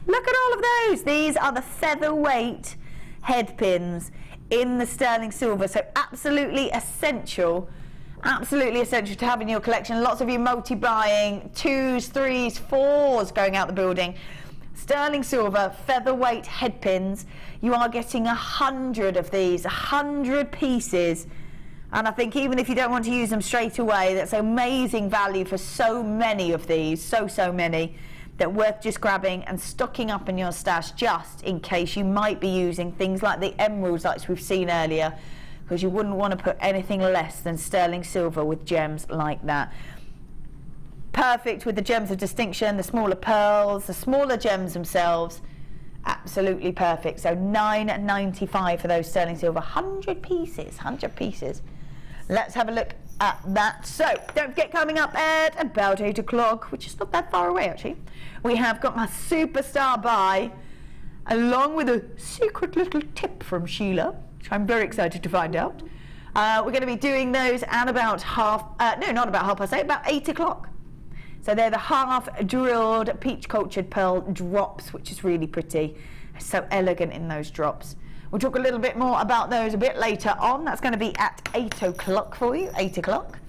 Look at all of those. These are the featherweight head pins in the sterling silver. So absolutely essential to have in your collection. Lots of you multi-buying 2s, 3s, 4s going out the building. Sterling silver featherweight head pins. You are getting 100 of these, 100 pieces. And I think even if you don't want to use them straight away, that's amazing value for so many of these, so many, that worth just grabbing and stocking up in your stash just in case you might be using things like the emeralds like we've seen earlier, because you wouldn't want to put anything less than sterling silver with gems like that. Perfect with the gems of distinction, the smaller pearls, the smaller gems themselves. Absolutely perfect. So $9.95 for those sterling silver. 100 pieces, 100 pieces. Let's have a look at that. So don't forget, coming up at about 8 o'clock, which is not that far away actually, we have got my superstar buy along with a secret little tip from Sheila, which I'm very excited to find out. We're going to be doing those at about about 8 o'clock. So they're the half drilled peach cultured pearl drops, which is really pretty. It's so elegant in those drops. We'll talk a little bit more about those a bit later on. That's going to be at 8 o'clock for you, 8 o'clock.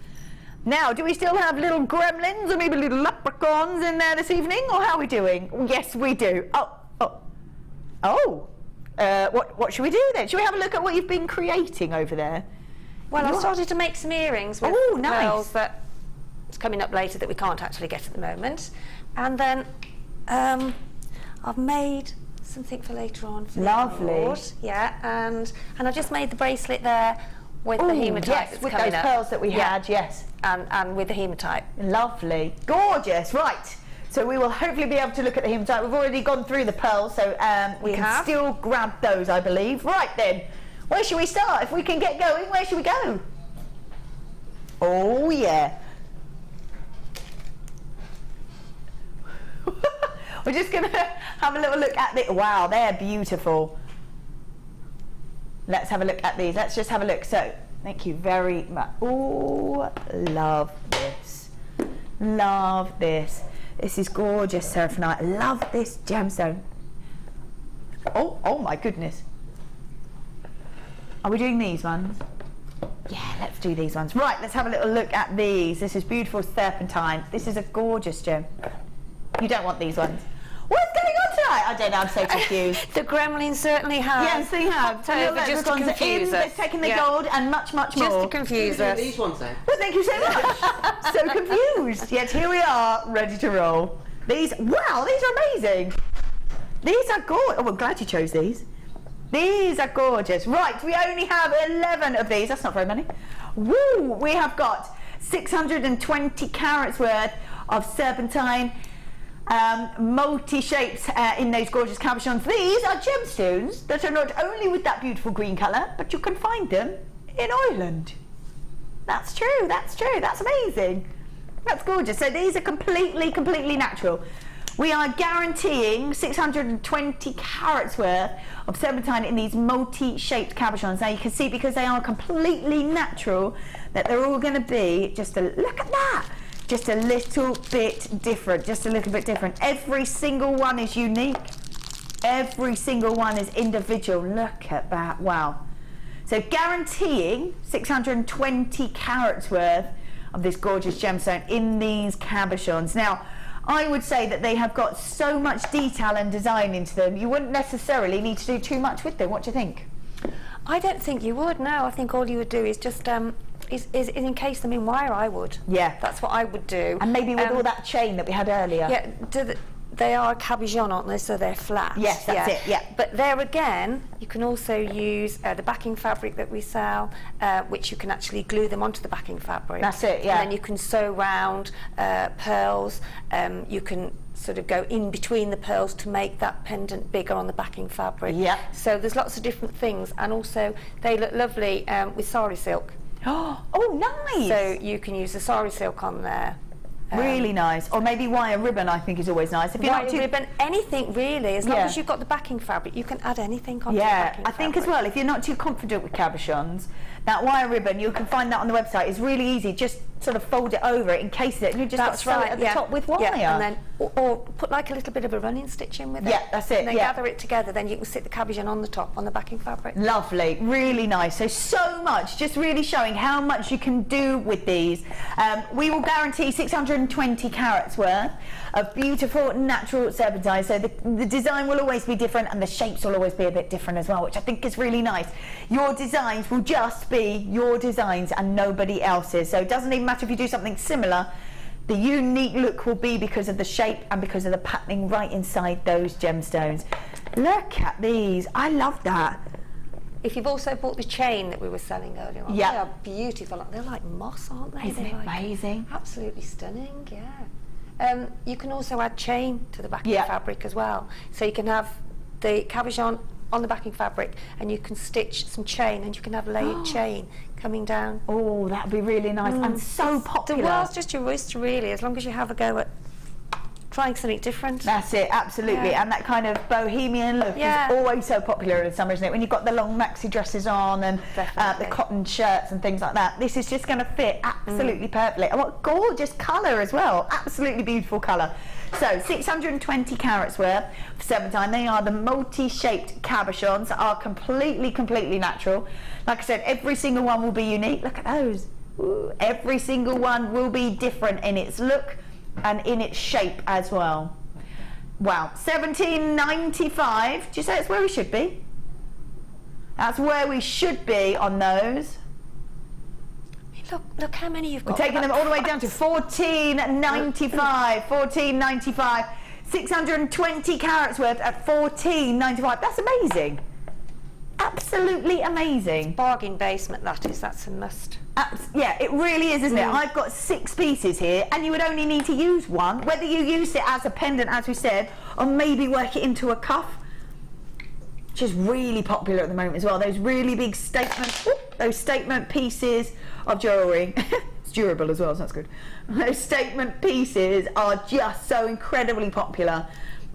Now, do we still have little gremlins or maybe little leprechauns in there this evening, or how are we doing? Yes, we do. What should we do then? Should we have a look at what you've been creating over there?
Well, I started to make some earrings with pearls that it's coming up later that we can't actually get at the moment. And then I've made something for later on. For
lovely.
Yeah, and I just made the bracelet there with the hematite.
Yes,
that's
with
coming
those
up.
pearls that we had, yes.
And with the hematite.
Lovely. Gorgeous. Right. So we will hopefully be able to look at the hematite. We've already gone through the pearls, so we can still grab those, I believe. Right then, where should we start? If we can get going, where should we go? Oh, yeah. We're just going to have a little look at the... Wow, they're beautiful. Let's have a look at these. Let's just have a look. So, thank you very much. Oh, love this. Love this. This is gorgeous, Seraphonite. Love this gemstone. Oh my goodness. Are we doing these ones? Yeah, let's do these ones. Right, let's have a little look at these. This is beautiful serpentine. This is a gorgeous gem. You don't want these ones. What's going on tonight? I don't know, I'm so confused.
The gremlins certainly have.
Yes, they have.
Just to confuse us.
They've taken the gold and much more.
Just to confuse us.
These ones then.
Well, thank you so much. So confused. Yet here we are, ready to roll. These, wow, these are amazing. These are gorgeous. Oh, I'm glad you chose these. These are gorgeous. Right, we only have 11 of these. That's not very many. Woo! We have got 620 carats worth of serpentine, multi-shapes in those gorgeous cabochons. These are gemstones that are not only with that beautiful green colour, but you can find them in Ireland. That's true, that's true, that's amazing. That's gorgeous. So these are completely natural. We are guaranteeing 620 carats worth of serpentine in these multi-shaped cabochons. Now you can see, because they are completely natural, that they're all going to be just a, look at that, just a little bit different, just a little bit different. Every single one is unique. Every single one is individual. Look at that, wow. So guaranteeing 620 carats worth of this gorgeous gemstone in these cabochons. Now, I would say that they have got so much detail and design into them, you wouldn't necessarily need to do too much with them. What do you think?
I don't think you would, no. I think all you would do is just is encase them in wire, I would.
Yeah.
That's what I would do.
And maybe with all that chain that we had earlier.
Yeah, they are cabochon, aren't they? So they're flat.
Yes, that's it, yeah.
But there again, you can also use the backing fabric that we sell, which you can actually glue them onto the backing fabric.
That's it, yeah.
And then you can sew round pearls. You can sort of go in between the pearls to make that pendant bigger on the backing fabric.
Yeah.
So there's lots of different things, and also they look lovely with sari silk.
Oh, nice!
So you can use the sari silk on there.
Really nice. Or maybe wire ribbon, I think, is always nice. If you're
Wire
not too...
ribbon, anything really, as long as you've got the backing fabric, you can add anything onto the backing
I think
fabric.
as well, if you're not too confident with cabochons, that wire ribbon, you can find that on the website, is really easy. Just sort of fold it over, it encases it, and you just got to sew it at the top with wire.
Yeah, and then, or put like a little bit of a running stitch in with it.
Yeah, that's it,
And then gather it together, then you can stick the cabochon on the top, on the backing fabric.
Lovely, really nice. So much, just really showing how much you can do with these. We will guarantee 620 carats worth of beautiful natural serpentine. So the design will always be different, and the shapes will always be a bit different as well, which I think is really nice. Your designs will just be your designs and nobody else's. So it doesn't even matter if you do something similar. The unique look will be because of the shape and because of the patterning right inside those gemstones. Look at these, I love that.
If you've also bought the chain that we were selling earlier on, they are beautiful. They're like moss, aren't they?
Isn't it amazing?
Absolutely stunning, yeah. You can also add chain to the backing fabric as well. So you can have the cabochon on the backing fabric, and you can stitch some chain, and you can have layered chain coming down.
Oh, that'd be really nice and so popular.
The world's just your oyster, really, as long as you have a go at trying something different.
That's it, absolutely. And that kind of bohemian look is always so popular in summer, isn't it? When you've got the long maxi dresses on and the cotton shirts and things like that. This is just going to fit absolutely perfectly. And what gorgeous colour as well. Absolutely beautiful colour. So 620 carats worth of serpentine. They are the multi-shaped cabochons, are completely natural. Like I said, every single one will be unique. Look at those. Ooh, every single one will be different in its look and in its shape as well. Wow, $17.95. Do you say it's where we should be? That's where we should be on those.
Look how many you've got.
We're taking them all the way down to $14.95. $14.95. 620 carats worth at $14.95. That's amazing. Absolutely amazing.
Bargain basement, that is. That's a must.
Yeah, it really is, isn't it? I've got 6 pieces here, and you would only need to use one. Whether you use it as a pendant, as we said, or maybe work it into a cuff, which is really popular at the moment as well. Those really big statement pieces of jewellery. It's durable as well, so that's good. Those statement pieces are just so incredibly popular.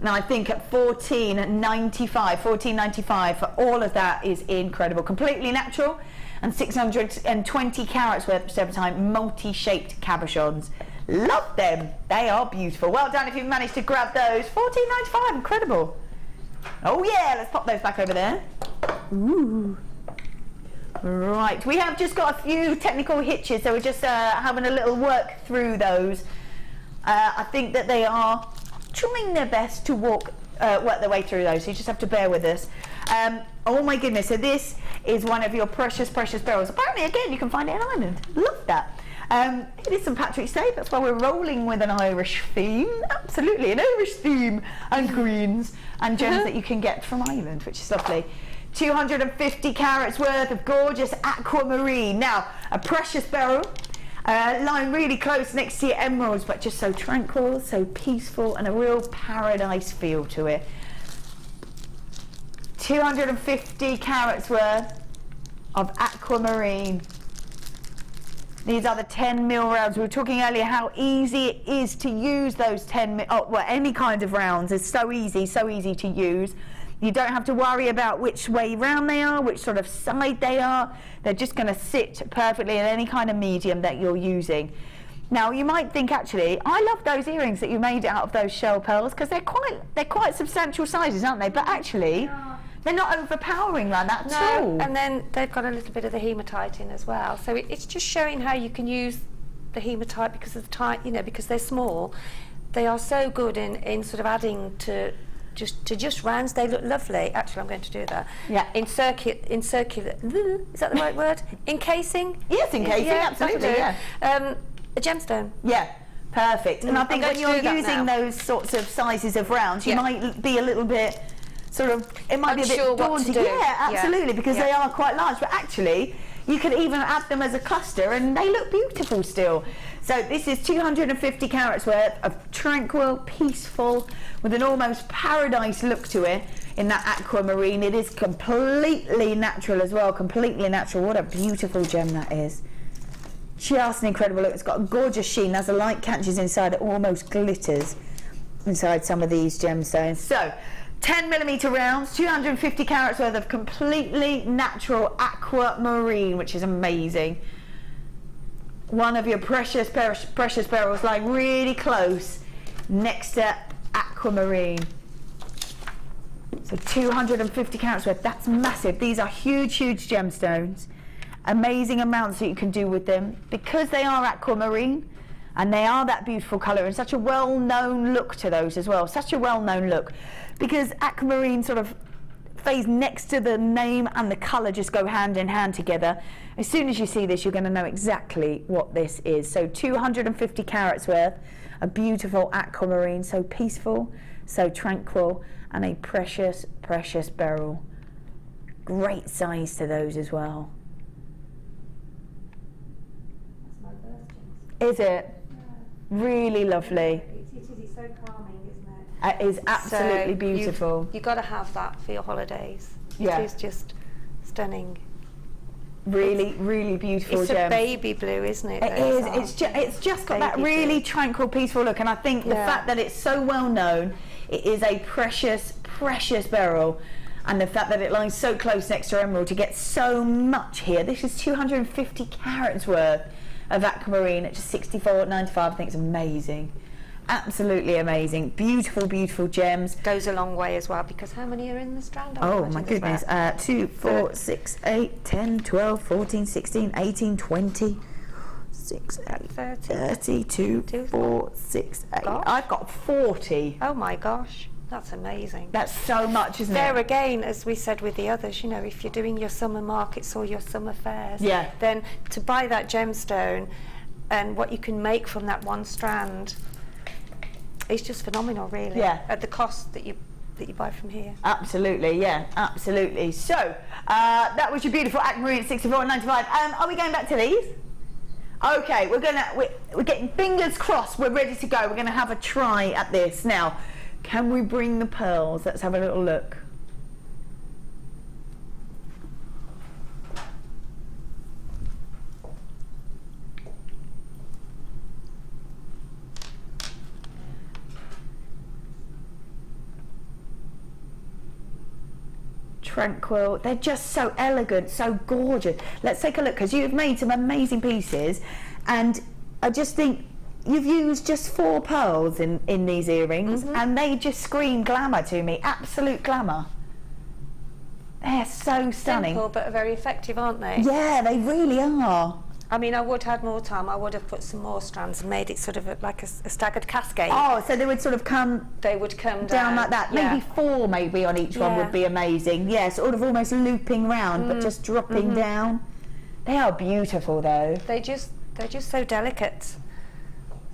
Now I think at $14.95 for all of that is incredible. Completely natural, and 620 carats worth of serpentine multi-shaped cabochons. Love them. They are beautiful. Well done if you've managed to grab those. $14.95, incredible. Oh yeah, let's pop those back over there. Ooh. Right, we have just got a few technical hitches, so we're just having a little work through those. I think that they are trying their best to work their way through those, so you just have to bear with us. Oh my goodness, so this is one of your precious beryls. Apparently, again, you can find it in Ireland. Love that. It is St Patrick's Day, that's why we're rolling with an Irish theme. Absolutely, an Irish theme, and greens and gems that you can get from Ireland, which is lovely. 250 carats worth of gorgeous aquamarine. Now, a precious beryl, lying really close next to your emeralds, but just so tranquil, so peaceful, and a real paradise feel to it. 250 carats worth of aquamarine. These are the 10 mil rounds. We were talking earlier how easy it is to use those 10 mil, any kind of rounds is so easy to use. You don't have to worry about which way round they are, which sort of side they are. They're just going to sit perfectly in any kind of medium that you're using. Now you might think, actually, I love those earrings that you made out of those shell pearls, because they're quite substantial sizes, aren't they? But actually, they're not overpowering like that at all.
And then they've got a little bit of the hematite in as well. So it's just showing how you can use the hematite because of the because they're small. They are so good in sort of adding to just rounds. They look lovely. Actually, I'm going to do that.
Yeah.
In circular. Is that the right word? Encasing.
Yes, encasing. Absolutely. Yeah.
A gemstone.
Yeah. Perfect. And I think when you're using those sorts of sizes of rounds, you might be a little bit sort of. It might be a bit daunting. Yeah, absolutely, because they are quite large. But actually, you could even add them as a cluster, and they look beautiful still. So this is 250 carats worth of tranquil, peaceful, with an almost paradise look to it in that aquamarine. It is completely natural as well, completely natural. What a beautiful gem that is.
just an incredible look. It's got a gorgeous sheen. As the light catches inside, it almost glitters inside some of these gemstones.
So 10mm rounds, 250 carats worth of completely natural aquamarine, which is amazing. One of your precious beryls lying really close next to aquamarine. So 250 carats worth, that's massive. These are huge gemstones. Amazing amounts that you can do with them because they are aquamarine and they are that beautiful colour and such a well-known look to those as well. Such a well-known look because aquamarine sort of phase next to the name and the colour just go hand in hand together. As soon as you see this, you're going to know exactly what this is. So 250 carats worth, a beautiful aquamarine, so peaceful, so tranquil, and a precious beryl. Great size to those as well. Is it? Yeah. Really lovely.
It's so calming, isn't it?
It is absolutely
so
beautiful.
You've got to have that for your holidays.
Yeah.
It is just stunning.
Really beautiful
It's
gem.
a baby blue, isn't it?
It is. It's just got that really tranquil, peaceful look, and I think the fact that it's so well known, it is a precious beryl, and the fact that it lies so close next to emerald to get so much here. This is 250 carats worth of aquamarine at just $64.95. I think it's amazing. Absolutely amazing. Beautiful gems.
Goes a long way as well because how many are in the strand?
Oh my goodness. 2, 4, 6, 8, 10, 12, 14, 16, 18, 20, 6, 8, 32, 4, 6, 8.
Gosh.
I've got 40.
Oh my gosh. That's amazing.
That's so much, isn't
There
it?
again, as we said with the others, you know, if you're doing your summer markets or your summer fairs, then to buy that gemstone and what you can make from that one strand is just phenomenal, really.
Yeah.
At the cost that you buy from here.
Absolutely, yeah, absolutely. So that was your beautiful aquamarine at $64.95. Are we going back to these? Okay, we're getting fingers crossed. We're ready to go. We're going to have a try at this now. Can we bring the pearls? Let's have a little look. Tranquil. They're just so elegant, so gorgeous. Let's take a look because you've made some amazing pieces, and I just think you've used just 4 pearls in these earrings, and they just scream glamour to me. Absolute glamour. They're so stunning.
Simple but very effective, aren't they?
Yeah, they really are.
I mean, I would have had more time. I would have put some more strands and made it sort of like a staggered cascade.
Oh, so they would sort of come.
They would come
down like that.
Yeah.
Maybe 4, maybe on each one would be amazing. Yeah, sort of almost looping round, but just dropping down. They are beautiful, though.
They're just so delicate.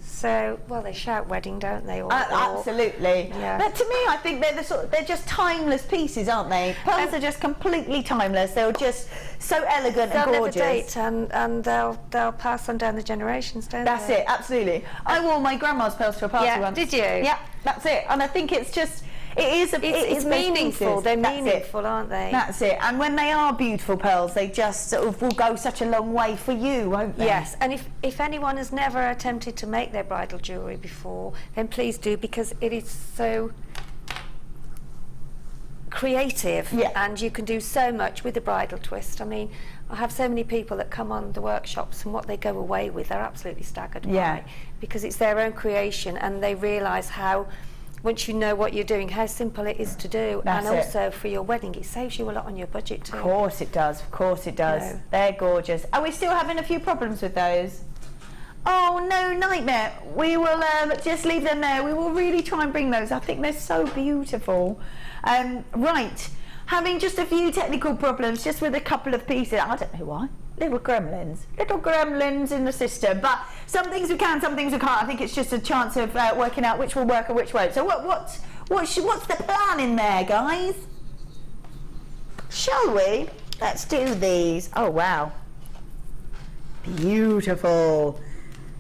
So, well, they shout wedding, don't they?
Absolutely.
Yeah.
But to me, I think they're just timeless pieces, aren't they? Pearls are just completely timeless. They're just so elegant and gorgeous.
They'll never date, and they'll pass on down the generations, don't
That's
they?
it, absolutely. I wore my grandma's pearls to a party once.
Did you?
Yeah, that's it. And I think it's just,
it's meaningful.
Pieces.
They're
That's
meaningful, aren't they?
That's it. And when they are beautiful pearls, they just sort of will go such a long way for you, won't they?
Yes, and if anyone has never attempted to make their bridal jewellery before, then please do, because it is so creative, and you can do so much with the bridal twist. I mean, I have so many people that come on the workshops, and what they go away with, they're absolutely staggered by, because it's their own creation, and they realise how, once you know what you're doing, how simple it is to do.
That's
and
it.
also for your wedding, it saves you a lot on your budget too.
Of course it does, of course it does.
No.
They're gorgeous. Are we still having a few problems with those? Oh, no nightmare. We will just leave them there. We will really try and bring those. I think they're so beautiful. Right, having just a few technical problems, just with a couple of pieces. I don't know why. Little gremlins in the system. But some things we can, some things we can't. I think it's just a chance of working out which will work and which won't. So what's the plan in there, guys? Shall we? Let's do these. Oh wow, beautiful.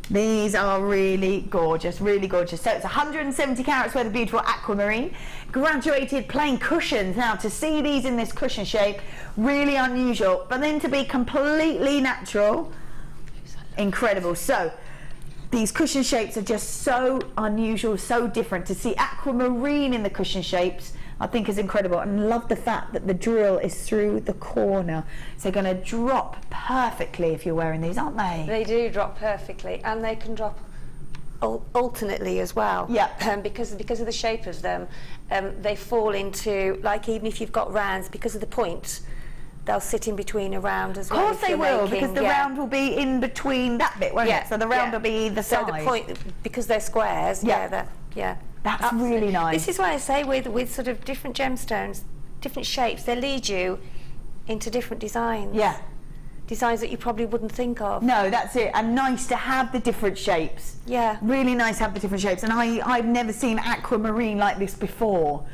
These are really gorgeous, really gorgeous. So it's 170 carats worth of beautiful aquamarine, graduated plain cushions. Now, to see these in this cushion shape, really unusual, but then to be completely natural.
Incredible. So these cushion shapes are just so unusual, so different. To see aquamarine in the cushion shapes, I think is incredible. And love the fact that the drill is through the corner. So they're going to drop perfectly if you're wearing these, aren't they?
They do drop perfectly, and they can drop alternately as well.
Yeah.
Because of the shape of them, they fall into, like, even if you've got rounds, because of the point, they'll sit in between a round as well.
Of course they will, because the round will be in between that bit, won't it? So the round will be either side.
So the point, because they're squares, that's
absolutely. Really nice.
This is why I say with sort of different gemstones, different shapes, they lead you into different designs.
Yeah.
Designs that you probably wouldn't think of.
No, that's it. And nice to have the different shapes.
Yeah.
Really nice to have the different shapes. And I've never seen aquamarine like this before.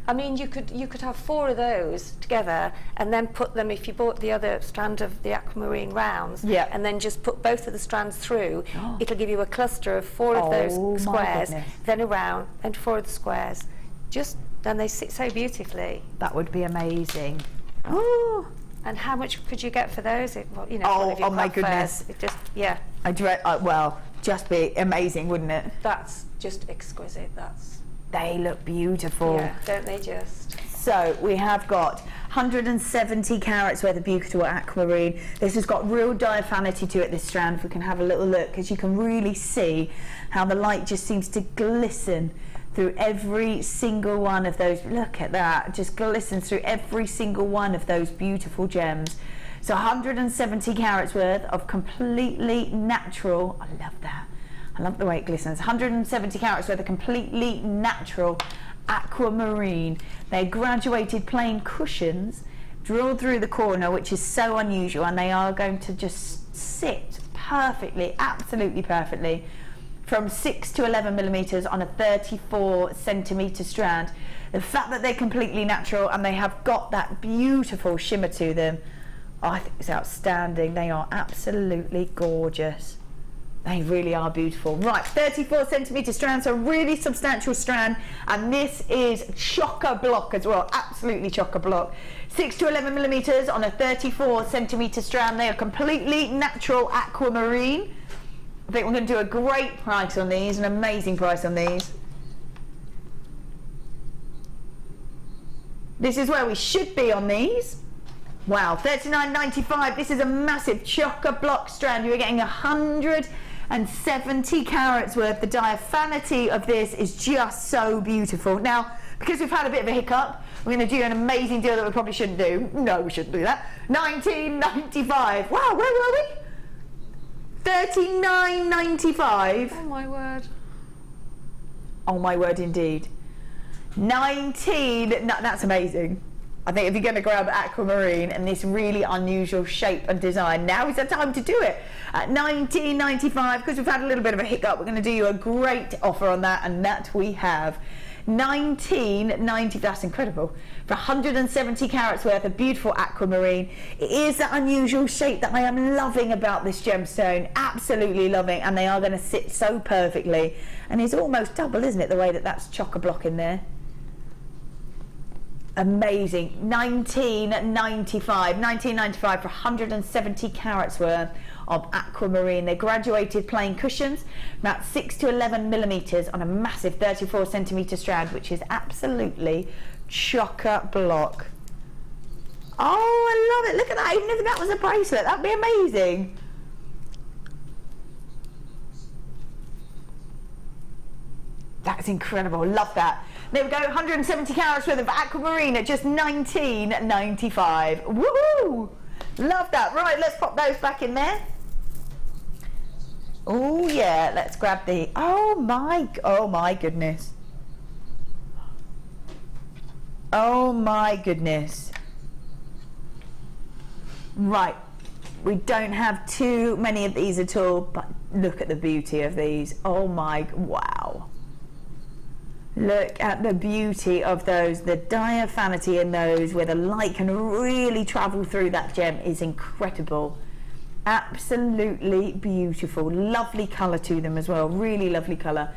I mean, you could have 4 of those together, and then put them, if you bought the other strand of the aquamarine rounds, and then just put both of the strands through, it'll give you a cluster of 4 of those squares, then a round, and 4 of the squares. Then they sit so beautifully.
That would be amazing.
Oh. And how much could you get for those?
Oh my goodness!
It just,
I dread. Well, just be amazing, wouldn't it?
That's just exquisite.
They look beautiful.
Yeah, don't they just?
So we have got 170 carats worth of beautiful aquamarine. This has got real diaphanity to it, this strand. If we can have a little look, because you can really see how the light just seems to glisten through every single one of those. Look at that, just glistens through every single one of those beautiful gems. So 170 carats worth of completely natural, I love that. I love the way it glistens. 170 carats worth of completely natural aquamarine. They're graduated plain cushions drilled through the corner, which is so unusual, and they are going to just sit perfectly, absolutely perfectly, from 6 to 11 millimeters on a 34 centimeter strand. The fact that they're completely natural and they have got that beautiful shimmer to them, I think it's outstanding. They are absolutely gorgeous. They really are beautiful. Right, 34 centimeter strand, so a really substantial strand, and this is chock-a-block as well, absolutely chock-a-block. 6 to 11 millimeters on a 34 centimeter strand. They are completely natural aquamarine. I think we're going to do a great price on these, an amazing price on these. This is where we should be on these. Wow, $39.95. This is a massive chock-a-block strand. You're getting 170 carats worth. The diaphanity of this is just so beautiful. Now, because we've had a bit of a hiccup, we're going to do an amazing deal that we probably shouldn't do. No, we shouldn't do that. $19.95. Wow, where were we? $39.95.
Oh my word.
Oh my word indeed. That's amazing. I think if you're going to grab aquamarine and this really unusual shape and design, now is the time to do it. At $19.95, because we've had a little bit of a hiccup, we're going to do you a great offer on that, and that we have. $19.90, that's incredible, for 170 carats worth of beautiful aquamarine. It is that unusual shape that I am loving about this gemstone, absolutely loving, and they are going to sit so perfectly. And it's almost double, isn't it, the way that that's chock-a-block in there. Amazing. $19.95 for 170 carats worth of aquamarine. They're graduated plain cushions, about 6 to 11 millimeters on a massive 34 centimeter strand, which is absolutely chock-a-block. Oh, I love it. Look at that. Even if that was a bracelet, that'd be amazing. That's incredible. Love that. There we go, 170 carats worth of aquamarine at just $19.95. Woohoo! Love that. Right, let's pop those back in there. Oh yeah, let's grab the, oh my goodness. Oh my goodness. Right, we don't have too many of these at all, but look at the beauty of these. Oh my, wow. Look at the beauty of those, the diaphanity in those, where the light can really travel through that gem is incredible. Absolutely beautiful. Lovely colour to them as well, really lovely colour.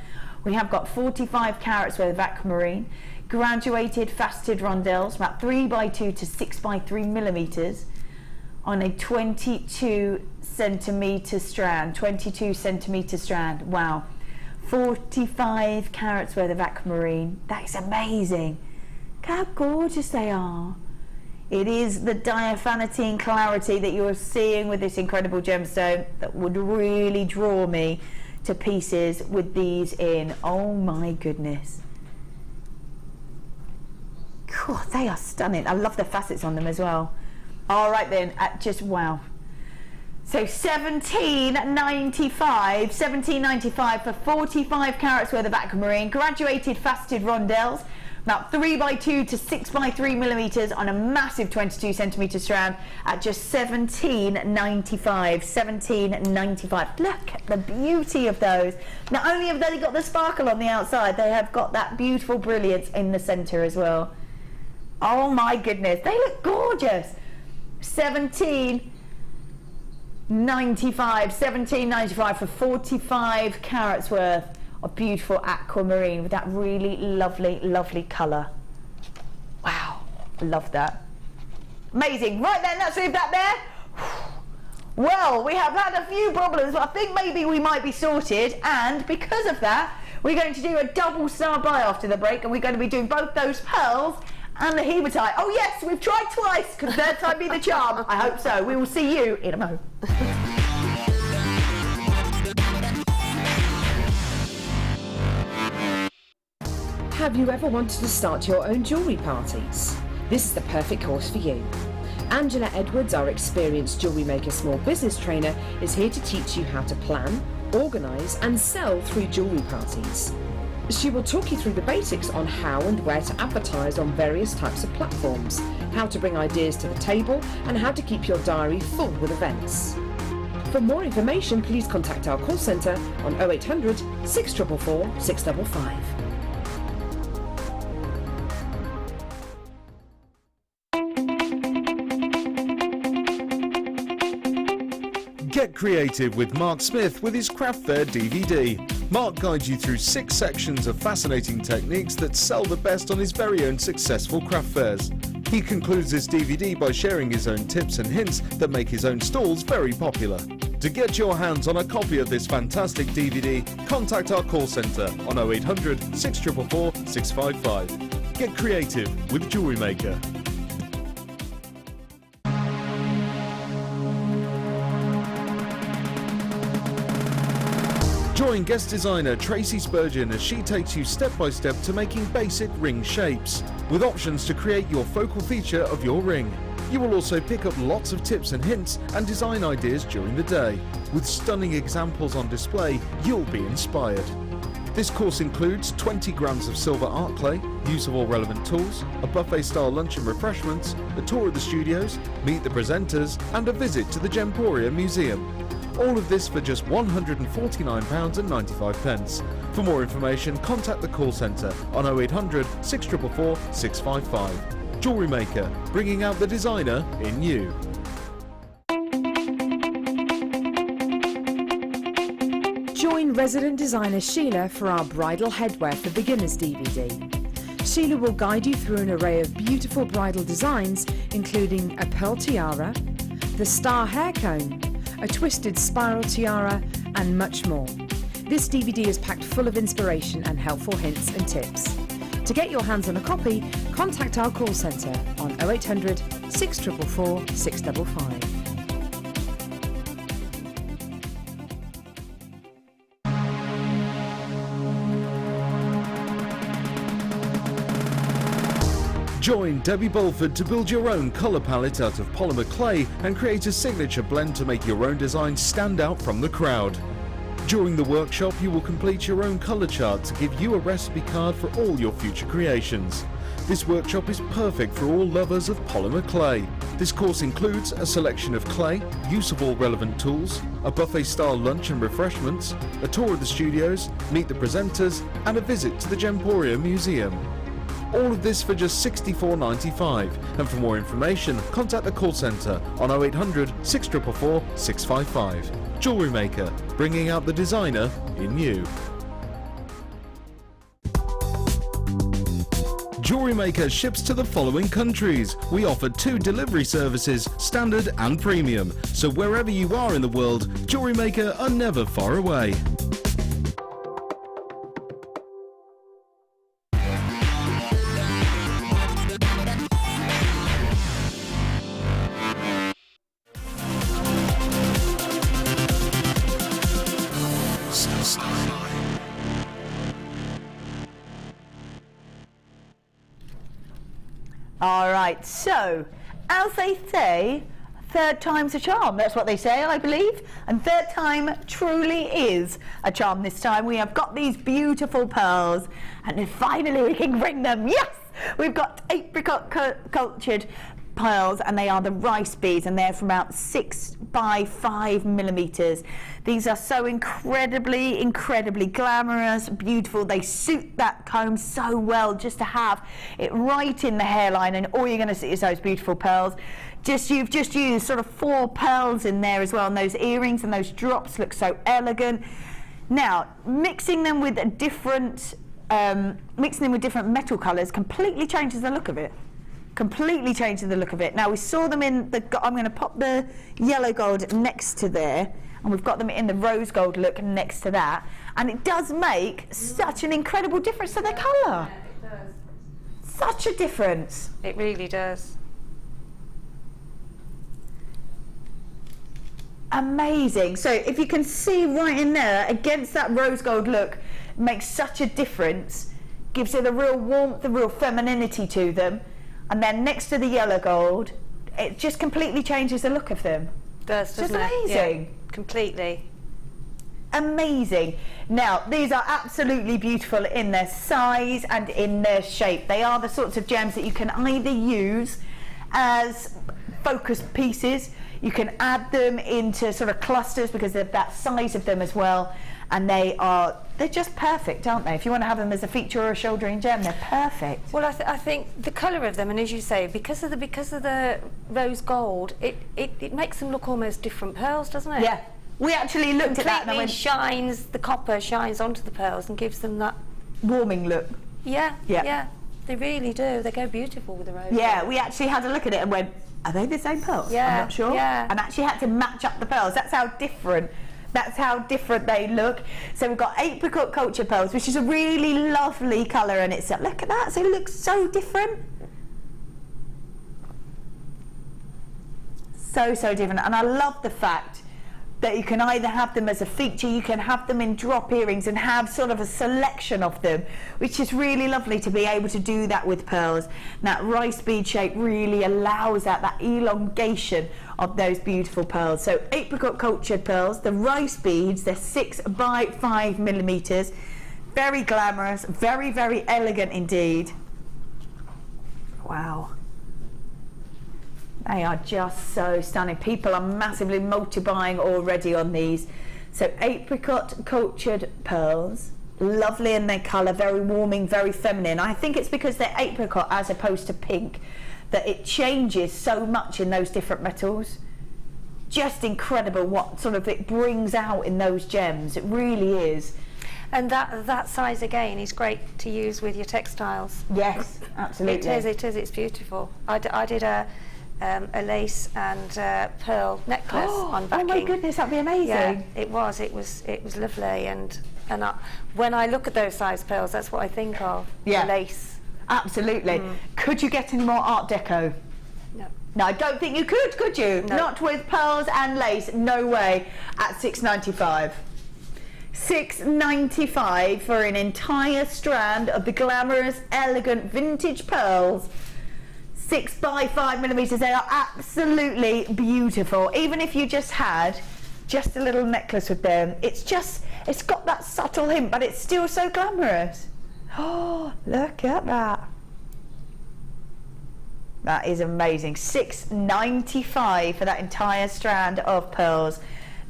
We have got 45 carats worth of aquamarine, graduated faceted rondelles, about 3 by 2 to 6 by 3 millimeters, on a 22 centimetre strand. 22 centimetre strand. Wow. 45 carats worth of aquamarine. That is amazing. Look how gorgeous they are. It is the diaphanity and clarity that you're seeing with this incredible gemstone that would really draw me to pieces with these in. Oh my goodness. God, they are stunning. I love the facets on them as well. All right then, just wow. So $17.95 for 45 carats worth of aquamarine, graduated faceted rondelles, about 3x2 to 6x3 millimeters on a massive 22 centimetre strand at just $17.95. $17.95. Look at the beauty of those. Not only have they got the sparkle on the outside, they have got that beautiful brilliance in the centre as well. Oh my goodness, they look gorgeous. $17.95 for 45 carats worth of beautiful aquamarine with that really lovely colour. Wow, love that. Amazing. Right then, let's leave that there. Well, we have had a few problems, but I think maybe we might be sorted, and because of that, we're going to do a double star buy after the break, and we're going to be doing both those pearls and the hematite. Oh yes, we've tried twice, because third time be the charm. I hope so. We will see you in a moment.
Have you ever wanted to start your own jewellery parties? This is the perfect course for you. Angela Edwards, our experienced jewellery maker small business trainer, is here to teach you how to plan, organise and sell through jewellery parties. She will talk you through the basics on how and where to advertise on various types of platforms, how to bring ideas to the table and how to keep your diary full with events. For more information, please contact our call centre on 0800 644 655.
Get creative with Mark Smith with his Craft Fair DVD. Mark guides you through 6 sections of fascinating techniques that sell the best on his very own successful craft fairs. He concludes this DVD by sharing his own tips and hints that make his own stalls very popular. To get your hands on a copy of this fantastic DVD, contact our call centre on 0800 644 655. Get creative with JewelleryMaker. Join guest designer Tracy Spurgeon as she takes you step by step to making basic ring shapes, with options to create your focal feature of your ring. You will also pick up lots of tips and hints and design ideas during the day. With stunning examples on display, you'll be inspired. This course includes 20 grams of silver art clay, use of all relevant tools, a buffet-style lunch and refreshments, a tour of the studios, meet the presenters, and a visit to the Gemporia Museum. All of this for just £149.95. For more information, contact the call centre on 0800 644 655. JewelleryMaker, bringing out the designer in you.
Join resident designer Sheila for our Bridal Headwear for Beginners DVD. Sheila will guide you through an array of beautiful bridal designs, including a pearl tiara, the star hair cone, a twisted spiral tiara, and much more. This DVD is packed full of inspiration and helpful hints and tips. To get your hands on a copy, contact our call centre on 0800 644 655.
Join Debbie Bulford to build your own colour palette out of polymer clay and create a signature blend to make your own design stand out from the crowd. During the workshop, you will complete your own colour chart to give you a recipe card for all your future creations. This workshop is perfect for all lovers of polymer clay. This course includes a selection of clay, use of all relevant tools, a buffet-style lunch and refreshments, a tour of the studios, meet the presenters, and a visit to the Gemporia Museum. All of this for just £64.95, and for more information, contact the call centre on 0800 644 655. JewelleryMaker, bringing out the designer in you. JewelleryMaker JewelleryMaker ships to the following countries. We offer 2 delivery services, standard and premium. So wherever you are in the world, JewelleryMaker are never far away.
All right, so as they say, third time's a charm. That's what they say, I believe. And third time truly is a charm this time. We have got these beautiful pearls, and then finally we can bring them. Yes! We've got apricot cultured pearls, and they are the rice beads, and they're from about 6 by 5 millimeters. These are so incredibly glamorous, beautiful. They suit that comb so well, just to have it right in the hairline, and all you're going to see is those beautiful pearls. You've just used sort of 4 pearls in there as well, and those earrings and those drops look so elegant. Now, mixing them with different metal colours completely changes the look of it. Completely changes the look of it. Now, we saw them in the, I'm going to pop the yellow gold next to there, and we've got them in the rose gold look next to that, and it does make such an incredible difference to their colour.
It does.
Such a difference.
It really does.
Amazing. So if you can see right in there against that rose gold look, makes such a difference, gives it a real warmth, a real femininity to them. And then next to the yellow gold, it just completely changes the look of them.
Does, doesn't it?
It's amazing.
Yeah, completely.
Amazing. Now, these are absolutely beautiful in their size and in their shape. They are the sorts of gems that you can either use as focus pieces, you can add them into sort of clusters because of that size of them as well, and they're just perfect, aren't they? If you want to have them as a feature or a shouldering gem, they're perfect.
Well, I think the colour of them, and as you say, because of the rose gold, it makes them look almost different pearls, doesn't it?
Yeah. We actually looked at that and I went,
shines, the copper shines onto the pearls and gives them that
warming look.
Yeah,
Yeah.
yeah. They really do. They go beautiful with the rose.
Yeah,
gold.
we actually had a look at it and went, are they the same pearls?
Yeah,
I'm not sure.
yeah.
And actually had to match up the pearls. That's how different they look. So we've got apricot culture pearls, which is a really lovely colour, and it's look at that. So it looks so different. So different. And I love the fact that you can either have them as a feature, you can have them in drop earrings and have sort of a selection of them, which is really lovely to be able to do that with pearls. That rice bead shape really allows that elongation of those beautiful pearls. So apricot cultured pearls, the rice beads, they're 6 by 5 millimeters, very glamorous, very elegant indeed. Wow. They are just so stunning. People are massively multi-buying already on these. So apricot cultured pearls, lovely in their colour, very warming, very feminine. I think it's because they're apricot as opposed to pink that it changes so much in those different metals. Just incredible what sort of it brings out in those gems. It really is.
And that size again is great to use with your textiles.
Yes, absolutely.
It is. It's beautiful. I did a lace and pearl necklace on backing.
Oh my goodness, that'd be amazing.
Yeah, it was lovely, and when I look at those size pearls, that's what I think of.
Yeah.
The lace.
Absolutely. Could you get any more Art Deco?
No.
No, I don't think you could you?
No.
Not with pearls and lace, no way. At £6.95. £6.95 for an entire strand of the glamorous, elegant vintage pearls. 6 by 5 millimeters. They are absolutely beautiful. Even if you just had just a little necklace with them, it's got that subtle hint, but it's still so glamorous. Oh, look at that. That is amazing. £6.95 for that entire strand of pearls.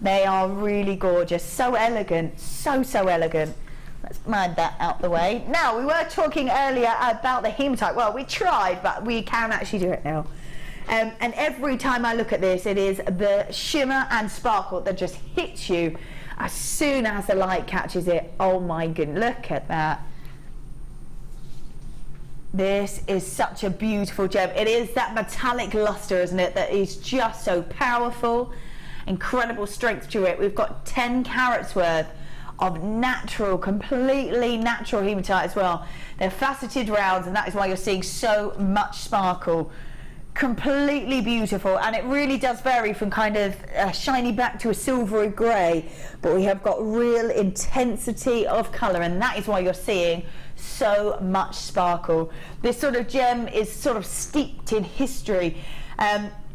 They are really gorgeous. So elegant. So elegant. Let's move that out the way. Now, we were talking earlier about the hematite. Well, we tried, but we can actually do it now. And every time I look at this, it is the shimmer and sparkle that just hits you as soon as the light catches it. Oh my goodness, look at that. This is such a beautiful gem. It is that metallic luster, isn't it, that is just so powerful. Incredible strength to it. We've got 10 carats worth of natural, completely natural hematite as well. They're faceted rounds, and that is why you're seeing so much sparkle. Completely beautiful, and it really does vary from kind of a shiny black to a silvery grey, but we have got real intensity of colour, and that is why you're seeing so much sparkle. This sort of gem is sort of steeped in history.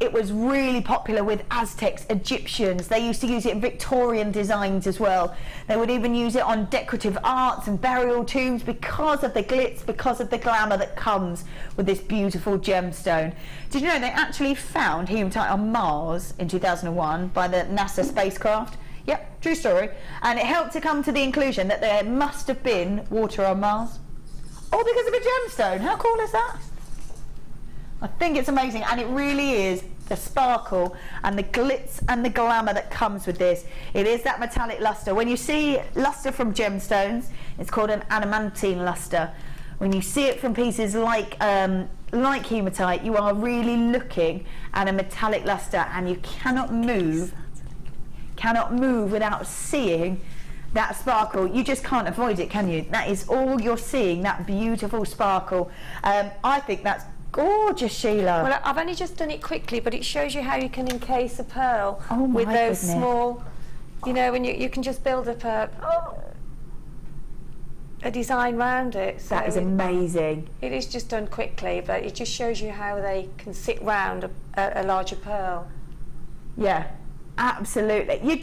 It was really popular with Aztecs, Egyptians. They used to use it in Victorian designs as well. They would even use it on decorative arts and burial tombs because of the glitz, because of the glamour that comes with this beautiful gemstone. Did you know they actually found hematite on Mars in 2001 by the NASA spacecraft? Yep, true story. And it helped to come to the conclusion that there must have been water on Mars. All because of a gemstone. How cool is that? I think it's amazing, and it really is the sparkle and the glitz and the glamour that comes with this. It is that metallic luster. When you see luster from gemstones, it's called an adamantine luster. When you see it from pieces like hematite, you are really looking at a metallic luster, and you cannot move without seeing that sparkle. You just can't avoid it, can you? That is all you're seeing, that beautiful sparkle. I think that's gorgeous, Sheila.
Well, I've only just done it quickly, but it shows you how you can encase a pearl with those
goodness.
small, you know, when you can just build up a design round it. So
That is amazing.
It is just done quickly, but it just shows you how they can sit round a larger pearl.
Yeah, absolutely. You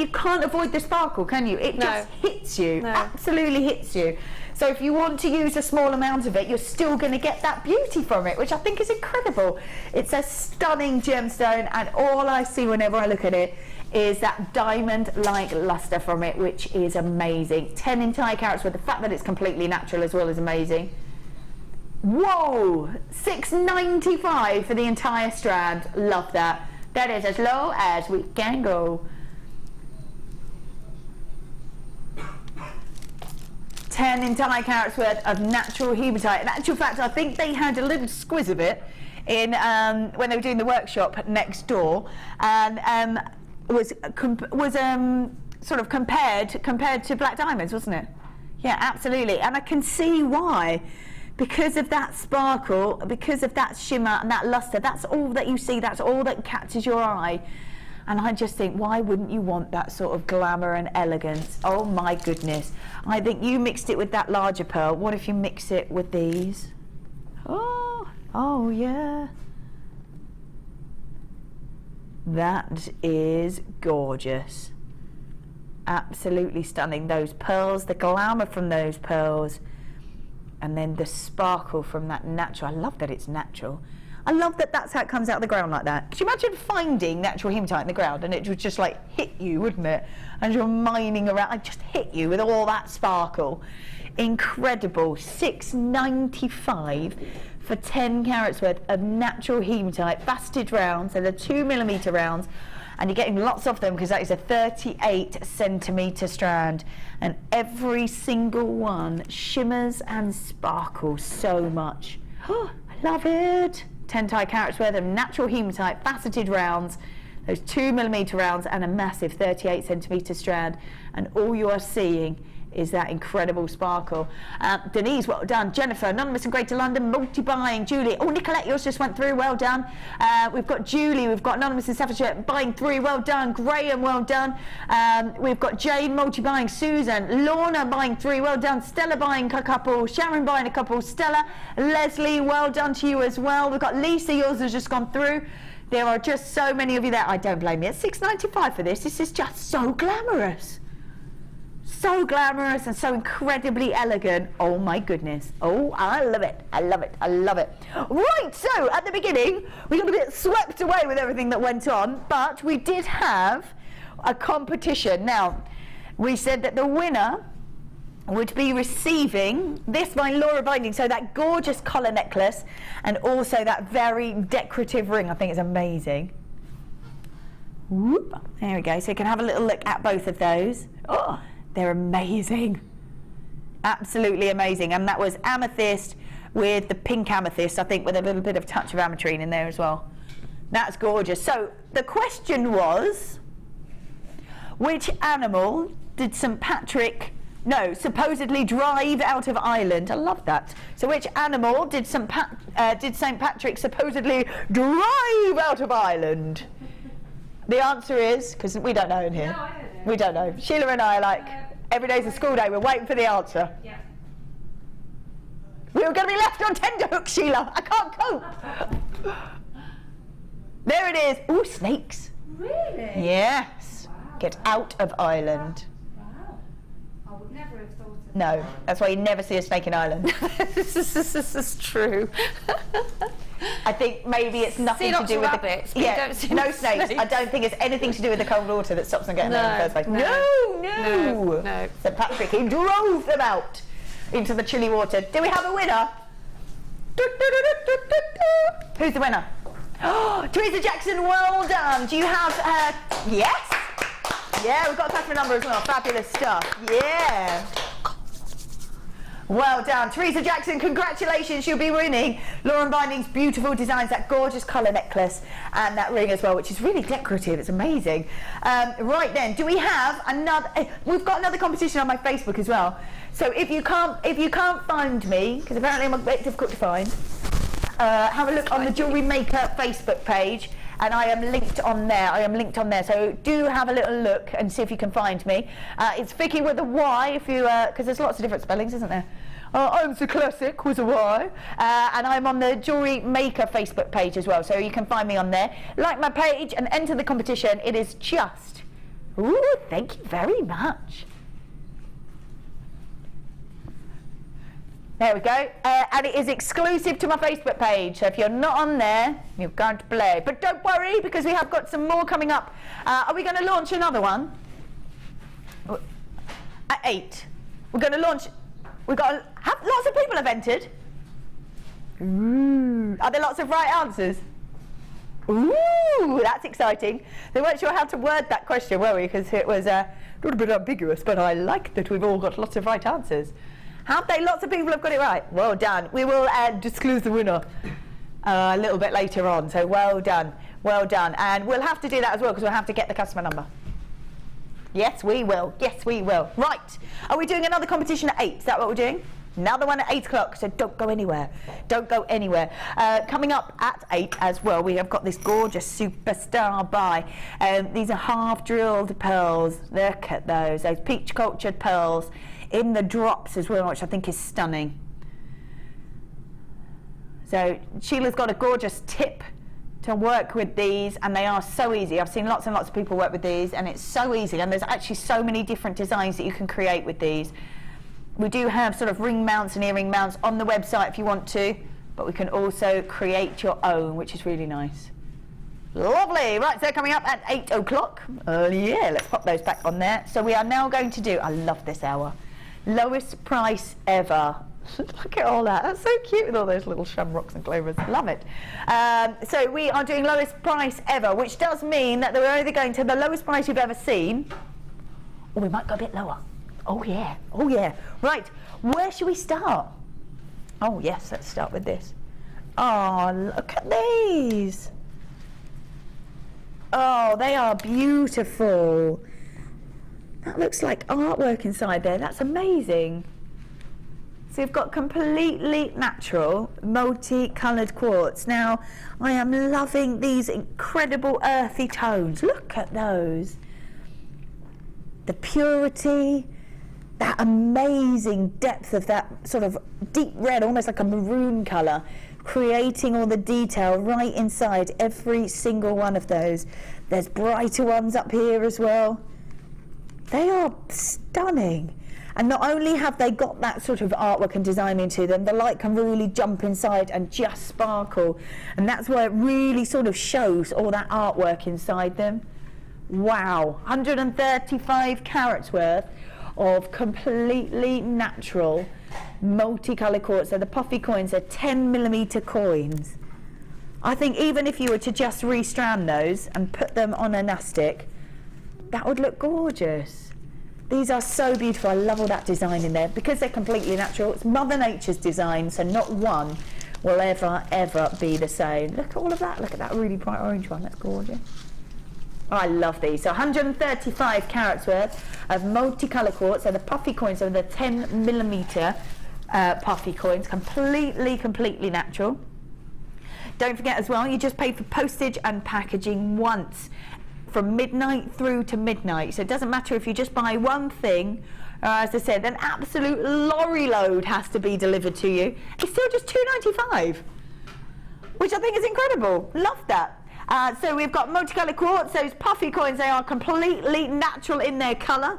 can't avoid the sparkle, can you? It just hits you. Absolutely hits you. So if you want to use a small amount of it, you're still going to get that beauty from it, which I think is incredible. It's a stunning gemstone, and all I see whenever I look at it is that diamond-like luster from it, which is amazing. 10 entire carats worth. The fact that it's completely natural as well is amazing. Whoa! $6.95 for the entire strand. Love that. That is as low as we can go. 10 entire carats worth of natural hematite. In actual fact, I think they had a little squiz of it in when they were doing the workshop next door, and was sort of compared to black diamonds, wasn't it? Yeah, absolutely. And I can see why. Because of that sparkle, because of that shimmer and that luster, that's all that you see, that's all that catches your eye. And I just think, why wouldn't you want that sort of glamour and elegance? Oh my goodness. I think you mixed it with that larger pearl. What if you mix it with these? Oh yeah. That is gorgeous. Absolutely stunning. Those pearls, the glamour from those pearls, and then the sparkle from that natural. I love that it's natural. I love that that's how it comes out of the ground like that. Could you imagine finding natural hematite in the ground and it would just like hit you, wouldn't it? And you're mining around, it just hit you with all that sparkle. Incredible. $6.95 for 10 carats worth of natural hematite, faceted rounds, and the 2mm rounds. And you're getting lots of them because that is a 38cm strand, and every single one shimmers and sparkles so much. Oh, I love it. 10 carats worth of natural hematite, faceted rounds, those 2mm rounds, and a massive 38cm strand, and all you are seeing is that incredible sparkle. Denise, well done. Jennifer, Anonymous in Greater London, multi-buying. Julie, oh, Nicolette, yours just went through, well done. We've got Julie, we've got Anonymous in Staffordshire, buying 3, well done. Graham, well done. We've got Jane, multi-buying. Susan, Lorna, buying 3, well done. Stella, buying a couple. Sharon, buying a couple. Stella, Leslie, well done to you as well. We've got Lisa, yours has just gone through. There are just so many of you there. I don't blame you. It's $6.95 for this. This is just so glamorous. So glamorous and so incredibly elegant. Oh my goodness. Oh, I love it. I love it. I love it. Right, so at the beginning, we got a bit swept away with everything that went on, but we did have a competition. Now, we said that the winner would be receiving this by Laura Binding, so that gorgeous collar necklace and also that very decorative ring. I think it's amazing. Whoop. There we go. So you can have a little look at both of those. Oh, they're amazing. Absolutely amazing. And that was amethyst, with the pink amethyst, I think, with a little bit of touch of ametrine in there as well. That's gorgeous. So the question was, which animal did St. Patrick supposedly drive out of Ireland? I love that. So which animal did St. Patrick supposedly drive out of Ireland? The answer is, because we don't know in here.
No, I don't know.
We don't know. Sheila and I are like, every day's a school day, we're waiting for the answer.
Yeah.
We were going to be left on tenterhooks, Sheila. I can't cope. There it is. Ooh, snakes.
Really?
Yes.
Wow.
Get out of Ireland.
Wow. I would never have thought of
No, that's why you never see a snake in Ireland. This is true. I think maybe it's nothing to do with
rabbits,
the
but you don't see
no snakes. I don't think it's anything to do with the cold water that stops them getting there in the first place. No. St. Patrick, he drove them out into the chilly water. Do we have a winner? Who's the winner? Oh, Teresa Jackson, well done. Do you have yes? Yeah, we've got a customer number as well. Fabulous stuff. Yeah. Well done. Teresa Jackson, congratulations. You'll be winning Lauren Binding's beautiful designs, that gorgeous colour necklace and that ring as well, which is really decorative. It's amazing. Right then, do we have another... We've got another competition on my Facebook as well. So if you can't find me, because apparently I'm a bit difficult to find, have a look on the JewelleryMaker Facebook page, and I am linked on there. So do have a little look and see if you can find me. It's Vicky with a Y, if you because there's lots of different spellings, isn't there? I'm so classic with a Y, and I'm on the JewelleryMaker Facebook page as well, so you can find me on there. Like my page and enter the competition. It is just, ooh, thank you very much. There we go, and it is exclusive to my Facebook page, so if you're not on there, you're going to play. But don't worry, because we have got some more coming up. Are we going to launch another one? At 8. We're going to launch, lots of people have entered. Ooh. Are there lots of right answers? Ooh, that's exciting. They weren't sure how to word that question, were we? Because it was a little bit ambiguous, but I like that we've all got lots of right answers. Have they? Lots of people have got it right. Well done. We will disclose the winner a little bit later on. So well done. Well done. And we'll have to do that as well, because we'll have to get the customer number. Yes, we will. Yes, we will. Right. Are we doing another competition at 8? Is that what we're doing? Another one at 8 o'clock, so don't go anywhere. Don't go anywhere. Coming up at 8 as well, we have got this gorgeous superstar buy. These are half-drilled pearls. Look at those peach-cultured pearls in the drops as well, which I think is stunning. So Sheila's got a gorgeous tip to work with these, and they are so easy. I've seen lots and lots of people work with these, and it's so easy, and there's actually so many different designs that you can create with these. We do have sort of ring mounts and earring mounts on the website if you want to, but we can also create your own, which is really nice. Lovely. Right, so coming up at 8 o'clock. Yeah, let's pop those back on there. So we are now going to do, I love this hour, lowest price ever. Look at all that. That's so cute with all those little shamrocks and clovers. Love it. So we are doing lowest price ever, which does mean that we're either going to the lowest price you've ever seen, or we might go a bit lower. Oh yeah, oh yeah. Right, where should we start? Oh yes, let's start with this. Oh, look at these. Oh, they are beautiful. That looks like artwork inside there. That's amazing. So you've got completely natural, multi-coloured quartz. Now, I am loving these incredible earthy tones. Look at those. The purity, that amazing depth of that sort of deep red, almost like a maroon colour, creating all the detail right inside every single one of those. There's brighter ones up here as well. They are stunning. And not only have they got that sort of artwork and design into them, the light can really jump inside and just sparkle. And that's where it really sort of shows all that artwork inside them. Wow, 135 carats worth of completely natural multicolour quartz. So the puffy coins are 10mm coins. I think even if you were to just restrand those and put them on a nastic, that would look gorgeous.
These are so beautiful. I love all that design in there because they're completely natural. It's Mother Nature's design, so not one will ever be the same. Look at all of that. Look at that really bright orange one. That's gorgeous. I love these. So 135 carats worth of multicolour quartz. So the puffy coins are the 10mm puffy coins. Completely natural. Don't forget as well, you just pay for postage and packaging once from midnight through to midnight. So it doesn't matter if you just buy one thing, as I said, an absolute lorry load has to be delivered to you. It's still just $2.95, which I think is incredible. Love that. So we've got multicolour quartz. Those puffy coins, they are completely natural in their colour.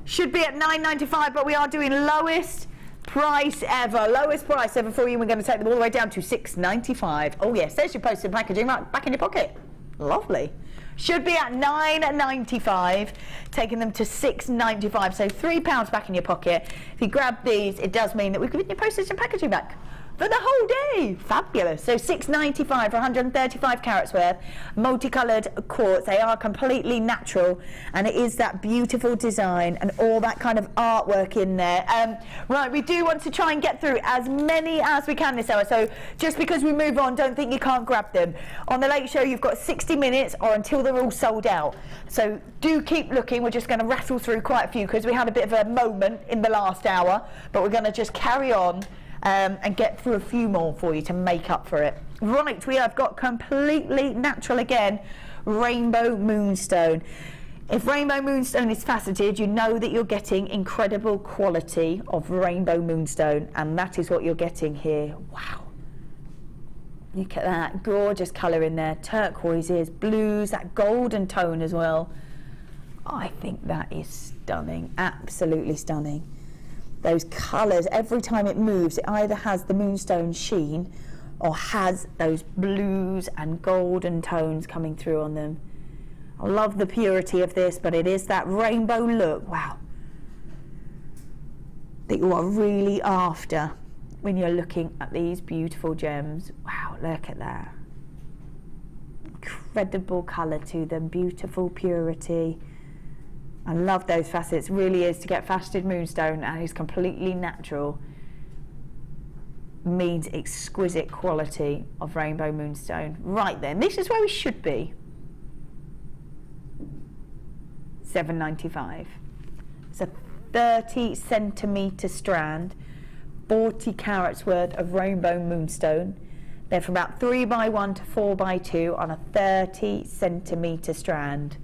Should be at $9.95, but we are doing lowest price ever. Lowest price ever for you. We're going to take them all the way down to $6.95. Oh yes, there's your postage and packaging right back in your pocket. Lovely. Should be at $9.95, taking them to $6.95, so £3 back in your pocket. If you grab these, it does mean that we've given your postage and packaging back for the whole day. Fabulous. So $6.95 for 135 carats worth, multicoloured quartz. They are completely natural, and it is that beautiful design and all that kind of artwork in there. Right, we do want to try and get through as many as we can this hour, so just because we move on, don't think you can't grab them. On the Late Show, you've got 60 minutes or until they're all sold out. So do keep looking. We're just going to rattle through quite a few because we had a bit of a moment in the last hour, but we're going to just carry on and get through a few more for you to make up for it. Right, we have got completely natural again, rainbow moonstone. If rainbow moonstone is faceted, you know that you're getting incredible quality of rainbow moonstone, and that is what you're getting here. Wow. Look at that gorgeous colour in there, turquoises, blues, that golden tone as well. I think that is stunning, absolutely stunning. Those colours, every time it moves, it either has the moonstone sheen or has those blues and golden tones coming through on them. I love the purity of this, but it is that rainbow look, wow, that you are really after when you're looking at these beautiful gems. Wow, look at that. Incredible colour to them, beautiful purity. I love those facets. Really is, to get faceted moonstone and it's completely natural means exquisite quality of rainbow moonstone. Right then, this is where we should be. $7.95. It's a 30 centimetre strand, 40 carats worth of rainbow moonstone. They're from about 3x1 to 4x2 on a 30 centimetre strand.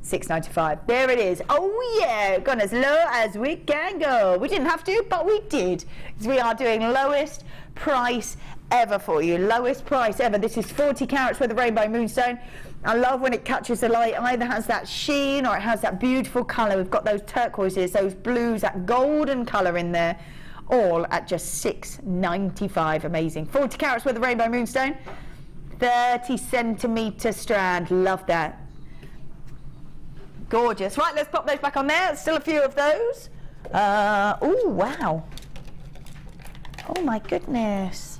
$6.95. There it is. Oh yeah, gone as low as we can go. We didn't have to, but we did. Because we are doing lowest price ever for you. Lowest price ever. This is 40 carats worth of rainbow moonstone. I love when it catches the light. It either has that sheen or it has that beautiful colour. We've got those turquoises, those blues, that golden colour in there. All at just $6.95. Amazing. 40 carats worth of rainbow moonstone. 30 centimetre strand. Love that. Gorgeous. Right, let's pop those back on there. Still a few of those. Oh, wow. Oh, my goodness.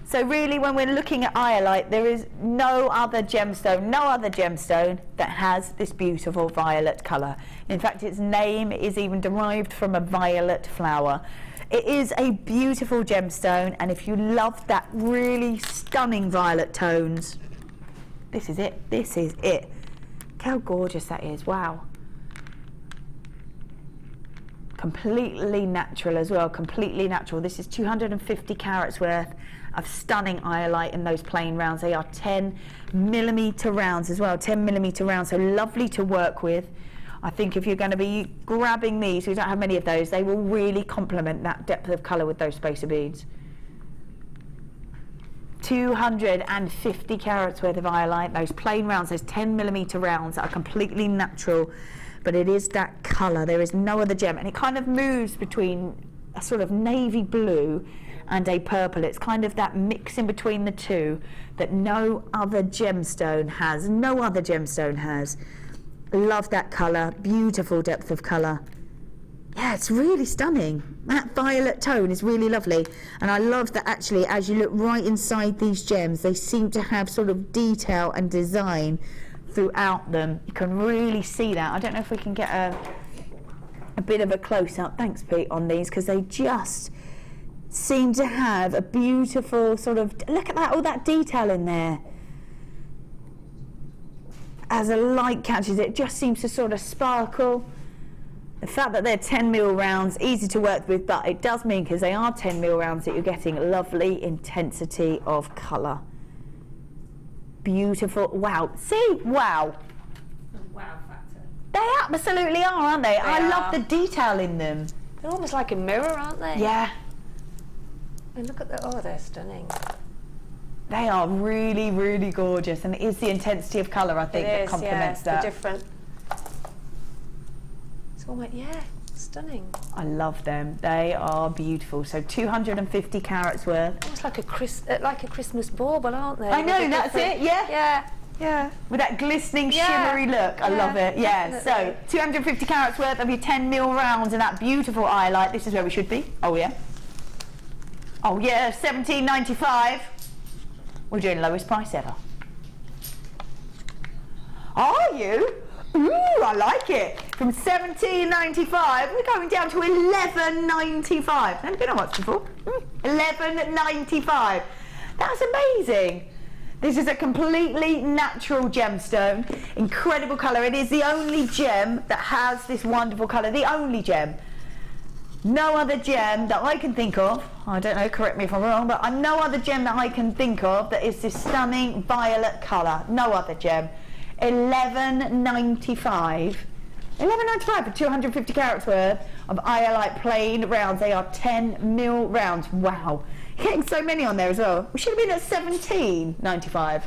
So really, when we're looking at iolite, there is no other gemstone that has this beautiful violet colour. In fact, its name is even derived from a violet flower. It is a beautiful gemstone, and if you love that really stunning violet tones, this is it. This is it. Look how gorgeous that is. Wow. Completely natural as well. Completely natural. This is 250 carats worth of stunning iolite in those plain rounds. They are 10mm rounds as well. 10mm rounds. So lovely to work with. I think if you're going to be grabbing these, we don't have many of those, they will really complement that depth of colour with those spacer beads. 250 carats worth of iolite, those plain rounds, those 10mm rounds that are completely natural, but it is that colour. There is no other gem, and it kind of moves between a sort of navy blue and a purple. It's kind of that mix in between the two that no other gemstone has. No other gemstone has. Love that colour, beautiful depth of colour. Yeah, it's really stunning. That violet tone is really lovely, and I love that actually as you look right inside these gems, they seem to have sort of detail and design throughout them. You can really see that. I don't know if we can get a bit of a close-up, thanks Pete, on these, because they just seem to have a beautiful sort of, look at that, all that detail in there. As a light catches it, just seems to sort of sparkle. The fact that they're 10mm rounds, easy to work with, but it does mean, because they are 10mm rounds, that you're getting lovely intensity of colour. Beautiful. Wow. See? Wow.
Wow factor.
They absolutely are, aren't they? I love the detail in them.
They're almost like a mirror, aren't they?
Yeah.
And look at the, oh, they're stunning.
They are really, really gorgeous, and it is the intensity of colour, I think, that complements that.
The different. It's almost, yeah, stunning.
I love them. They are beautiful. So 250 carats worth.
Almost like a Christmas bauble, aren't they?
I know, that's it. Yeah.
Yeah. Yeah.
With that glistening, shimmery look. I love it. Yeah.
Definitely.
So 250 carats worth of your 10mm rounds and that beautiful eye light. This is where we should be. Oh yeah. Oh yeah. 17.95. We're doing lowest price ever. Are you? Ooh, I like it. From 17.95, we're going down to 11.95. Never been on much before. 11.95. That's amazing. This is a completely natural gemstone. Incredible colour. It is the only gem that has this wonderful colour. The only gem. No other gem that I can think of, I don't know, correct me if I'm wrong, but no other gem that I can think of that is this stunning violet colour. No other gem. 11.95. 11.95 for 250 carats worth of iolite plain rounds. They are 10mm rounds. Wow. You're getting so many on there as well. We should have been at 17.95.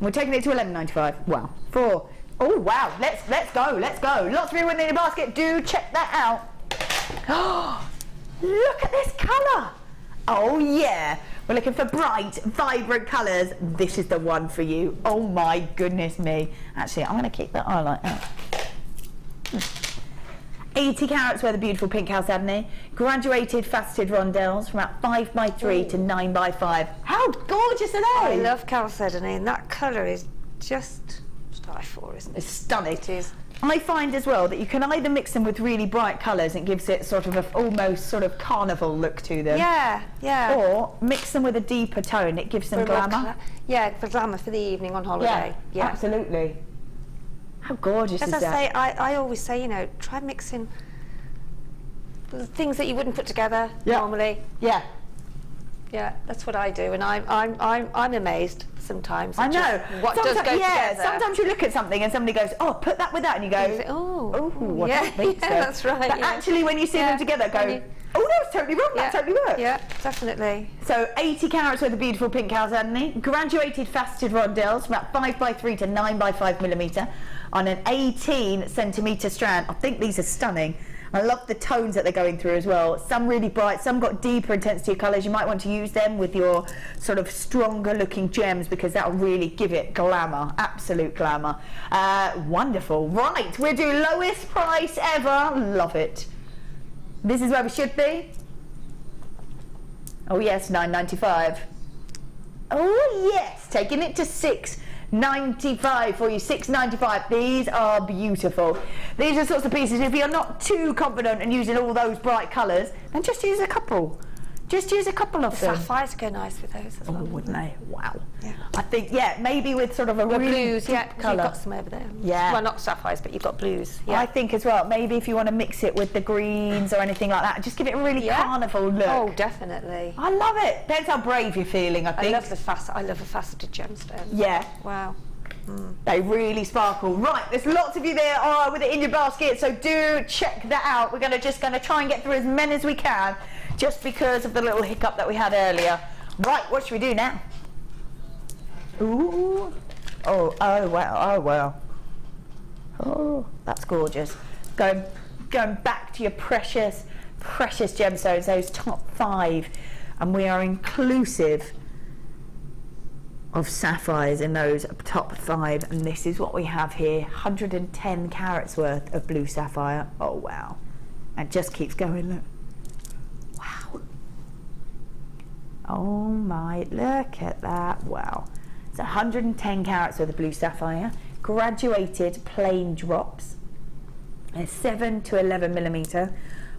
We're taking it to 11.95. Wow. Oh wow. Let's go. Let's go. Lots of people in the basket. Do check that out. Oh, look at this colour. Oh yeah. We're looking for bright, vibrant colours. This is the one for you. Oh my goodness me. Actually, I'm going to keep that highlight out. 80 carats worth of beautiful pink chalcedony. Graduated faceted rondelles from about 5x3 to 9x5. How gorgeous are they?
I love chalcedony, and that colour is just to die for, isn't it?
It's stunning.
It is.
I find as well that you can either mix them with really bright colours and it gives it sort of an almost sort of carnival look to them.
Yeah, yeah.
Or mix them with a deeper tone, it gives them glamour.
Yeah, for glamour for the evening on holiday.
Yeah, absolutely. How gorgeous is that?
As I say, I always say, you know, try mixing the things that you wouldn't put together normally.
Yeah.
Yeah, that's what I do, and I'm amazed sometimes.
I know.
What does go together?
Sometimes you look at something and somebody goes, "Oh, put that with that," and you go,
and you say, "Oh,
I don't think so."
That's right.
But actually, when you see them together, go, "Oh, that's totally wrong. That totally works."
Yeah, definitely.
So 80 carats worth of beautiful pink chalcedony, graduated faceted rondelles from about 5x3 to 9x5mm on an 18cm strand. I think these are stunning. I love the tones that they're going through as well. Some really bright, some got deeper intensity of colours. You might want to use them with your sort of stronger looking gems because that'll really give it glamour, absolute glamour. Wonderful. Right, we're doing lowest price ever. Love it. This is where we should be. Oh yes, $9.95. Oh yes, taking it to $6.95 for you, $6.95. These are beautiful. These are sorts of pieces, if you're not too confident in using all those bright colours, then just use a couple. Just use a couple of them.
Sapphires go nice with those as well.
Oh, wouldn't they? Wow. Yeah. I think, maybe with sort of a really
blues,
deep colour.
You've got some over there.
Yeah.
Well, not sapphires, but you've got blues. Yeah.
I think as well, maybe if you want to mix it with the greens or anything like that, just give it a really carnival look.
Oh, definitely.
I love it. Depends how brave you're feeling, I think.
I love a faceted gemstone.
Yeah.
Wow.
They really sparkle. Right, there's lots of you there with it in your basket, so do check that out. We're just going to try and get through as many as we can, just because of the little hiccup that we had earlier. Right, what should we do now? Ooh. Oh wow. Oh, that's gorgeous. Going back to your precious gemstones, those top 5, and we are inclusive of sapphires in those top 5, and this is what we have here, 110 carats worth of blue sapphire. Oh wow, it just keeps going. Look, wow, oh my, look at that. Wow, it's 110 carats worth of blue sapphire, graduated plain drops. A 7 to 11 millimeter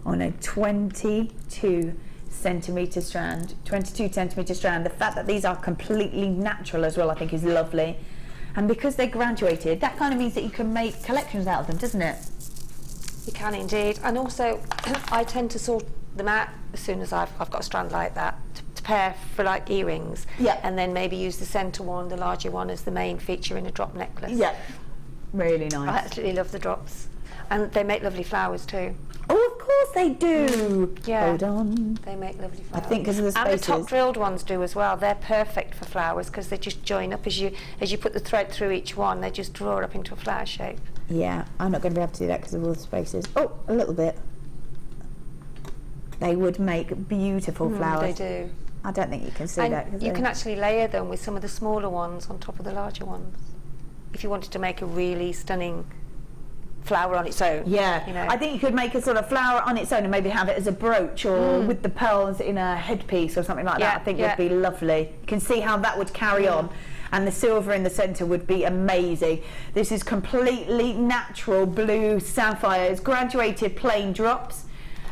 on a 22 centimeter strand. 22 centimeter strand. The fact that these are completely natural as well, I think, is lovely. And because they're graduated, that kind of means that you can make collections out of them, doesn't it?
You can indeed. And also, I tend to sort them out as soon as I've got a strand like that to pair for like earrings.
Yeah.
And then maybe use the centre one, the larger one, as the main feature in a drop necklace.
Yeah. Really
I
nice.
absolutely love the drops. And they make lovely flowers too.
Oh, of course they do.
Yeah.
Hold on.
They make lovely flowers.
I think because of the
And the
spaces.
top drilled ones do as well. They're perfect for flowers because they just join up as you put the thread through each one. They just draw up into a flower shape.
Yeah, I'm not going to be able to do that because of all the spaces. Oh, a little bit. They would make beautiful flowers.
They do.
I don't think you can see
And
that.
you can actually layer them with some of the smaller ones on top of the larger ones. If you wanted to make a really stunning flower on its own.
Yeah,
you know.
I think you could make a sort of flower on its own and maybe have it as a brooch or with the pearls in a headpiece or something like that. I think would be lovely. You can see how that would carry on, and the silver in the centre would be amazing. This is completely natural blue sapphires, graduated plain drops,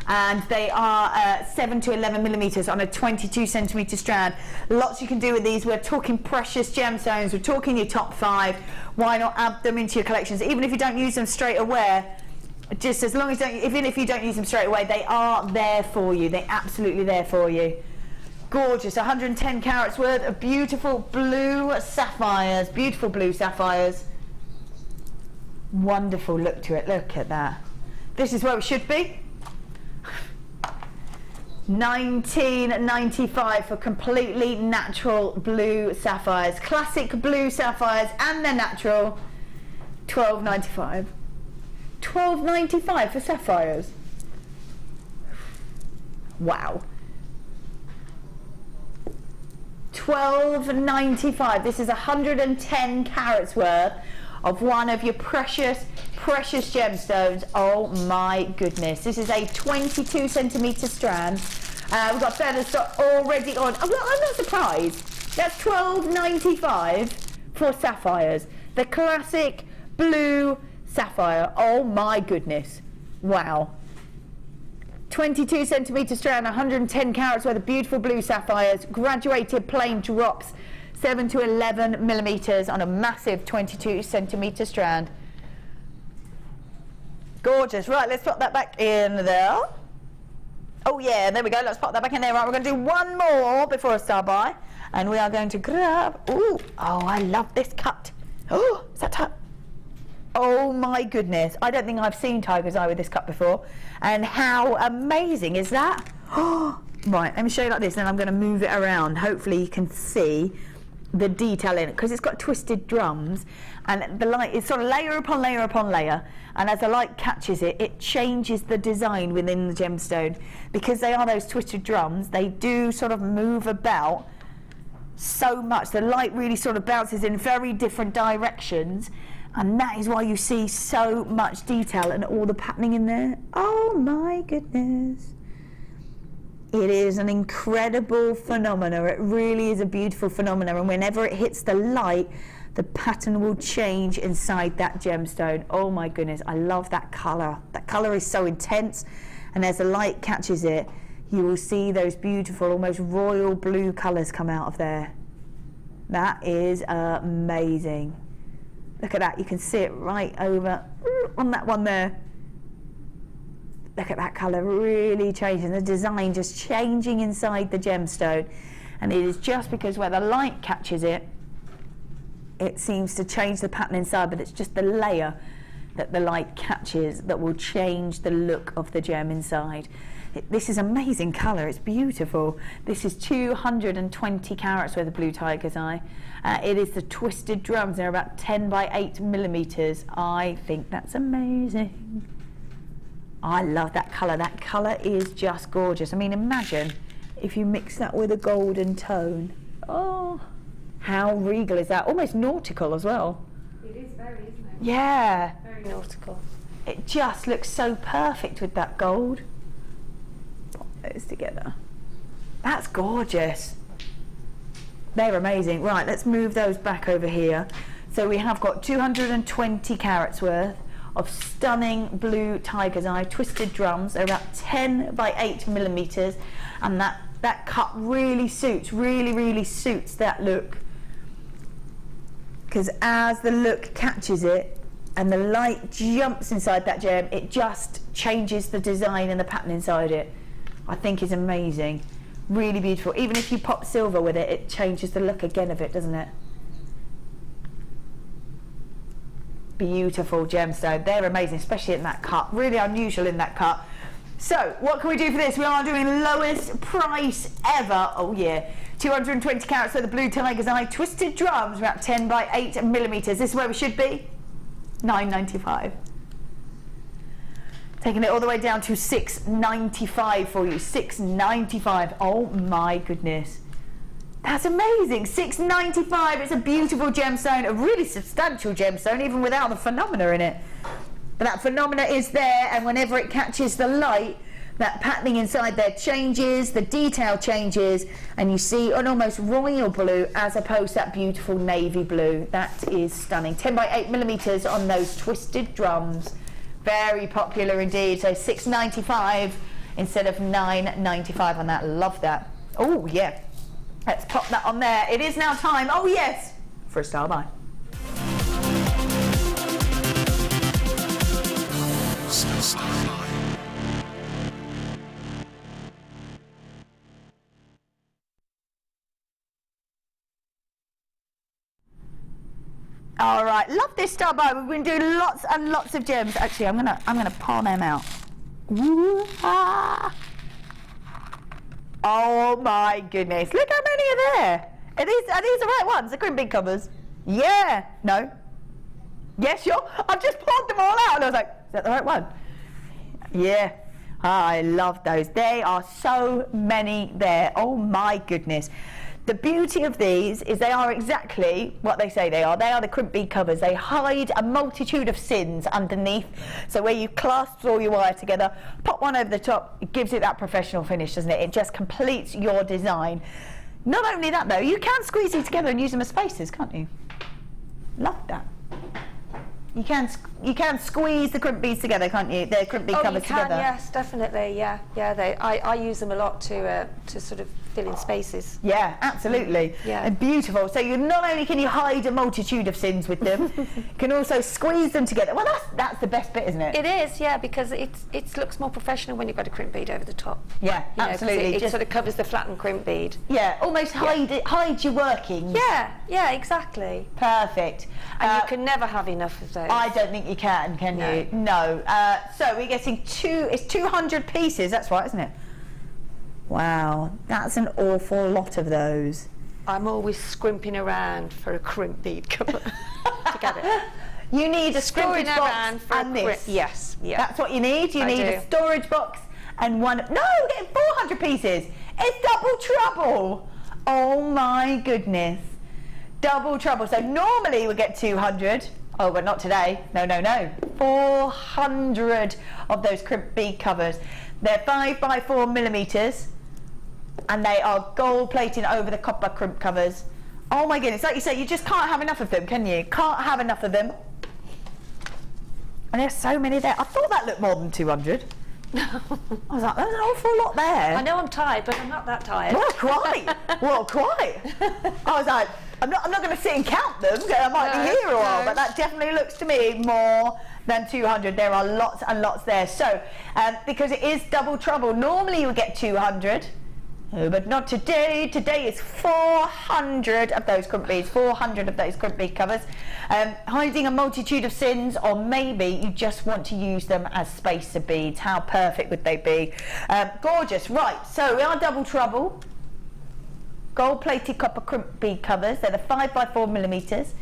and they are 7 to 11 millimeters on a 22 centimeter strand. Lots you can do with these. We're talking precious gemstones, we're talking your top 5. Why not add them into your collections, even if you don't use them straight away? Just as long as even if you don't use them straight away, they are there for you. They're absolutely there for you. Gorgeous, 110 carats worth of beautiful blue sapphires. Beautiful blue sapphires. Wonderful look to it. Look at that. This is where it should be. $19.95 for completely natural blue sapphires. Classic blue sapphires, and they're natural. $12.95. $12.95 for sapphires. Wow. $12.95. This is 110 carats worth of one of your precious gemstones. Oh my goodness. This is a 22 centimeter strand. We've got feathers already on. I'm not surprised. That's $12.95 for sapphires. The classic blue sapphire. Oh my goodness. Wow. 22 centimeter strand, 110 carats worth of beautiful blue sapphires, graduated plain drops, 7 to 11 millimeters on a massive 22 centimeter strand. Gorgeous. Right, let's put that back in there. Oh yeah, there we go. Let's pop that back in there. Right, we're going to do one more before I start by, and we are going to grab. Ooh, oh, I love this cut. Oh, is that cut? Oh my goodness, I don't think I've seen tiger's eye with this cut before. And how amazing is that? Oh, right, let me show you like this, and I'm going to move it around. Hopefully you can see the detail in it, because it's got twisted drums, and the light is sort of layer upon layer upon layer, and as the light catches it, it changes the design within the gemstone. Because they are those twisted drums, they do sort of move about so much. The light really sort of bounces in very different directions, and that is why you see so much detail and all the patterning in there. Oh my goodness. It is an incredible phenomena. It really is a beautiful phenomena, and whenever it hits the light, the pattern will change inside that gemstone. Oh my goodness, I love that colour. That colour is so intense, and as the light catches it, you will see those beautiful, almost royal blue colours come out of there. That is amazing. Look at that, you can see it right over on that one there. Look at that colour really changing, the design just changing inside the gemstone. And it is just because where the light catches it, it seems to change the pattern inside, but it's just the layer that the light catches that will change the look of the gem inside. This is amazing colour, it's beautiful. This is 220 carats worth of blue tiger's eye. It is the twisted drums, they're about 10 by 8 millimeters. I think that's amazing. I love that colour. That colour is just gorgeous. I mean, imagine if you mix that with a golden tone. Oh, how regal is that? Almost nautical as well.
It is very, isn't it?
Yeah.
Very nautical.
It just looks so perfect with that gold. Put those together. That's gorgeous. They're amazing. Right, let's move those back over here. So we have got 220 carats worth of stunning blue tiger's eye twisted drums. They're about 10 by 8 millimeters, and that cut really suits, really suits that look. Because as the look catches it and the light jumps inside that gem, it just changes the design and the pattern inside it. I think is amazing. Really beautiful. Even if you pop silver with it, it changes the look again of it, doesn't it? Beautiful gemstone. They're amazing, especially in that cut. Really unusual in that cut. So what can we do for this? We are doing lowest price ever. Oh yeah, 220 carats for the blue tiger's eye twisted drums, about 10 by 8 millimeters. This is where we should be. £9.95. Taking it all the way down to £6.95 for you. £6.95. Oh my goodness. That's amazing. £6.95. It's a beautiful gemstone, a really substantial gemstone, even without the phenomena in it. But that phenomena is there, and whenever it catches the light, that patterning inside there changes, the detail changes, and you see an almost royal blue as opposed to that beautiful navy blue. That is stunning. 10 by 8 millimeters on those twisted drums. Very popular indeed. So £6.95 instead of £9.95 on that. Love that. Oh yeah. Let's pop that on there. It is now time, oh yes, for a style buy. All right, love this style buy. We're going to do lots and lots of gems. Actually, I'm gonna palm them out. Woo-ah. Oh my goodness! Look how many are there. Are these the right ones? The crimp big covers? Yeah. No. Yes, sure. I've just poured them all out, and I was like, is that the right one? Yeah. I love those. There are so many there. Oh my goodness. The beauty of these is they are exactly what they say they are. They are the crimp bead covers. They hide a multitude of sins underneath. So where you clasp all your wire together, pop one over the top, it gives it that professional finish, doesn't it? It just completes your design. Not only that though, you can squeeze these together and use them as spacers, can't you? Love that. You can squeeze the crimp beads together, can't you? The crimp bead covers together.
Oh, you can, yes, definitely, yeah. I use them a lot to sort of fill in spaces.
Yeah, absolutely.
Yeah.
And beautiful. So you not only can you hide a multitude of sins with them, you can also squeeze them together. Well, that's the best bit, isn't it?
It is, yeah, because it looks more professional when you've got a crimp bead over the top.
Yeah,
you know,
absolutely.
It sort of covers the flattened crimp bead.
Yeah, almost hides your workings.
Yeah, exactly.
Perfect.
And you can never have enough of those.
I don't think you can you? No. So we're getting it's 200 pieces, that's right, isn't it? Wow, that's an awful lot of those.
I'm always scrimping around for a crimp bead cover to get it.
You need a storage box and this.
Yes, yeah.
That's what you need. You need a storage box and one. No, we're getting 400 pieces. It's double trouble. Oh my goodness. Double trouble. So normally we get 200. Oh, but not today. No. 400 of those crimp bead covers. They're 5 by 4 millimeters, and they are gold plating over the copper crimp covers. Oh my goodness, like you say, you just can't have enough of them, can you? Can't have enough of them. And there's so many there. I thought that looked more than 200. I was like, there's an awful lot there.
I know I'm tired, but I'm not that tired.
Well, quite. I was like, I'm not going to sit and count them, because I might be here a while, but that definitely looks to me more than 200. There are lots and lots there. So, because it is double trouble, normally you would get 200, but not today. Today is 400 of those crimp beads, 400 of those crimp bead covers, hiding a multitude of sins, or maybe you just want to use them as spacer beads. How perfect would they be? Gorgeous. Right, so we are double trouble. Gold-plated copper crimp bead covers. They're the 5 by 4 millimeters,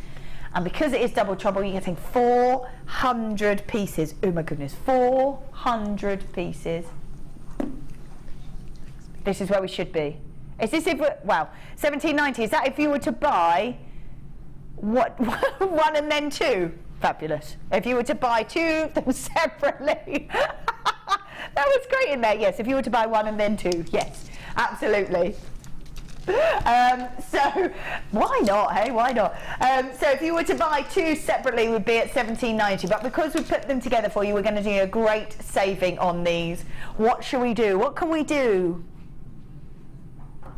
and because it is double trouble, you're getting 400 pieces. Oh my goodness, 400 pieces. This is where we should be. Is this if wow, 17.90? Is that if you were to buy what one and then two? Fabulous. If you were to buy two of them separately, that was great in there. Yes, if you were to buy one and then two, yes, absolutely.
So why not, hey, why not? So if you were to buy two separately, would be at $17.90, but because we put them together for you, we're going to do a great saving on these. What shall we do? What can we do?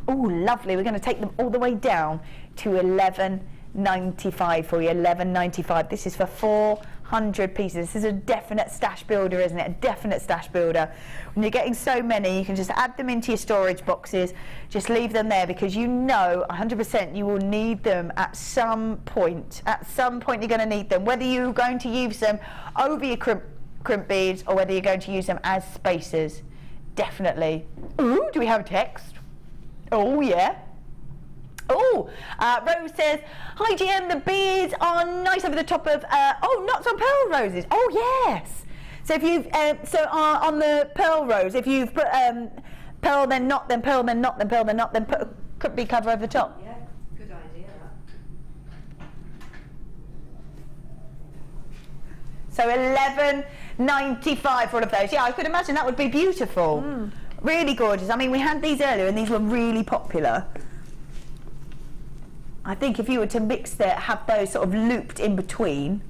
Oh, lovely. We're going to take them all the way down to $11.95 for you. $11.95. This is for 400 pieces. This is a definite stash builder, isn't it? A definite stash builder. When you're getting so many, you can just add them into your storage boxes. Just leave them there because you know 100% you will need them at some point. At some point you're going to need them. Whether you're going to use them over your crimp beads or whether you're going to use them as spacers. Definitely. Ooh, do we have a text? Oh, yeah. Oh, Rose says, hi GM, the beads are nice over the top of, knots on pearl roses. Oh, yes. So if you've, on the pearl rose, if you've put pearl, then knot, then pearl, then knot, then pearl, then knot, then put a bead cover over the top.
Yeah, good idea.
So $11.95 for all of those. Yeah, I could imagine that would be beautiful. Really gorgeous. I mean, we had these earlier and these were really popular. I think if you were to have those sort of looped in between,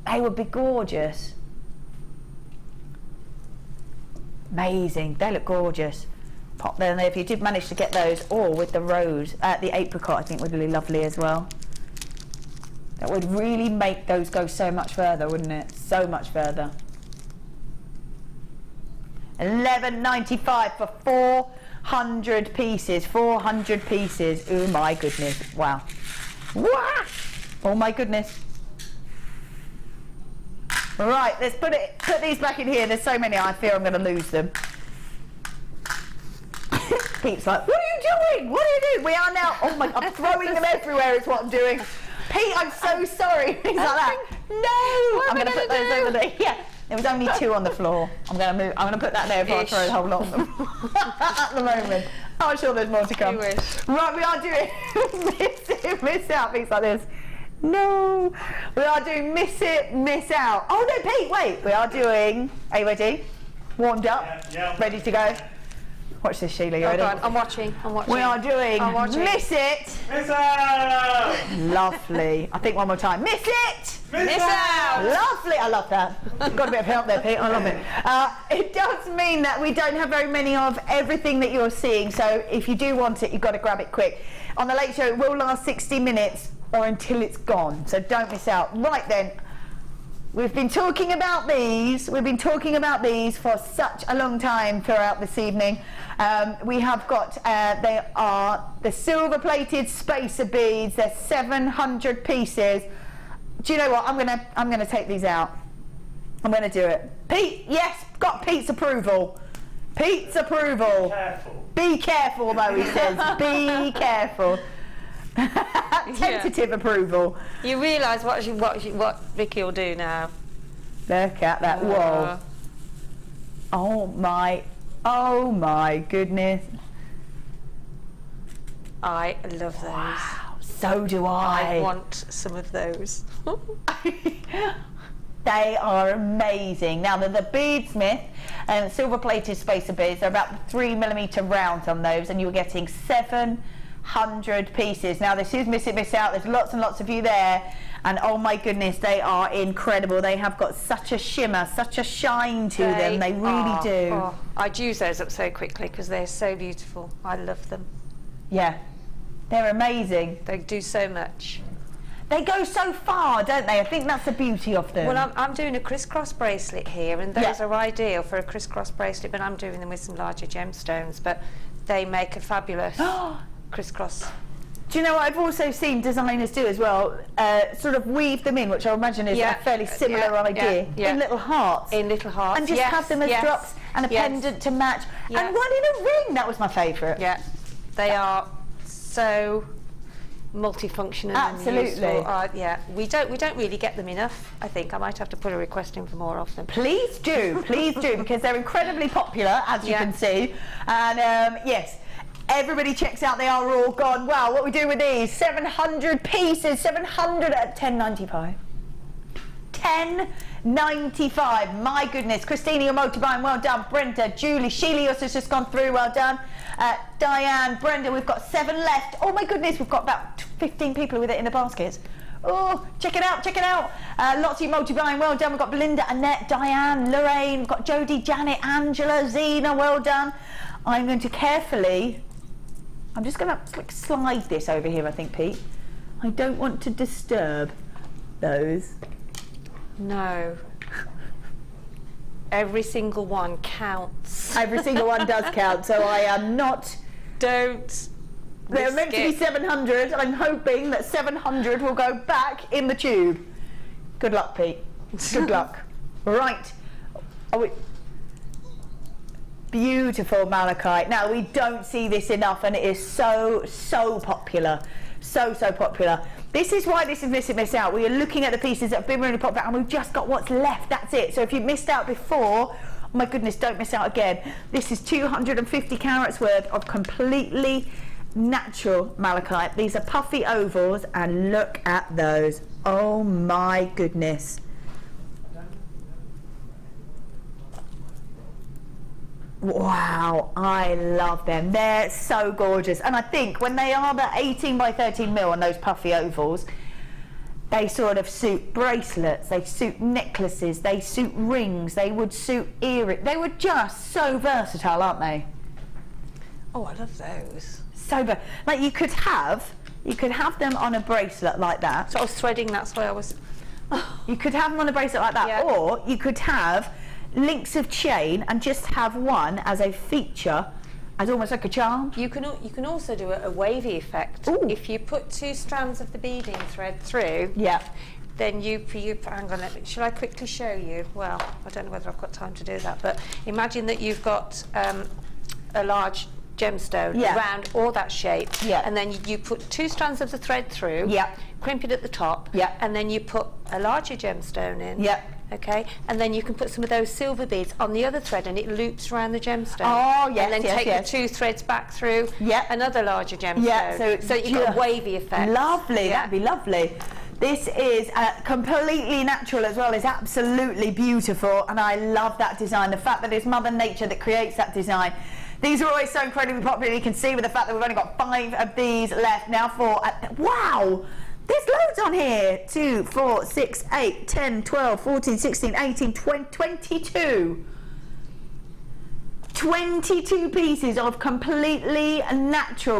they would be gorgeous. Amazing. They look gorgeous. Pop them there if you did manage to get those, or with the rose, the apricot I think would be really lovely as well. That would really make those go so much further, wouldn't it? So much further. $11.95 for 400 pieces. 400 pieces. Oh my goodness. Wow. Wow. Oh my goodness. Right, let's put these back in here. There's so many, I fear I'm going to lose them. Pete's like, what are you doing? What are you doing? We are now, oh my, I'm throwing them everywhere is what I'm doing. Pete, I'm so sorry. He's like that. No. I'm going to put those over there. Yeah. There was only two on the floor. I'm going to put that there before I throw the whole lot of them at the moment. I'm sure there's more to come.
You wish.
Right, we are doing miss out, things like this. No. We are doing miss it, miss out. Oh no, Pete, wait. We are doing, are you ready? Warmed up?
Yeah.
Ready to go? Watch this, Sheila, you ready?
God, I'm watching.
We are doing miss it.
Miss out!
Lovely. I think one more time. Miss it.
Miss out!
Lovely. I love that. Got a bit of help there, Pete. I love it. It does mean that we don't have very many of everything that you're seeing. So if you do want it, you've got to grab it quick. On the Late Show, it will last 60 minutes or until it's gone. So don't miss out. Right then. We've been talking about these. We've been talking about these for such a long time throughout this evening. We have got, they are the silver-plated spacer beads. They're 700 pieces. Do you know what? I'm gonna take these out. I'm gonna do it. Pete, yes, got Pete's approval. Pete's approval.
Careful.
Be careful, though, he says. Be careful. Tentative approval.
You realise what Vicky will do now.
Look at that. Whoa. Oh my goodness.
I love those.
Wow, so do I.
I want some of those.
They are amazing. Now they're the Beadsmith and silver-plated spacer beads. They're about 3mm rounds on those, and you're getting 700 pieces. Now this is miss it, miss out. There's lots and lots of you there, and oh my goodness, they are incredible. They have got such a shimmer, such a shine to them. They really do.
Oh, I'd use those up so quickly because they're so beautiful. I love them.
Yeah, they're amazing.
They do so much.
They go so far, don't they? I think that's the beauty of them.
Well, I'm doing a crisscross bracelet here, and those are ideal for a crisscross bracelet, but I'm doing them with some larger gemstones, but they make a fabulous crisscross.
Do you know what I've also seen designers do as well? Sort of weave them in, which I imagine is a fairly similar idea, in little hearts.
In little hearts,
and just have them as drops and a pendant to match. And one in a ring, that was my favourite.
Yeah, they are so multifunctional.
Absolutely.
And yeah, we don't really get them enough. I think I might have to put a request in for more of them.
Please do, because they're incredibly popular, as you can see. And yes, everybody checks out. They are all gone. Wow, what we do with these? 700 pieces. 700 at $10.95. $10.95. 95. My goodness. Christina, your multi buying, well done. Brenda, Julie, Sheila, yours has just gone through, well done. Diane, Brenda, we've got 7 left. Oh my goodness, we've got about 15 people with it in the baskets. Oh, check it out, check it out. Lots of you multi-buying, well done. We've got Belinda, Annette, Diane, Lorraine, we've got Jodie, Janet, Angela, Zena, well done. I'm going to carefully, I'm just going to like slide this over here, I think, Pete. I don't want to disturb those.
No. Every single one counts.
Every single one does count, so I am not...
Don't.
They're meant to be 700. I'm hoping that 700 will go back in the tube. Good luck, Pete. Good luck. Right. Beautiful malachite. Now, we don't see this enough, and it is so popular. So popular. This is why this is miss out. We are looking at the pieces that have been really popular, and we've just got what's left. That's it. So if you missed out before, oh my goodness, don't miss out again. This is 250 carats worth of completely natural malachite. These are puffy ovals, and look at those. Oh my goodness. Wow, I love them. They're so gorgeous, and I think when they are the 18 by 13 mil on those puffy ovals, they sort of suit bracelets, they suit necklaces, they suit rings, they would suit earrings. They were just so versatile, aren't they?
Oh, I love those.
So, like you could have them on a bracelet like that.
So I was threading, that's why I was...
You could have them on a bracelet like that,
yeah.
Or you could have links of chain and just have one as a feature, as almost like a charm.
You can also do a wavy effect.
Ooh.
If you put 2 strands of the beading thread through,
Yeah.
then you hang on, shall I quickly show you? Well, I don't know whether I've got time to do that, but imagine that you've got a large gemstone around all that shape, and then you put 2 strands of the thread through, crimp it at the top, and then you put a larger gemstone in. Okay, and then you can put some of those silver beads on the other thread, and it loops around the gemstone.
Oh, yes,
and then take the 2 threads back through another larger gemstone. So you get a wavy effect.
Lovely, that'd be lovely. This is completely natural as well. It's absolutely beautiful, and I love that design. The fact that it's Mother Nature that creates that design. These are always so incredibly popular. You can see with the fact that we've only got 5 of these left now. Wow! There's loads on here. 2, 4, 6, 8, 10, 12, 14, 16, 18, 20, 22. 22 pieces of completely natural.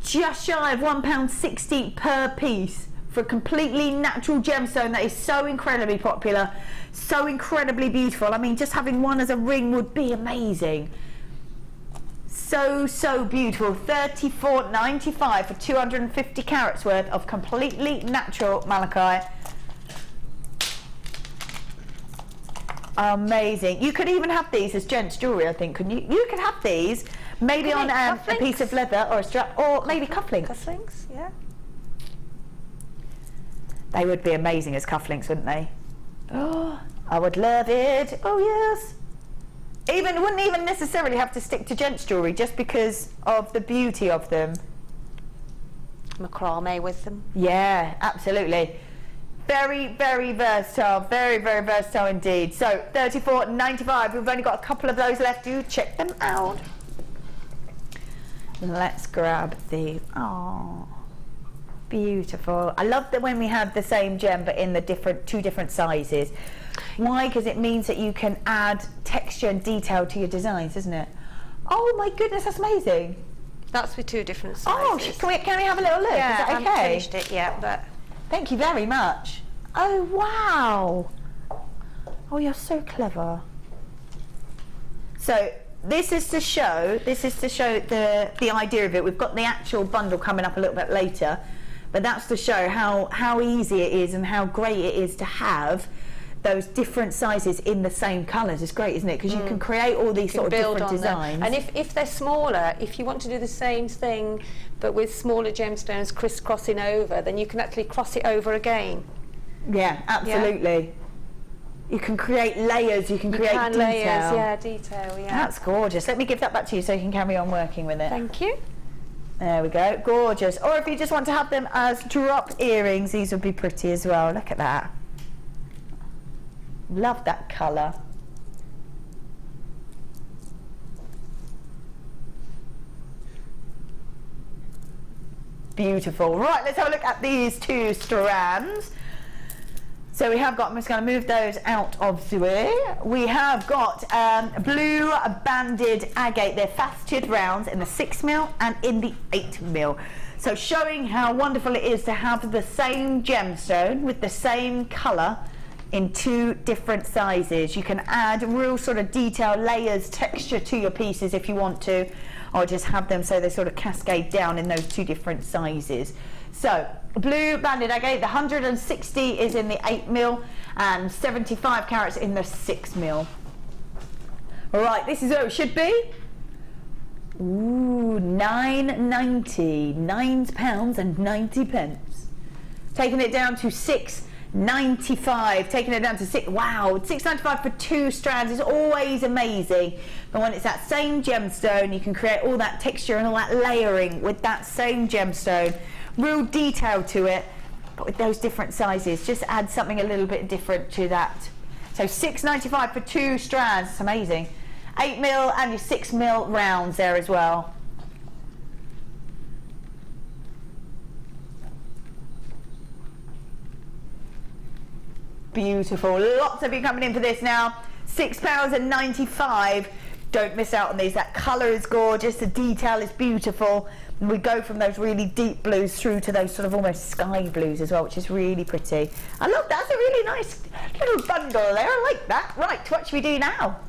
Just shy of £1.60 per piece for a completely natural gemstone that is so incredibly popular, so incredibly beautiful. I mean, just having one as a ring would be amazing. So beautiful. $34.95 for 250 carats worth of completely natural malachite. Amazing. You could even have these as gents jewellery, I think, couldn't you? You could have these maybe on a piece of leather or a strap, or maybe cufflinks.
Cufflinks, yeah.
They would be amazing as cufflinks, wouldn't they? Oh, I would love it. Oh yes. Wouldn't even necessarily have to stick to gents jewellery, just because of the beauty of them.
Macrame with them.
Yeah, absolutely. Very versatile. Very versatile indeed. So $34.95. We've only got a couple of those left. Do check them out. Let's grab these. Oh, beautiful. I love that when we have the same gem but in the 2 different sizes. Why? Because it means that you can add texture and detail to your designs, isn't it? Oh my goodness, that's amazing.
That's with 2 different sizes.
Oh, can we have a little look?
Yeah,
is that okay?
I haven't finished it yet, but...
Thank you very much. Oh, wow. Oh, you're so clever. So this is to show the idea of it. We've got the actual bundle coming up a little bit later, but that's to show how easy it is and how great it is to have those different sizes in the same colours. It's great, isn't it? Because you can create all these sort of different designs.
And if they're smaller, if you want to do the same thing but with smaller gemstones crisscrossing over, then you can actually cross it over again.
Yeah, absolutely. Yeah. You can create layers, you can create detail.
Layers, yeah, detail, yeah.
That's gorgeous. Let me give that back to you so you can carry on working with it.
Thank you.
There we go, gorgeous. Or if you just want to have them as drop earrings, these would be pretty as well. Look at that. Love that colour. Beautiful. Right, let's have a look at these two strands. So we have got, I'm just going to move those out of the way. We have got blue banded agate. They're faceted rounds in the 6mm and in the 8mm. So showing how wonderful it is to have the same gemstone with the same colour in two different sizes. You can add real sort of detail, layers, texture to your pieces if you want to, or just have them so they sort of cascade down in those two different sizes. So blue banded agate, the 160 is in the 8mm and 75 carats in the 6mm. Right, this is where it should be. Ooh, £9.90, £9.90. Taking it down to £6.95, taking it down to wow, £6.95 for two strands is always amazing. But when it's that same gemstone, you can create all that texture and all that layering with that same gemstone. Real detail to it, but with those different sizes, just add something a little bit different to that. So £6.95 for two strands, it's amazing. 8mm and your 6mm rounds there as well. Beautiful, lots of you coming in for this now. £6.95. Don't miss out on these. That colour is gorgeous, the detail is beautiful. And we go from those really deep blues through to those sort of almost sky blues as well, which is really pretty. I love that. That's a really nice little bundle there. I like that. Right, what should we do now?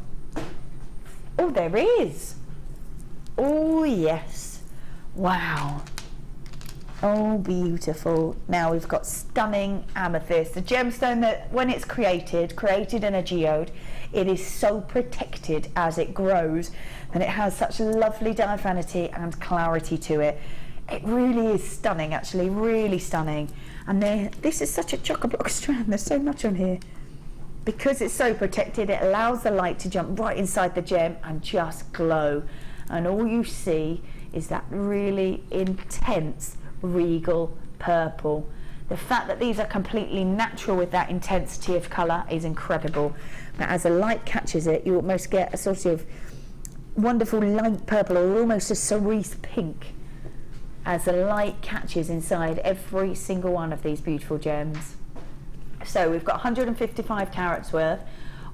Oh, there is. Oh, yes. Wow. Oh, beautiful. Now we've got stunning amethyst. The gemstone that when it's created in a geode, it is so protected as it grows, and it has such lovely diaphanity and clarity to it. It really is stunning, actually, really stunning. And this is such a chock-a-block strand. There's so much on here. Because it's so protected, it allows the light to jump right inside the gem and just glow. And all you see is that really intense regal purple. The fact that these are completely natural with that intensity of colour is incredible. But as the light catches it, you almost get a sort of wonderful light purple or almost a cerise pink as the light catches inside every single one of these beautiful gems. So we've got 155 carats worth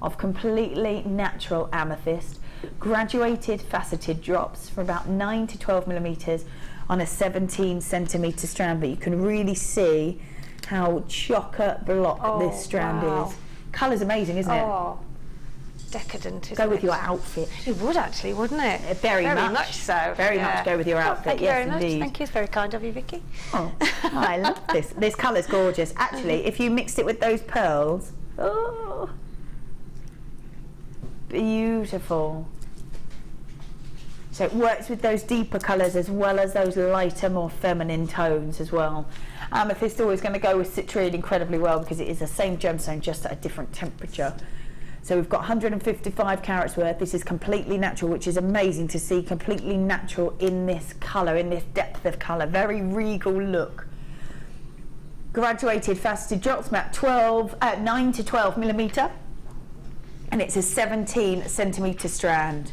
of completely natural amethyst, graduated faceted drops for about 9 to 12mm on a 17cm strand, but you can really see how chock-a-block this strand is. Colour's amazing, isn't it?
Decadent, isn't it?
Go with your outfit.
It would actually, wouldn't it?
Very much
so.
Very much go with your outfit.
Thank you
yes,
very much.
indeed.
Thank you. It's very kind of you, Vicky.
Oh, I love this. This colour's gorgeous. Actually, if you mixed it with those pearls, oh, beautiful. So it works with those deeper colours as well as those lighter, more feminine tones as well. Amethyst is always going to go with citrine incredibly well because it is the same gemstone just at a different temperature. So we've got 155 carats worth. This is completely natural, which is amazing to see completely natural in this colour, in this depth of colour. Very regal look. Graduated faceted drops about 9 to 12mm, and it's a 17cm strand.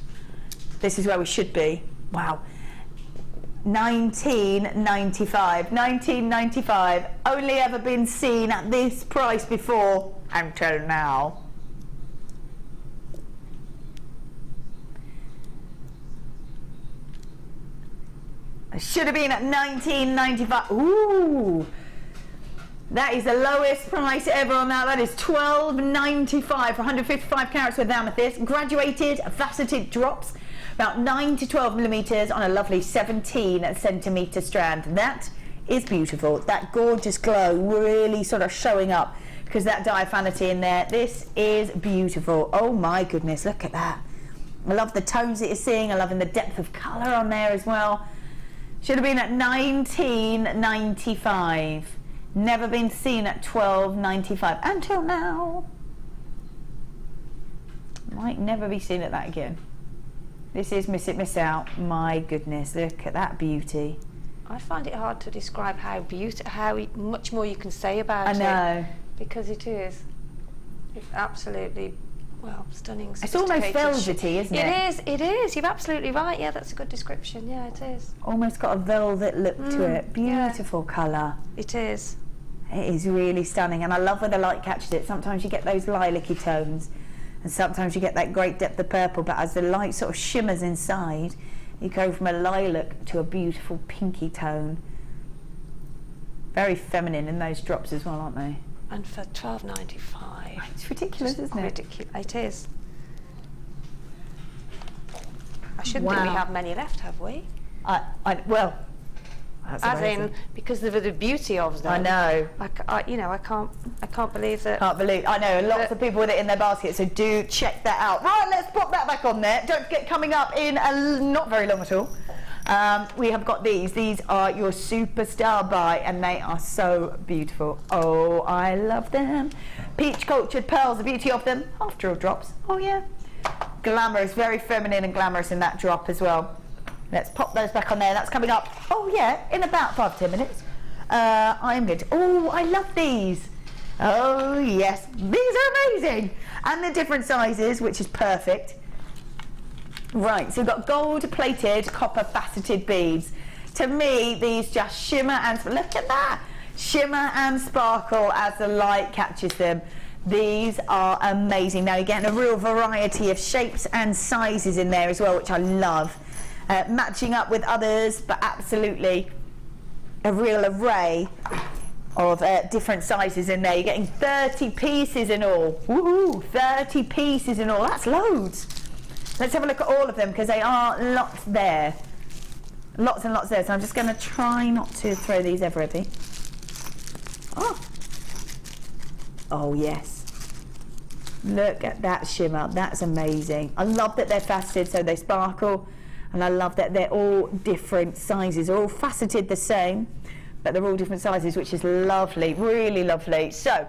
This is where we should be. Wow. £19.95. Only ever been seen at this price before until now. It should have been at £19.95. Ooh, that is the lowest price ever on that. That is £12.95 for 155 carats worth of amethyst. Graduated faceted drops, about 9 to 12mm on a lovely 17cm strand. That is beautiful. That gorgeous glow really sort of showing up because that diaphanity in there. This is beautiful. Oh my goodness, look at that. I love the tones that you're seeing. I love the depth of colour on there as well. Should have been at £19.95. Never been seen at £12.95 until now. Might never be seen at that again. This is miss it, miss out. My goodness, look at that beauty.
I find it hard to describe how much more you can say about it.
I know.
Because it is. It's absolutely, well, stunning.
It's almost
sophisticated
velvety, isn't it?
It is. You're absolutely right. Yeah, that's a good description. Yeah, it is.
Almost got a velvet look to it. Beautiful colour.
It is.
It is really stunning, and I love where the light catches it. Sometimes you get those lilac-y tones, and sometimes you get that great depth of purple, but as the light sort of shimmers inside, you go from a lilac to a beautiful pinky tone. Very feminine in those drops as well, aren't they?
And for £12.95.
It's ridiculous, isn't it?
Ridiculous. It is. I shouldn't think we have many left, have we?
Well, that's
as
amazing.
in, because of the beauty of them.
I know.
I can't believe that.
I know, lots of people with it in their basket, so do check that out. Right, let's pop that back on there. Don't forget, coming up in not very long at all, we have got these. These are your superstar buy, and they are so beautiful. Oh, I love them. Peach cultured pearls, the beauty of them. After all drops. Oh yeah. Glamorous, very feminine and glamorous in that drop as well. Let's pop those back on there. That's coming up. Oh yeah, in about 5-10 minutes. I'm going to. Oh, I love these. Oh yes, these are amazing, and they're different sizes, which is perfect. Right, so we've got gold-plated, copper-faceted beads. To me, these just shimmer and look at that, shimmer and sparkle as the light catches them. These are amazing. Now you're getting a real variety of shapes and sizes in there as well, which I love. Matching up with others, but absolutely a real array of different sizes in there. You're getting 30 pieces in all. Woohoo! 30 pieces in all. That's loads. Let's have a look at all of them, because they are lots there. Lots and lots there. So I'm just going to try not to throw these everywhere. Oh yes. Look at that shimmer. That's amazing. I love that they're faceted so they sparkle, and I love that they're all different sizes. They're all faceted the same, but they're all different sizes, which is lovely, really lovely. So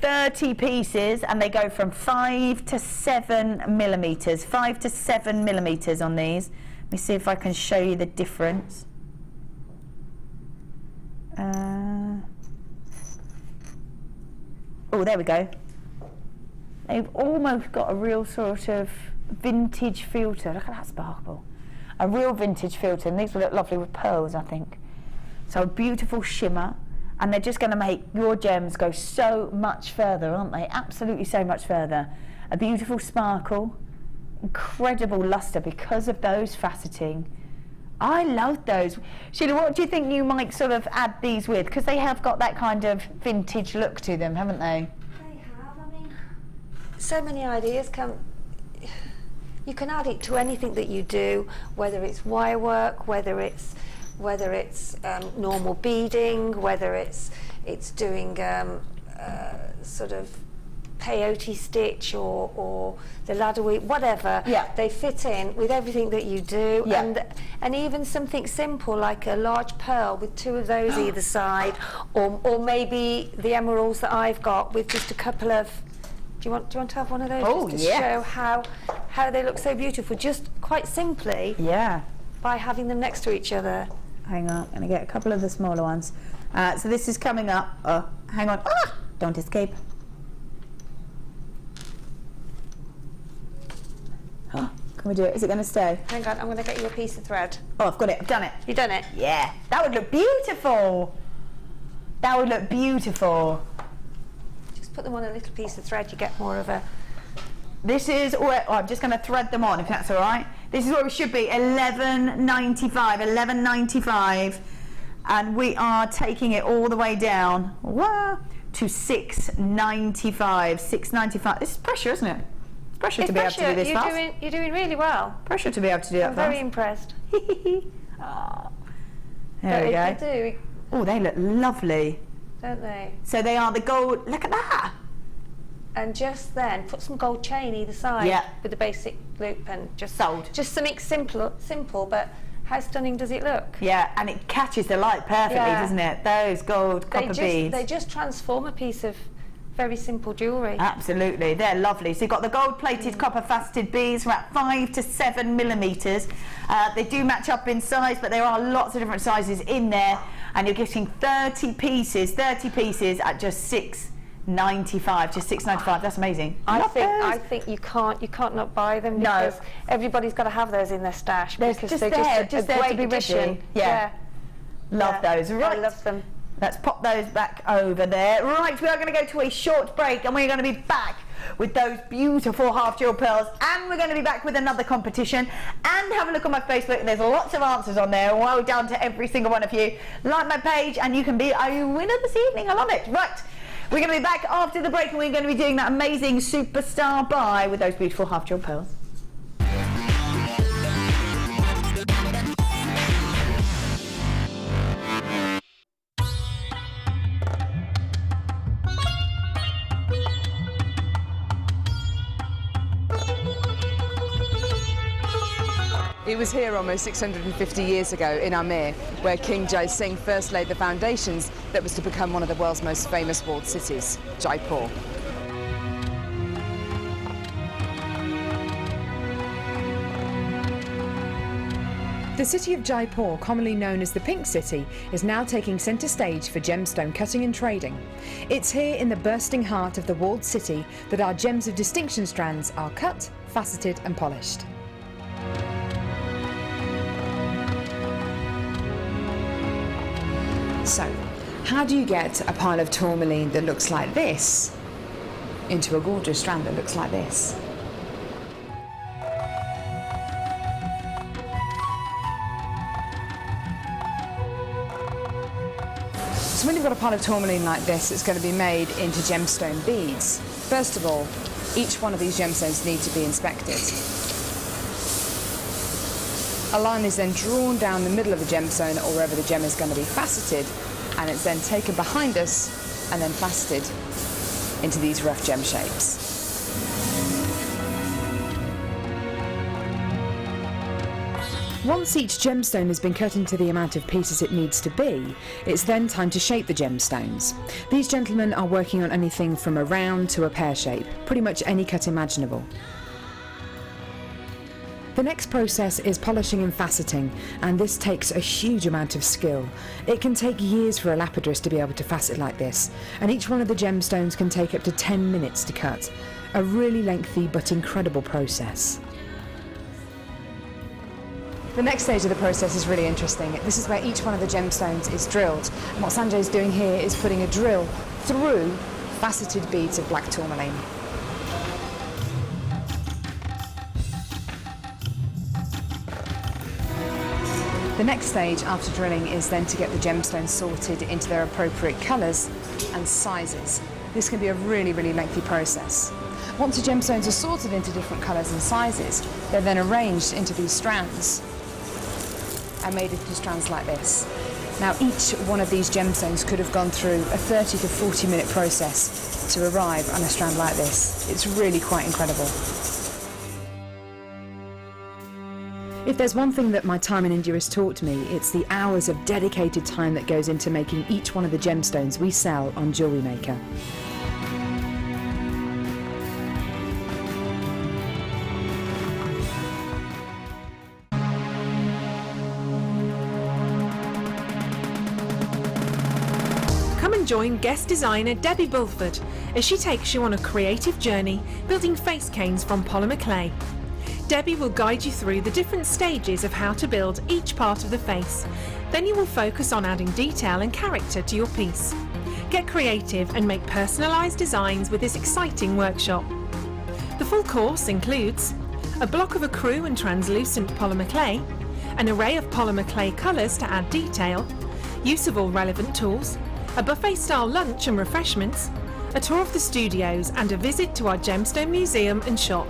30 pieces, and they go from 5 to 7 millimeters. 5 to 7 millimeters on these. Let me see if I can show you the difference. Oh, there we go. They've almost got a real sort of vintage filter. Look at that sparkle. A real vintage filter, and these will look lovely with pearls, I think. So a beautiful shimmer, and they're just going to make your gems go so much further, aren't they? Absolutely so much further. A beautiful sparkle, incredible luster because of those faceting. I love those. Sheila, what do you think you might sort of add these with? Because they have got that kind of vintage look to them, haven't they?
They have. I mean, so many ideas come. You can add it to anything that you do, whether it's wire work, whether it's normal beading, whether it's doing sort of peyote stitch or the ladder weave, whatever.
Yeah. They
fit in with everything that you do, and even something simple like a large pearl with 2 of those either side, or maybe the emeralds that I've got with just a couple of. Do you want to have one of those just to show how they look so beautiful, just quite simply by having them next to each other.
Hang on, I'm going to get a couple of the smaller ones. So this is coming up. Hang on. Don't escape. Can we do it? Is it going to stay?
Hang on, I'm going to get you a piece of thread.
Oh, I've got it. I've done it.
You've done it?
Yeah. That would look beautiful. That would look beautiful.
Just put them on a little piece of thread. You get more of a...
This is where... Oh, I'm just going to thread them on, if that's all right. This is where we should be. $11.95. And we are taking it all the way down to $6.95. $6.95. This is pressure, isn't it? Pressure to be able to do this fast.
You're doing really well.
Pressure to be able to do that fast.
I'm very impressed.
There we go. Oh, they look lovely.
Don't they?
So they are the gold. Look at that.
And just then, put some gold chain either side with the basic loop, and just
sold. Just
something simple, but how stunning does it look?
Yeah, and it catches the light perfectly, doesn't it? Those gold copper beads.
They just transform a piece of very simple jewellery.
Absolutely, they're lovely. So you've got the gold-plated copper faceted beads from about 5 to 7 millimetres. They do match up in size, but there are lots of different sizes in there, and you're getting 30 pieces at just $6.95, just $6.95. That's amazing.
I think you can't not buy them, because everybody's got to have those in their stash.
They're
because
just
they're
there,
just a great
to be
addition.
ready. Yeah. Love those. Right.
I love them.
Let's pop those back over there. Right, we are going to go to a short break, and we're going to be back with those beautiful half jewel pearls, and we're going to be back with another competition. And have a look on my Facebook, there's lots of answers on there. Well done to every single one of you. Like my page and you can be a winner this evening. I love it. Right, we're going to be back after the break, and we're going to be doing that amazing superstar buy with those beautiful half jewel pearls.
It was here almost 650 years ago in Amir, where King Jai Singh first laid the foundations that was to become one of the world's most famous walled cities, Jaipur.
The city of Jaipur, commonly known as the Pink City, is now taking centre stage for gemstone cutting and trading. It's here in the bursting heart of the walled city that our gems of distinction strands are cut, faceted and polished. So, how do you get a pile of tourmaline that looks like this into a gorgeous strand that looks like this? So when you've got a pile of tourmaline like this, it's going to be made into gemstone beads. First of all, each one of these gemstones need to be inspected. A line is then drawn down the middle of the gemstone, or wherever the gem is going to be faceted, and it's then taken behind us and then faceted into these rough gem shapes. Once each gemstone has been cut into the amount of pieces it needs to be, it's then time to shape the gemstones. These gentlemen are working on anything from a round to a pear shape, pretty much any cut imaginable. The next process is polishing and faceting, and this takes a huge amount of skill. It can take years for a lapidress to be able to facet like this, and each one of the gemstones can take up to 10 minutes to cut. A really lengthy but incredible process. The next stage of the process is really interesting. This is where each one of the gemstones is drilled. And what Sanjay is doing here is putting a drill through faceted beads of black tourmaline. The next stage after drilling is then to get the gemstones sorted into their appropriate colours and sizes. This can be a really, really lengthy process. Once the gemstones are sorted into different colours and sizes, they're then arranged into these strands and made into strands like this. Now, each one of these gemstones could have gone through a 30 to 40 minute process to arrive on a strand like this. It's really quite incredible. If there's one thing that my time in India has taught me, it's the hours of dedicated time that goes into making each one of the gemstones we sell on JewelleryMaker.
Come and join guest designer Debbie Bulford as she takes you on a creative journey building face canes from polymer clay. Debbie will guide you through the different stages of how to build each part of the face. Then you will focus on adding detail and character to your piece. Get creative and make personalised designs with this exciting workshop. The full course includes a block of acrylic and translucent polymer clay, an array of polymer clay colours to add detail, use of all relevant tools, a buffet-style lunch and refreshments, a tour of the studios and a visit to our gemstone museum and shop.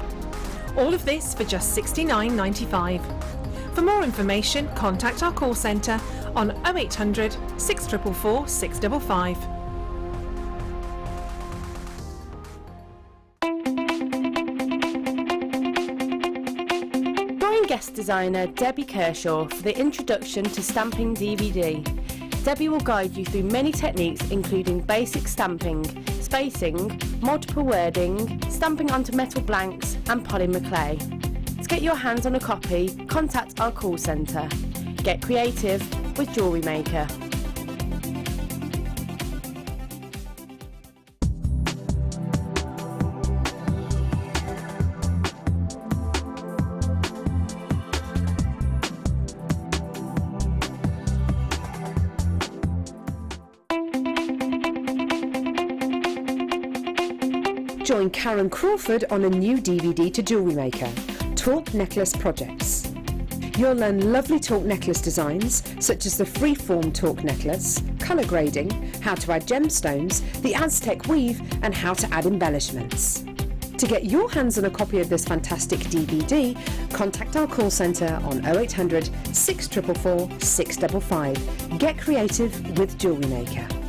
All of this for just $69.95. For more information, contact our call centre on 0800 644 655.
Join guest designer Debbie Kershaw for the Introduction to Stamping DVD. Debbie will guide you through many techniques including basic stamping, spacing, multiple wording, stamping onto metal blanks and polymer clay. To get your hands on a copy, contact our call centre. Get creative with JewelleryMaker.
Join Karen Crawford on a new DVD to JewelleryMaker, Talk Necklace Projects. You'll learn lovely talk necklace designs, such as the freeform talk necklace, colour grading, how to add gemstones, the Aztec weave, and how to add embellishments. To get your hands on a copy of this fantastic DVD, contact our call centre on 0800 644 655. Get creative with JewelleryMaker.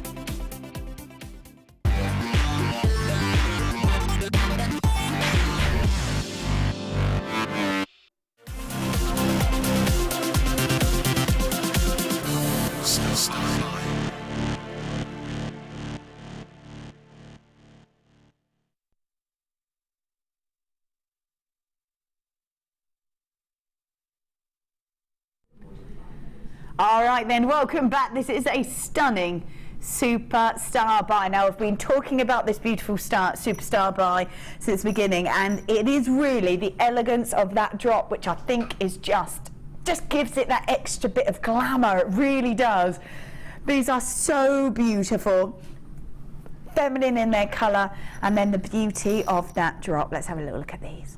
All right then, welcome back. This is a stunning superstar buy. Now, I've been talking about this beautiful superstar buy since the beginning, and it is really the elegance of that drop which I think is just gives it that extra bit of glamour. It really does. These are so beautiful, feminine in their colour, and then the beauty of that drop. Let's have a little look at these.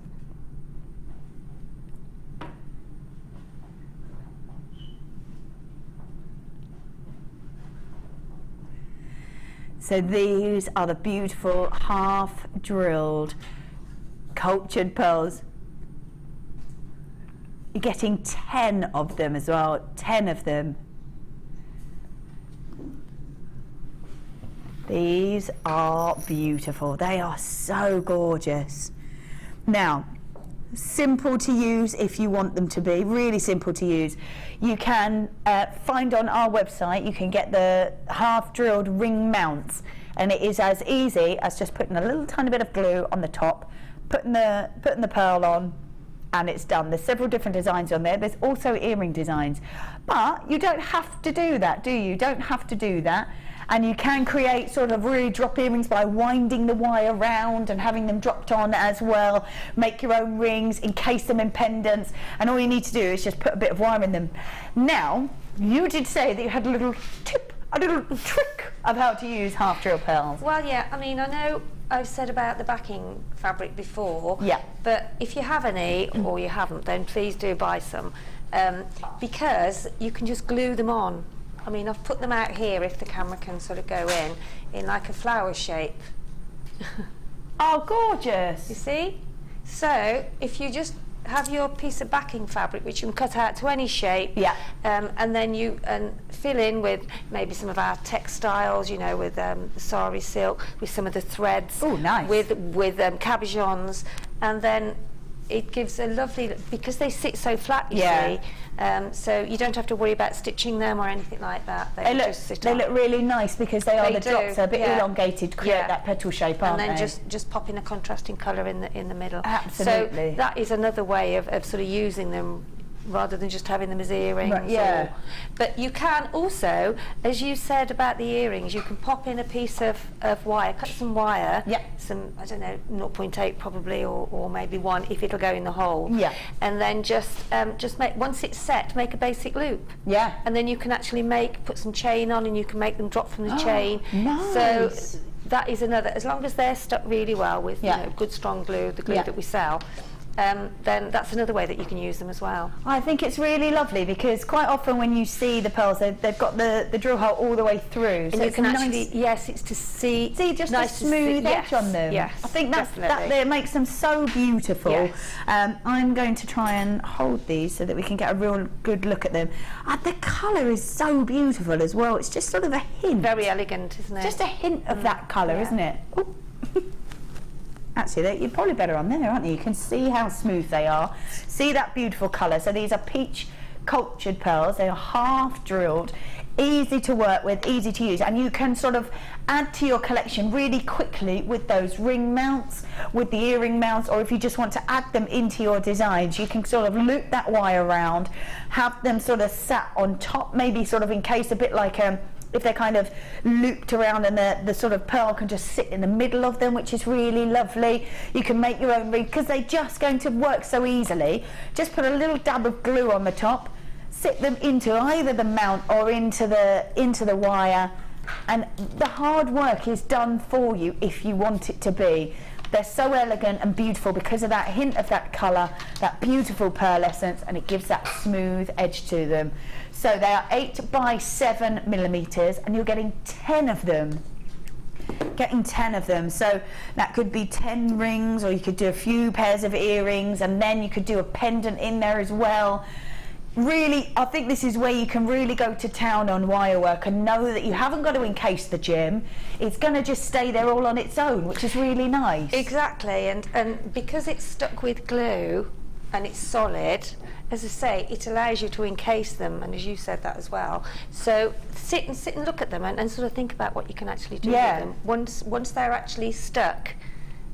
So these are the beautiful half-drilled cultured pearls. You're getting 10 of them as well, 10 of them. These are beautiful. They are so gorgeous. Now, simple to use if you want them to be, really simple to use. You can find on our website, you can get the half-drilled ring mounts, and it is as easy as just putting a little tiny bit of glue on the top, putting the pearl on, and it's done. There's several different designs on there. There's also earring designs, but you don't have to do that, do you? You don't have to do that. And you can create sort of really drop earrings by winding the wire around and having them dropped on as well. Make your own rings, encase them in pendants, and all you need to do is just put a bit of wire in them. Now, you did say that you had a little tip, a little trick of how to use half-drill pearls.
Well, yeah, I mean, I know I've said about the backing fabric before,
yeah.
But if you have any, or you haven't, then please do buy some, because you can just glue them on. I mean, I've put them out here, if the camera can sort of go in like a flower shape.
Oh, gorgeous!
You see? So, if you just have your piece of backing fabric, which you can cut out to any shape,
yeah.
And then you fill in with maybe some of our textiles, you know, with the sari silk, with some of the threads.
Oh, nice.
With cabochons, and then it gives a lovely, because they sit so flat, you see, so you don't have to worry about stitching them or anything like that. They
look really nice because the drops are a bit elongated to create that petal shape, aren't
they? And
they?
then just pop in a contrasting colour in the middle.
Absolutely.
So that is another way of sort of using them, rather than just having them as earrings.
Right, yeah.
But you can also, as you said about the earrings, you can pop in a piece of wire, cut some wire, some, I don't know, 0.8 probably, or maybe 1 if it'll go in the hole.
Yeah.
And then just make, once it's set, make a basic loop.
Yeah.
And then you can actually put some chain on, and you can make them drop from the chain.
Nice.
So that is another, as long as they're stuck really well with you know, good strong glue, the glue that we sell, then that's another way that you can use them as well.
I think it's really lovely because quite often when you see the pearls, they've got the drill hole all the way through.
And
so
you
it's
can
nice,
actually, it's to see
just
nice
a smooth edge on them.
Yes,
I think that
definitely.
makes them so beautiful.
Yes.
I'm going to try and hold these so that we can get a real good look at them. The colour is so beautiful as well. It's just sort of a hint.
Very elegant, isn't it?
Just a hint of that colour, isn't it? Actually, you're probably better on there, aren't you? You can see how smooth they are. See that beautiful colour. So these are peach
cultured pearls. They are half drilled, easy to work with, easy to use, and you can sort of add to your collection really quickly with those ring mounts, with the earring mounts, or if you just want to add them into your designs, you can sort of loop that wire around, have them sort of sat on top, maybe sort of encased a bit like if they're kind of looped around, and the sort of pearl can just sit in the middle of them, which is really lovely. You can make your own ring because they're just going to work so easily. Just put a little dab of glue on the top, sit them into either the mount or into the wire, and the hard work is done for you if you want it to be. They're so elegant and beautiful because of that hint of that colour, that beautiful pearl essence, and it gives that smooth edge to them. So they are 8 by 7 millimetres, and you're getting 10 of them. So that could be 10 rings, or you could do a few pairs of earrings, and then you could do a pendant in there as well. Really, I think this is where you can really go to town on wire work and know that you haven't got to encase the gem. It's going to just stay there all on its own, which is really nice.
Exactly, and because it's stuck with glue and it's solid, as I say, it allows you to encase them, and as you said that as well. So sit and look at them and sort of think about what you can actually do with them. Once they're actually stuck,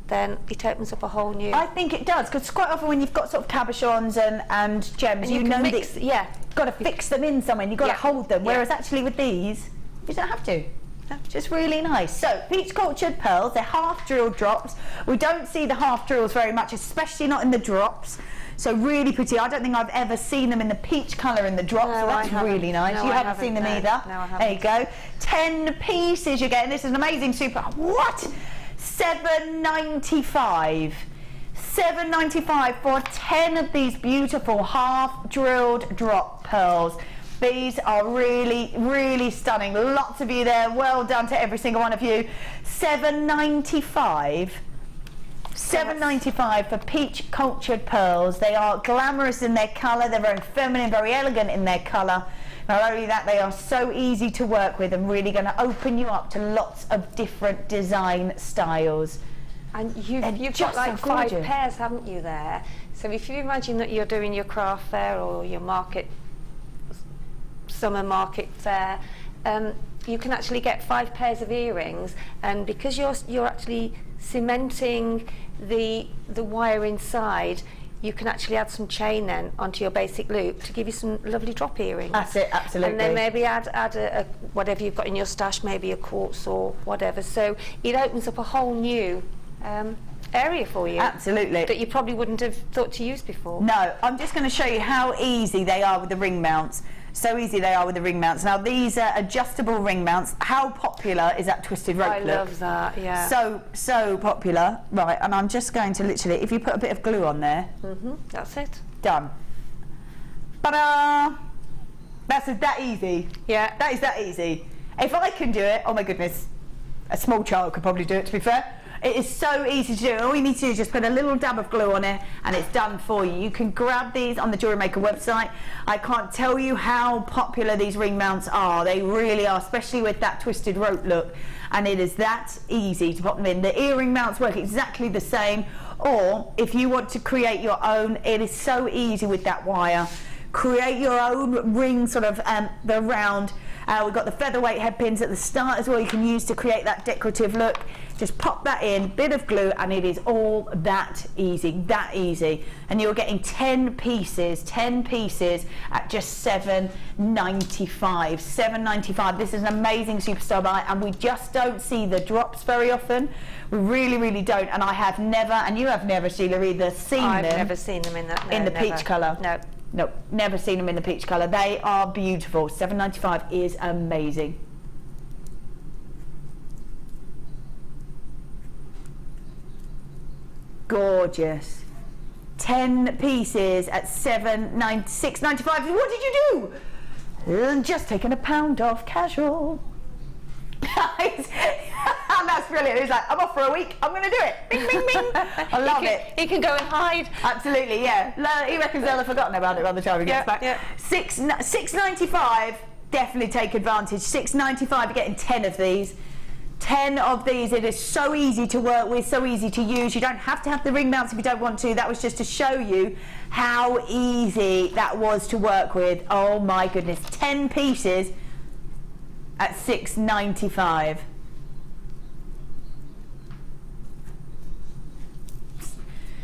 then it opens up a whole new...
I think it does, because quite often when you've got sort of cabochons and gems,
and
you know that
you've
got to fix them in somewhere, and you've got to hold them, whereas actually with these, you don't have to. Just really nice. So, peach cultured pearls, they're half drilled drops. We don't see the half drills very much, especially not in the drops. So really pretty. I don't think I've ever seen them in the peach colour in the drops, so that's really nice.
No,
you haven't seen them either?
No, I haven't.
There you go. 10 pieces you're getting. This is an amazing super... What? $7.95. $7.95 for 10 of these beautiful half drilled drop pearls. These are really, really stunning. Lots of you there. Well done to every single one of you. $7.95. $7.95 for peach cultured pearls. They are glamorous in their colour. They're very feminine, very elegant in their colour. Not only that, they are so easy to work with and really going to open you up to lots of different design styles.
And you've got like 5 pairs, haven't you, there? So if you imagine that you're doing your craft fair or your summer market fair, you can actually get 5 pairs of earrings, and because you're actually cementing the wire inside, you can actually add some chain then onto your basic loop to give you some lovely drop earrings.
That's it, absolutely.
And then maybe add a whatever you've got in your stash, maybe a quartz or whatever. So it opens up a whole new area for you.
Absolutely.
That you probably wouldn't have thought to use before.
No, I'm just going to show you how easy they are with the ring mounts. So easy they are with the ring mounts. Now these are adjustable ring mounts. How popular is that twisted rope look?
I love that, yeah.
So popular. Right, and I'm just going to literally, if you put a bit of glue on there.
That's it.
Done. Ta-da! That's that easy.
Yeah.
That is that easy. If I can do it, oh my goodness, a small child could probably do it, to be fair. It is so easy to do. All you need to do is just put a little dab of glue on it and it's done for you. You can grab these on the JewelleryMaker website. I can't tell you how popular these ring mounts are. They really are, especially with that twisted rope look. And it is that easy to pop them in. The earring mounts work exactly the same. Or if you want to create your own, it is so easy with that wire. Create your own ring, sort of the round. We've got the featherweight head pins at the start as well, you can use to create that decorative look. Just pop that in, bit of glue, and it is all that easy, And you're getting 10 pieces at just $7.95. $7.95. This is an amazing superstar buy, and we just don't see the drops very often. We really, really don't. And I have never, and you have never, Sheila, either seen them.
I've never seen them in that.
In the peach colour.
No.
No, never seen them in the peach colour. They are beautiful. $7.95 is amazing. Gorgeous. 10 pieces at $6.95. What did you do? Just taking a pound off, casual. And that's brilliant. He's like, I'm off for a week, I'm going to do it. Bing, bing, bing. I love it.
He can go and hide.
Absolutely, yeah. He reckons they'll have forgotten about it by the time he gets back.
Yeah.
$6.95, definitely take advantage. $6.95, you're getting 10 of these.
10 of these. It is so easy to work with, so easy to use. You don't have to have the ring mounts if you don't want to. That was just to show you how easy that was to work with. Oh my goodness, 10 pieces at $6.95.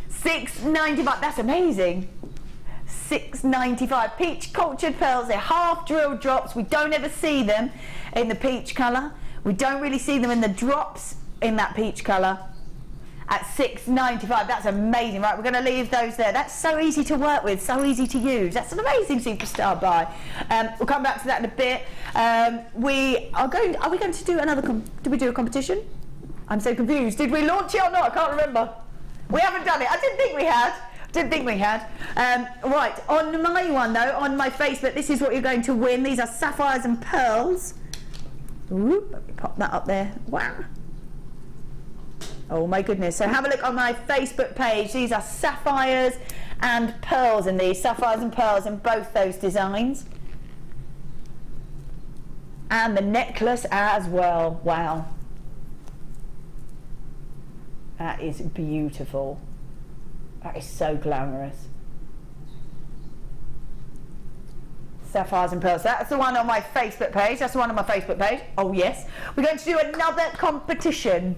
$6.95, that's amazing. $6.95. Peach cultured pearls, they're half drill drops. We don't ever see them in the peach colour. We don't really see them in the drops in that peach colour. At $6.95, that's amazing. Right, we're going to leave those there. That's so easy to work with, so easy to use. That's an amazing superstar buy. We'll come back to that in a bit. Are we going to do another, did we do a competition? I'm so confused. Did we launch it or not? I can't remember. We haven't done it. I didn't think we had. Right, on my one though, on my Facebook, this is what you're going to win. These are sapphires and pearls. Ooh, let me pop that up there. Wow. Oh my goodness. So have a look on my Facebook page. These are sapphires and pearls in these. Sapphires and pearls in both those designs. And the necklace as well. Wow. That is beautiful. That is so glamorous. Sapphires and pearls. That's the one on my Facebook page. That's the one on my Facebook page. Oh yes. We're going to do another competition.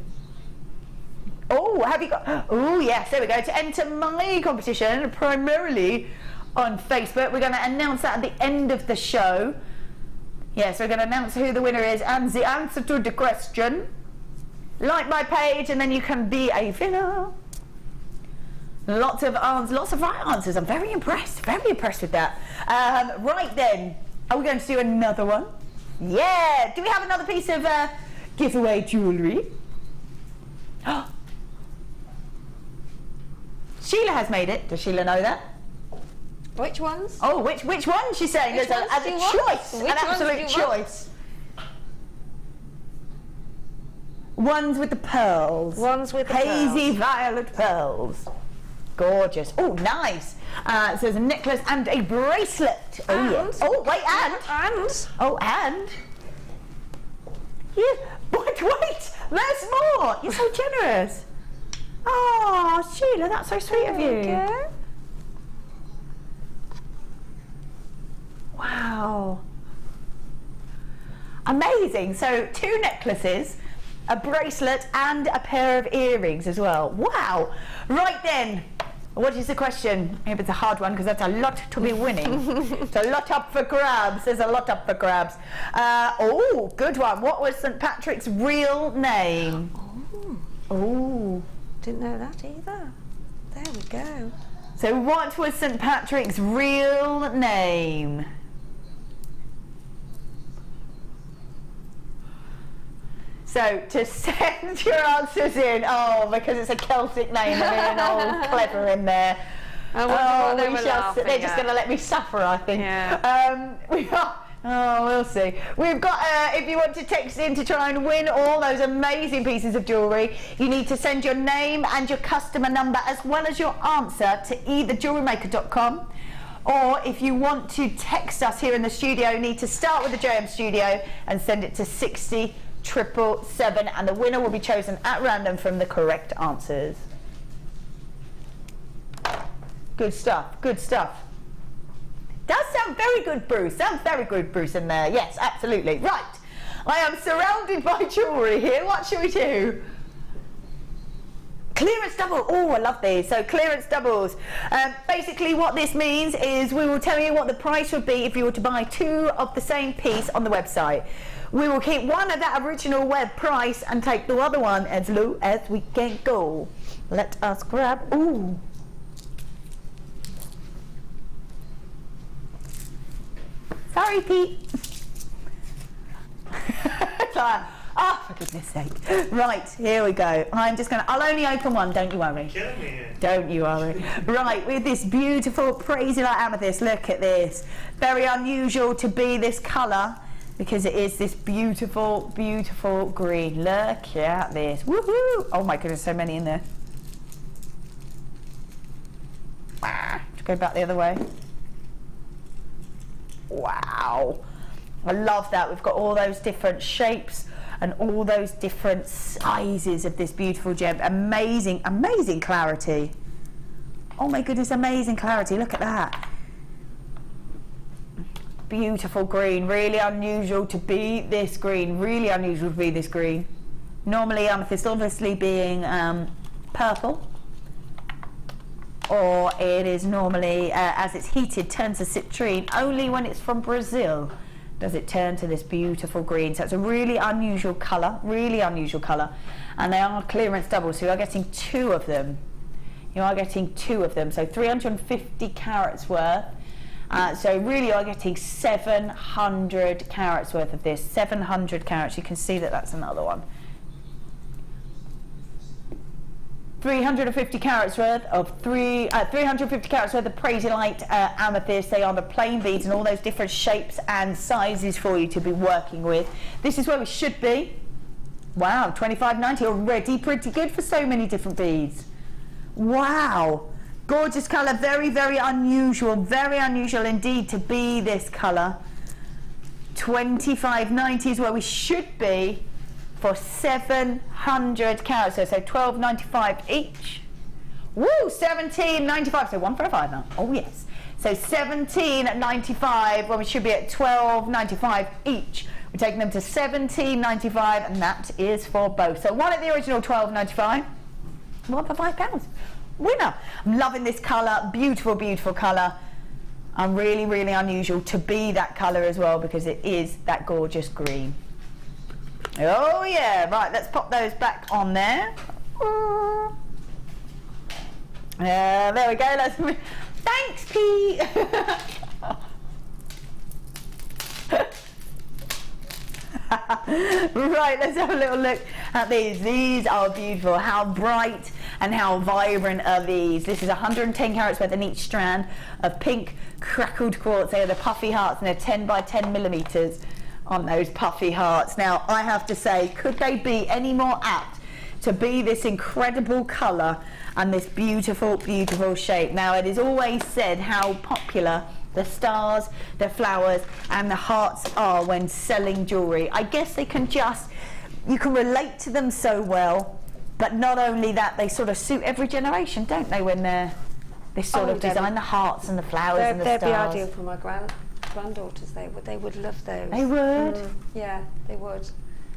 Oh, have you got? Oh yes, there we go. To enter my competition, primarily on Facebook, we're going to announce that at the end of the show. Yes, we're going to announce who the winner is and the answer to the question. Like my page and then you can be a winner. Lots of right answers. I'm very impressed with that. Right then, are we going to do another one? Yeah. Do we have another piece of giveaway jewellery? Sheila has made it. Does Sheila know that?
Which ones?
Oh, which one? She's saying
Which
there's
ones
a
do you want?
choice,
Which
an
ones do
absolute
you want?
choice. Ones with the pearls.
Ones with the
hazy
pearls.
violet pearls. Gorgeous. Oh, nice. So there's a necklace and a bracelet. Oh,
And?
yes. Oh, wait, and.
And?
Oh, and. Yeah, but wait, there's more. You're so generous. Oh, Sheila, that's so sweet of you.
Okay.
Wow. Amazing. So 2 necklaces, a bracelet and a pair of earrings as well. Wow. Right then, what is the question? Maybe it's a hard one because that's a lot to be winning. It's a lot up for grabs. There's a lot up for grabs. Oh, good one. What was St. Patrick's real name? Oh.
Didn't know that either. There we go.
So what was St. Patrick's real name? So to send your answers in, oh, because it's a Celtic name and an old clever in there.
I wonder what they were laughing
they're just
at.
going to let me suffer, I think.
Yeah.
We'll see. We've got, if you want to text in to try and win all those amazing pieces of jewellery, you need to send your name and your customer number as well as your answer to either JewelleryMaker.com, or if you want to text us here in the studio, you need to start with the JM studio and send it to 60777, and the winner will be chosen at random from the correct answers. Good stuff, good stuff. Does sound very good, Bruce. Sounds very good, Bruce, in there. Yes, absolutely. Right. I am surrounded by jewellery here. What should we do? Clearance double. Oh, I love these. So clearance doubles. Basically what this means is we will tell you what the price would be if you were to buy 2 of the same piece on the website. We will keep one at that original web price and take the other one as low as we can go. Let us grab. Ooh. Sorry, Pete. Oh, for goodness sake. Right, here we go. I'll only open one, don't you worry.
Killing me here.
Don't you worry. Right, with this beautiful Crazy Light Amethyst, look at this. Very unusual to be this colour because it is this beautiful, beautiful green. Look at this. Woohoo! Oh my goodness, so many in there. Let's go back the other way. Wow, I love that. We've got all those different shapes
and all those different sizes of this beautiful gem. Amazing, amazing clarity. Oh my goodness, amazing clarity. Look at that. Beautiful green, really unusual to be this green, really unusual to be this green. Normally amethyst obviously being purple, or it is normally, as it's heated, turns to citrine. Only when it's from Brazil does it turn to this beautiful green. So it's a really unusual colour, and they are clearance doubles, so you're getting 2 of them. You are getting 2 of them, so 350 carats worth. So really you are getting 700 carats worth of this. 700 carats. You can see that that's another one. 350 carats worth of 350 carats worth of Praisylite amethyst. They are the plain beads and all those different shapes and sizes for you to be working with. This is where we should be. Wow, 25.90 already, pretty good for so many different beads. Wow, gorgeous colour, very, very unusual indeed to be this colour. 25.90 is where we should be for 700 carats, so 12.95 each. Woo, 17.95, so 1 for a 5 now. Oh yes, so 17.95 when we should be at 12.95 each. We're taking them to 17.95, and that is for both. So one at the original 12.95. 1 for £5. Winner. I'm loving this colour. Beautiful, beautiful colour. And really, really unusual to be that colour as well, because it is that gorgeous green. Oh yeah. Right, let's pop those back on there. There we go. Thanks, Pete. Right, let's have a little look at these. These are beautiful. How bright and how vibrant are these? This is 110 carats worth in each strand of pink crackled quartz. They are the puffy hearts, and they're 10 by 10 millimeters on those puffy hearts. Now, I have to say, could they be any more apt to be this incredible colour and this beautiful, beautiful shape? Now, it is always said how popular the stars, the flowers and the hearts are when selling jewellery. I guess they can just, you can relate to them so well, but not only that, they sort of suit every generation, don't they, when they're this sort of design, the hearts and the flowers and the stars.
They'd be ideal for my granddaughters. They would love those.
They would?
Yeah, they would.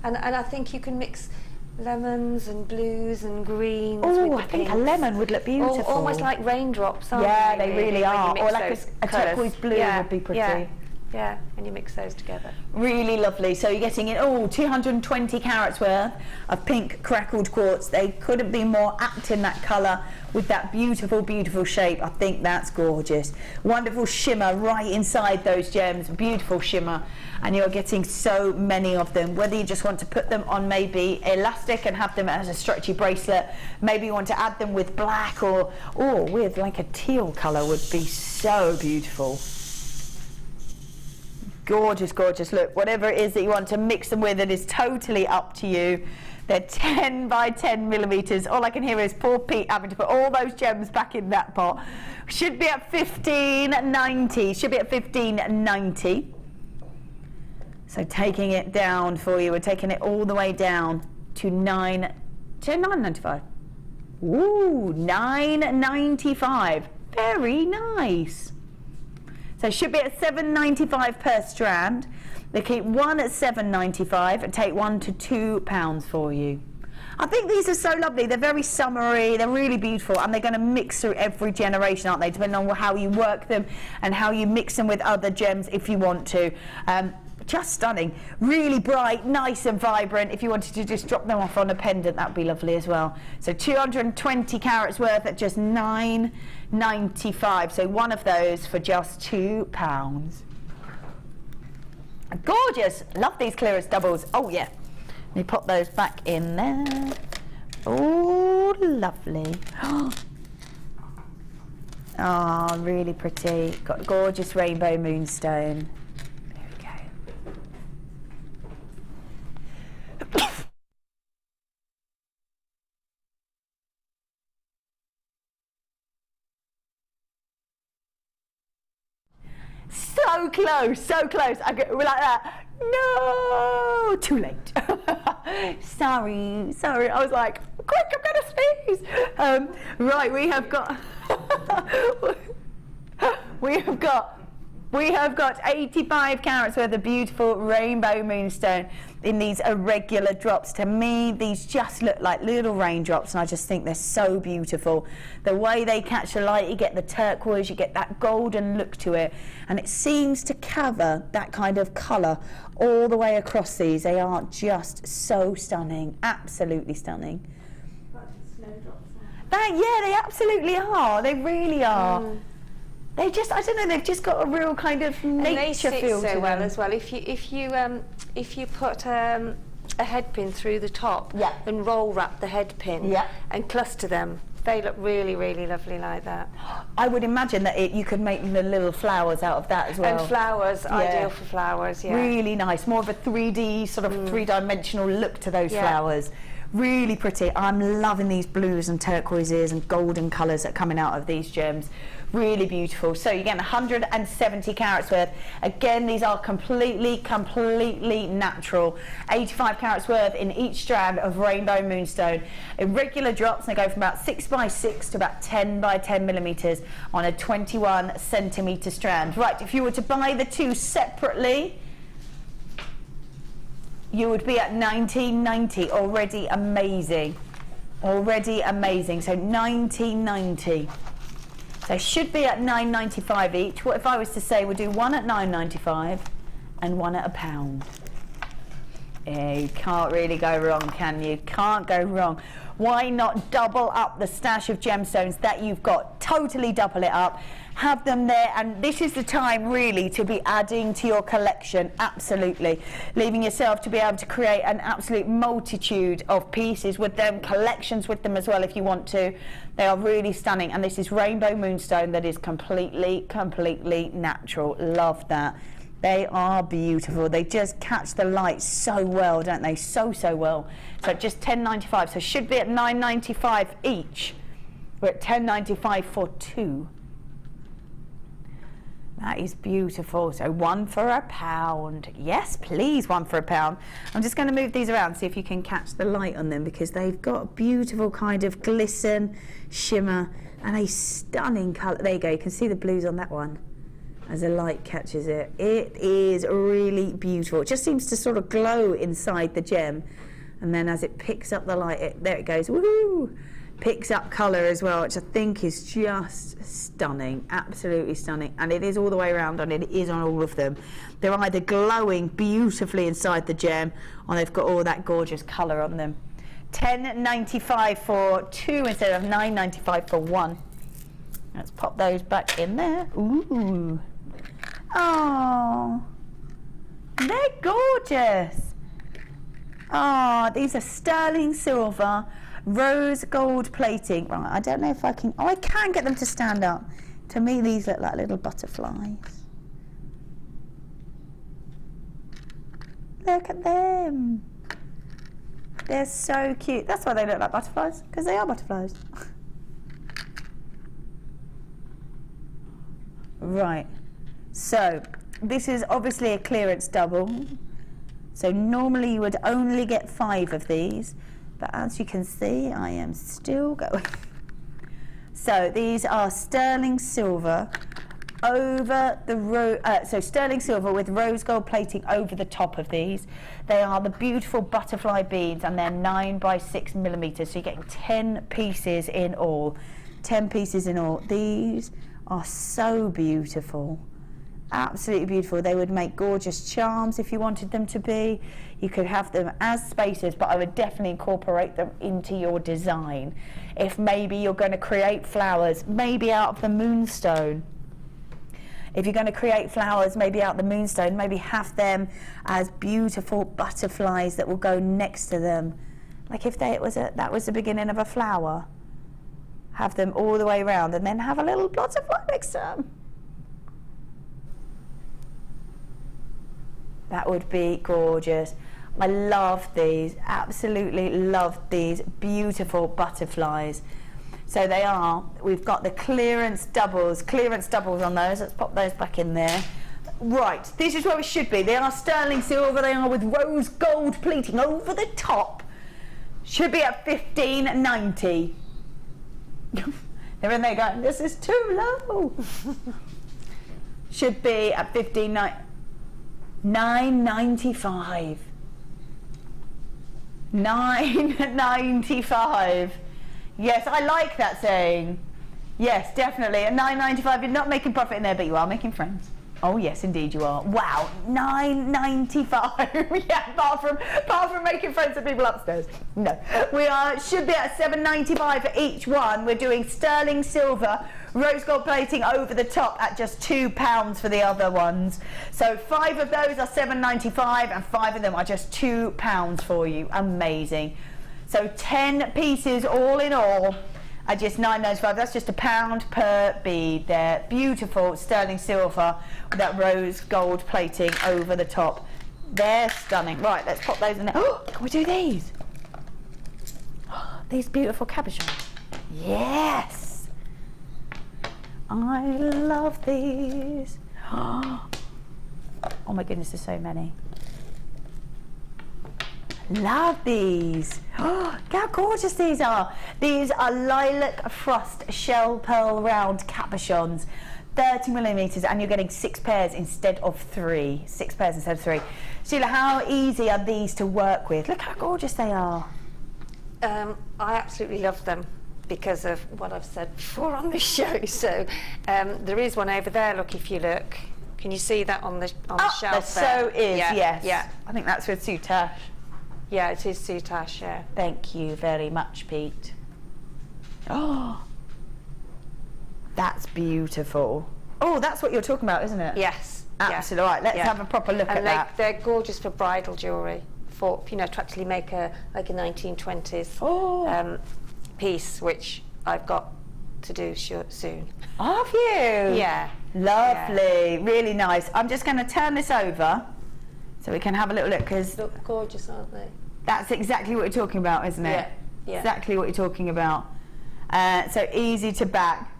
And I think you can mix lemons and blues and greens.
Oh, I think a lemon would look beautiful.
Almost like raindrops, aren't
they?
They
really are. Or like a turquoise blue would be pretty.
Yeah, and you mix those together.
Really lovely. So you're getting in 220 carats worth of pink crackled quartz. They couldn't be more apt in that colour with that beautiful, beautiful shape. I think that's gorgeous. Wonderful shimmer right inside those gems. Beautiful shimmer. And you're getting so many of them. Whether you just want to put them on maybe elastic and have them as a stretchy bracelet, maybe you want to add them with black or with like a teal colour would be so beautiful. Gorgeous, gorgeous. Look, whatever it is that you want to mix them with, it is totally up to you. They're 10 by 10 millimeters. All I can hear is poor Pete having to put all those gems back in that pot. Should be at 15.90. Should be at 15.90. So taking it down for you, we're taking it all the way down to 9.95. Ooh, 9.95. Very nice. So should be at £7.95 per strand. They keep one at £7.95 and take one to £2 for you. I think these are so lovely. They're very summery, they're really beautiful, and they're going to mix through every generation, aren't they? Depending on how you work them and how you mix them with other gems if you want to. Just stunning. Really bright, nice and vibrant. If you wanted to just drop them off on a pendant, that would be lovely as well. So 220 carats worth at just £9.95. So one of those for just £2. Gorgeous. Love these clearance doubles. Oh yeah. Let me pop those back in there. Oh, lovely. Oh, really pretty. Got a gorgeous rainbow moonstone. So close, so close. We're like that. No, too late.
Sorry. I was like, quick, I'm going to sneeze. Right, we have got we have got 85 carats worth of beautiful rainbow moonstone in these irregular drops. To me, these just look like little raindrops, and I just think they're so beautiful. The way they catch the light, you get the turquoise, you get that golden look to it, and it seems to cover that kind of colour all the way across these. They are just so stunning, absolutely stunning. Yeah, they absolutely are. They really are. They just, I don't know, they've just got a real kind of nature feel to them.
So well as well. If you put a head pin through the top and roll wrap the head pin and cluster them, they look really, really lovely like that.
I would imagine that you could make the little flowers out of that as well.
And flowers, ideal for flowers,
Really nice, more of a 3D, sort of three-dimensional look to those flowers. Really pretty. I'm loving these blues and turquoises and golden colours that are coming out of these gems. Really beautiful. So you're getting 170 carats worth. Again, these are completely natural. 85 carats worth in each strand of rainbow moonstone. Irregular drops, and they go from about 6 by 6 to about 10 by 10 millimetres on a 21 centimetre strand. Right, if you were to buy the two separately, you would be at $19.90. Already amazing. Already amazing. So $19.90. They should be at $9.95 each. What if I was to say we'll do one at $9.95 and one at £1? Yeah, you can't really go wrong, can you? Can't go wrong. Why not double up the stash of gemstones that you've got? Totally double it up. Have them there, and this is the time really to be adding to your collection, absolutely. Leaving yourself to be able to create an absolute multitude of pieces with them, collections with them as well if you want to. They are really stunning, and this is rainbow moonstone that is completely natural. Love that. They are beautiful. They just catch the light so well, don't they? So well. So just $10.95. So should be at $9.95 each. We're at $10.95 for two. That is beautiful. So one for £1. Yes, please, one for £1. I'm just going to move these around, see if you can catch the light on them, because they've got a beautiful kind of glisten, shimmer, and a stunning colour. There you go. You can see the blues on that one as the light catches it. It is really beautiful. It just seems to sort of glow inside the gem, and then as it picks up the light, there it goes. Woohoo! Picks up colour as well, which I think is just stunning, absolutely stunning. And it is all the way around, and it is on all of them. They're either glowing beautifully inside the gem, or they've got all that gorgeous colour on them. $10.95 for two instead of $9.95 for one. Let's pop those back in there. Ooh. Oh, they're gorgeous. Oh, these are sterling silver, rose gold plating. Right, I don't know if I can. Oh, I can get them to stand up. To me, these look like little butterflies. Look at them. They're so cute. That's why they look like butterflies, because they are butterflies. Right. So this is obviously a clearance double. So normally you would only get 5 of these. But as you can see, I am still going. So these are sterling silver over the so sterling silver with rose gold plating over the top of these. They are the beautiful butterfly beads, and they're 9 by 6 millimeters. So you're getting 10 pieces in all. 10 pieces in all. These are so beautiful. Absolutely beautiful. They would make gorgeous charms if you wanted them to be. You could have them as spaces, but I would definitely incorporate them into your design. If maybe you're going to create flowers, maybe out of the moonstone. If you're going to create flowers, maybe out of the moonstone, maybe have them as beautiful butterflies that will go next to them. Like if that was the beginning of a flower. Have them all the way around, and then have a little butterfly next to them. That would be gorgeous. I love these, absolutely love these beautiful butterflies. So we've got the clearance doubles on those. Let's pop those back in there Right, this is where we should be. They are sterling silver, they are with rose gold pleating over the top. Should be at $15.90. They're in there going, this is too low. Should be at $9.95. $9.95. Yes, I like that saying. Yes, definitely. At $9.95, you're not making profit in there, but you are making friends. Oh yes, indeed you are. Wow, $9.95. Yeah, apart from making friends with people upstairs. No, we should be at $7.95 for each one. We're doing sterling silver, rose gold plating over the top at just £2 for the other ones. So 5 of those are $7.95, and 5 of them are just £2 for you. Amazing. So 10 pieces all in all. At just $9.95, that's just £1 per bead there. Beautiful sterling silver with that rose gold plating over the top. They're stunning. Right, let's pop those in there. Oh, can we do these? These beautiful cabochons. Yes! I love these. Oh my goodness, there's so many. Love these. Oh, how gorgeous these are. These are lilac frost shell pearl round cabochons, 30mm, and you're getting 6 pairs instead of 3. 6 pairs instead of 3. Sheila, how easy are these to work with? Look how gorgeous they are.
I absolutely love them because of what I've said before on the show. So there is one over there, look, if you look. Can you see that on the shelf there?
So is,
yeah,
yes.
Yeah.
I think that's with Soutache.
Yeah, it is Soutache, yeah.
Thank you very much, Pete. Oh, that's beautiful. Oh, that's what you're talking about, isn't it?
Yes.
Absolutely. Right, let's have a proper look at that.
They're gorgeous for bridal jewellery, for, you know, to actually make a 1920s piece, which I've got to do soon.
Have you?
Yeah.
Lovely. Yeah. Really nice. I'm just going to turn this over so we can have a little look, because
look gorgeous, aren't they?
That's exactly what you're talking about, isn't it?
Yeah. Yeah.
Exactly what you're talking about. So easy to back.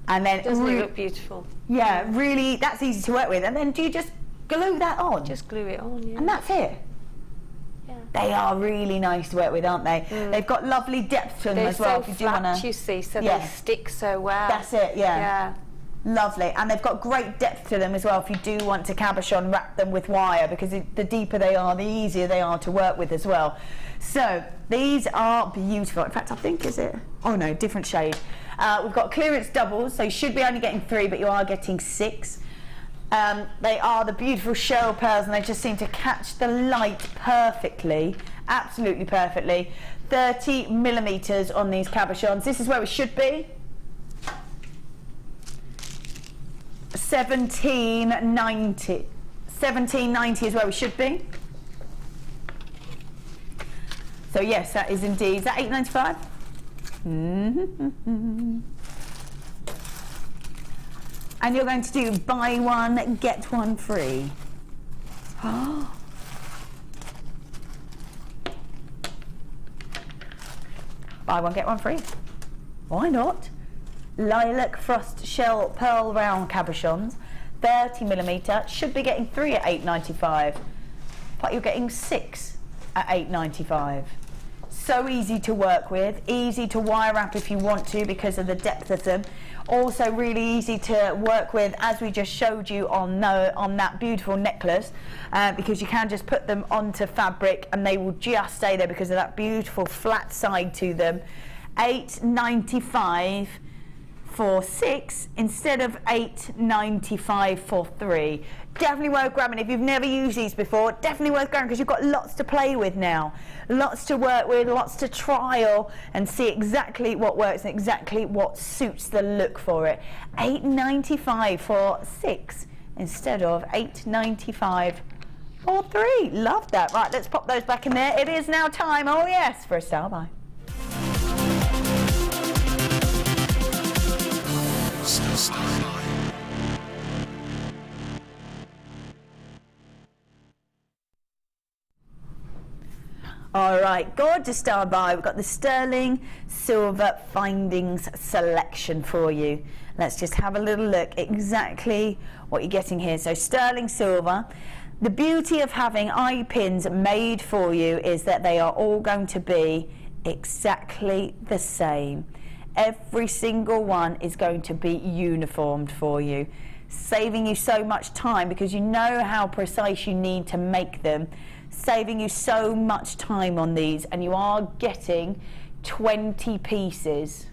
And then
doesn't it look beautiful?
Yeah, really, that's easy to work with. And then do you just glue that on?
Just glue it on, yeah.
And that's it.
Yeah.
They are really nice to work with, aren't they? Mm. They've got lovely depth to them as well.
They're so flat, you see, so they stick so well.
That's it, yeah.
Yeah.
Lovely, and they've got great depth to them as well if you do want to cabochon wrap them with wire, because the deeper they are, the easier they are to work with as well. So these are beautiful. In fact, I think, is it? Oh no, different shade. We've got clearance doubles, so you should be only getting 3, but you are getting 6. They are the beautiful shell pearls, and they just seem to catch the light perfectly, absolutely perfectly. 30mm on these cabochons. This is where we should be. $17.90. $17.90 is where we should be. So yes, that is indeed. Is that $8.95? Mm-hmm. And you're going to do buy one, get one free. Oh. Buy one, get one free. Why not? Lilac frost shell pearl round cabochons, 30mm, should be getting 3 at $8.95, but you're getting 6 at $8.95. So easy to work with, easy to wire wrap if you want to because of the depth of them. Also really easy to work with, as we just showed you on that beautiful necklace, because you can just put them onto fabric and they will just stay there because of that beautiful flat side to them. $8.95 for 6 instead of $8.95 for 3. Definitely worth grabbing. If you've never used these before, definitely worth grabbing, because you've got lots to play with now, lots to work with, lots to trial and see exactly what works and exactly what suits the look for it. $8.95 for 6 instead of $8.95 for 3. Love that. Right, let's pop those back in there. It is now time, oh yes, for a style buy.
All right, gorgeous star by. We've got the sterling silver findings selection for you. Let's just have a little look exactly what you're getting here. So sterling silver. The beauty of having eye pins made for you is that they are all going to be exactly the same. Every single one is going to be uniformed for you, saving you so much time because you know how precise you need to make them, saving you so much time on these, and you are getting 20 pieces.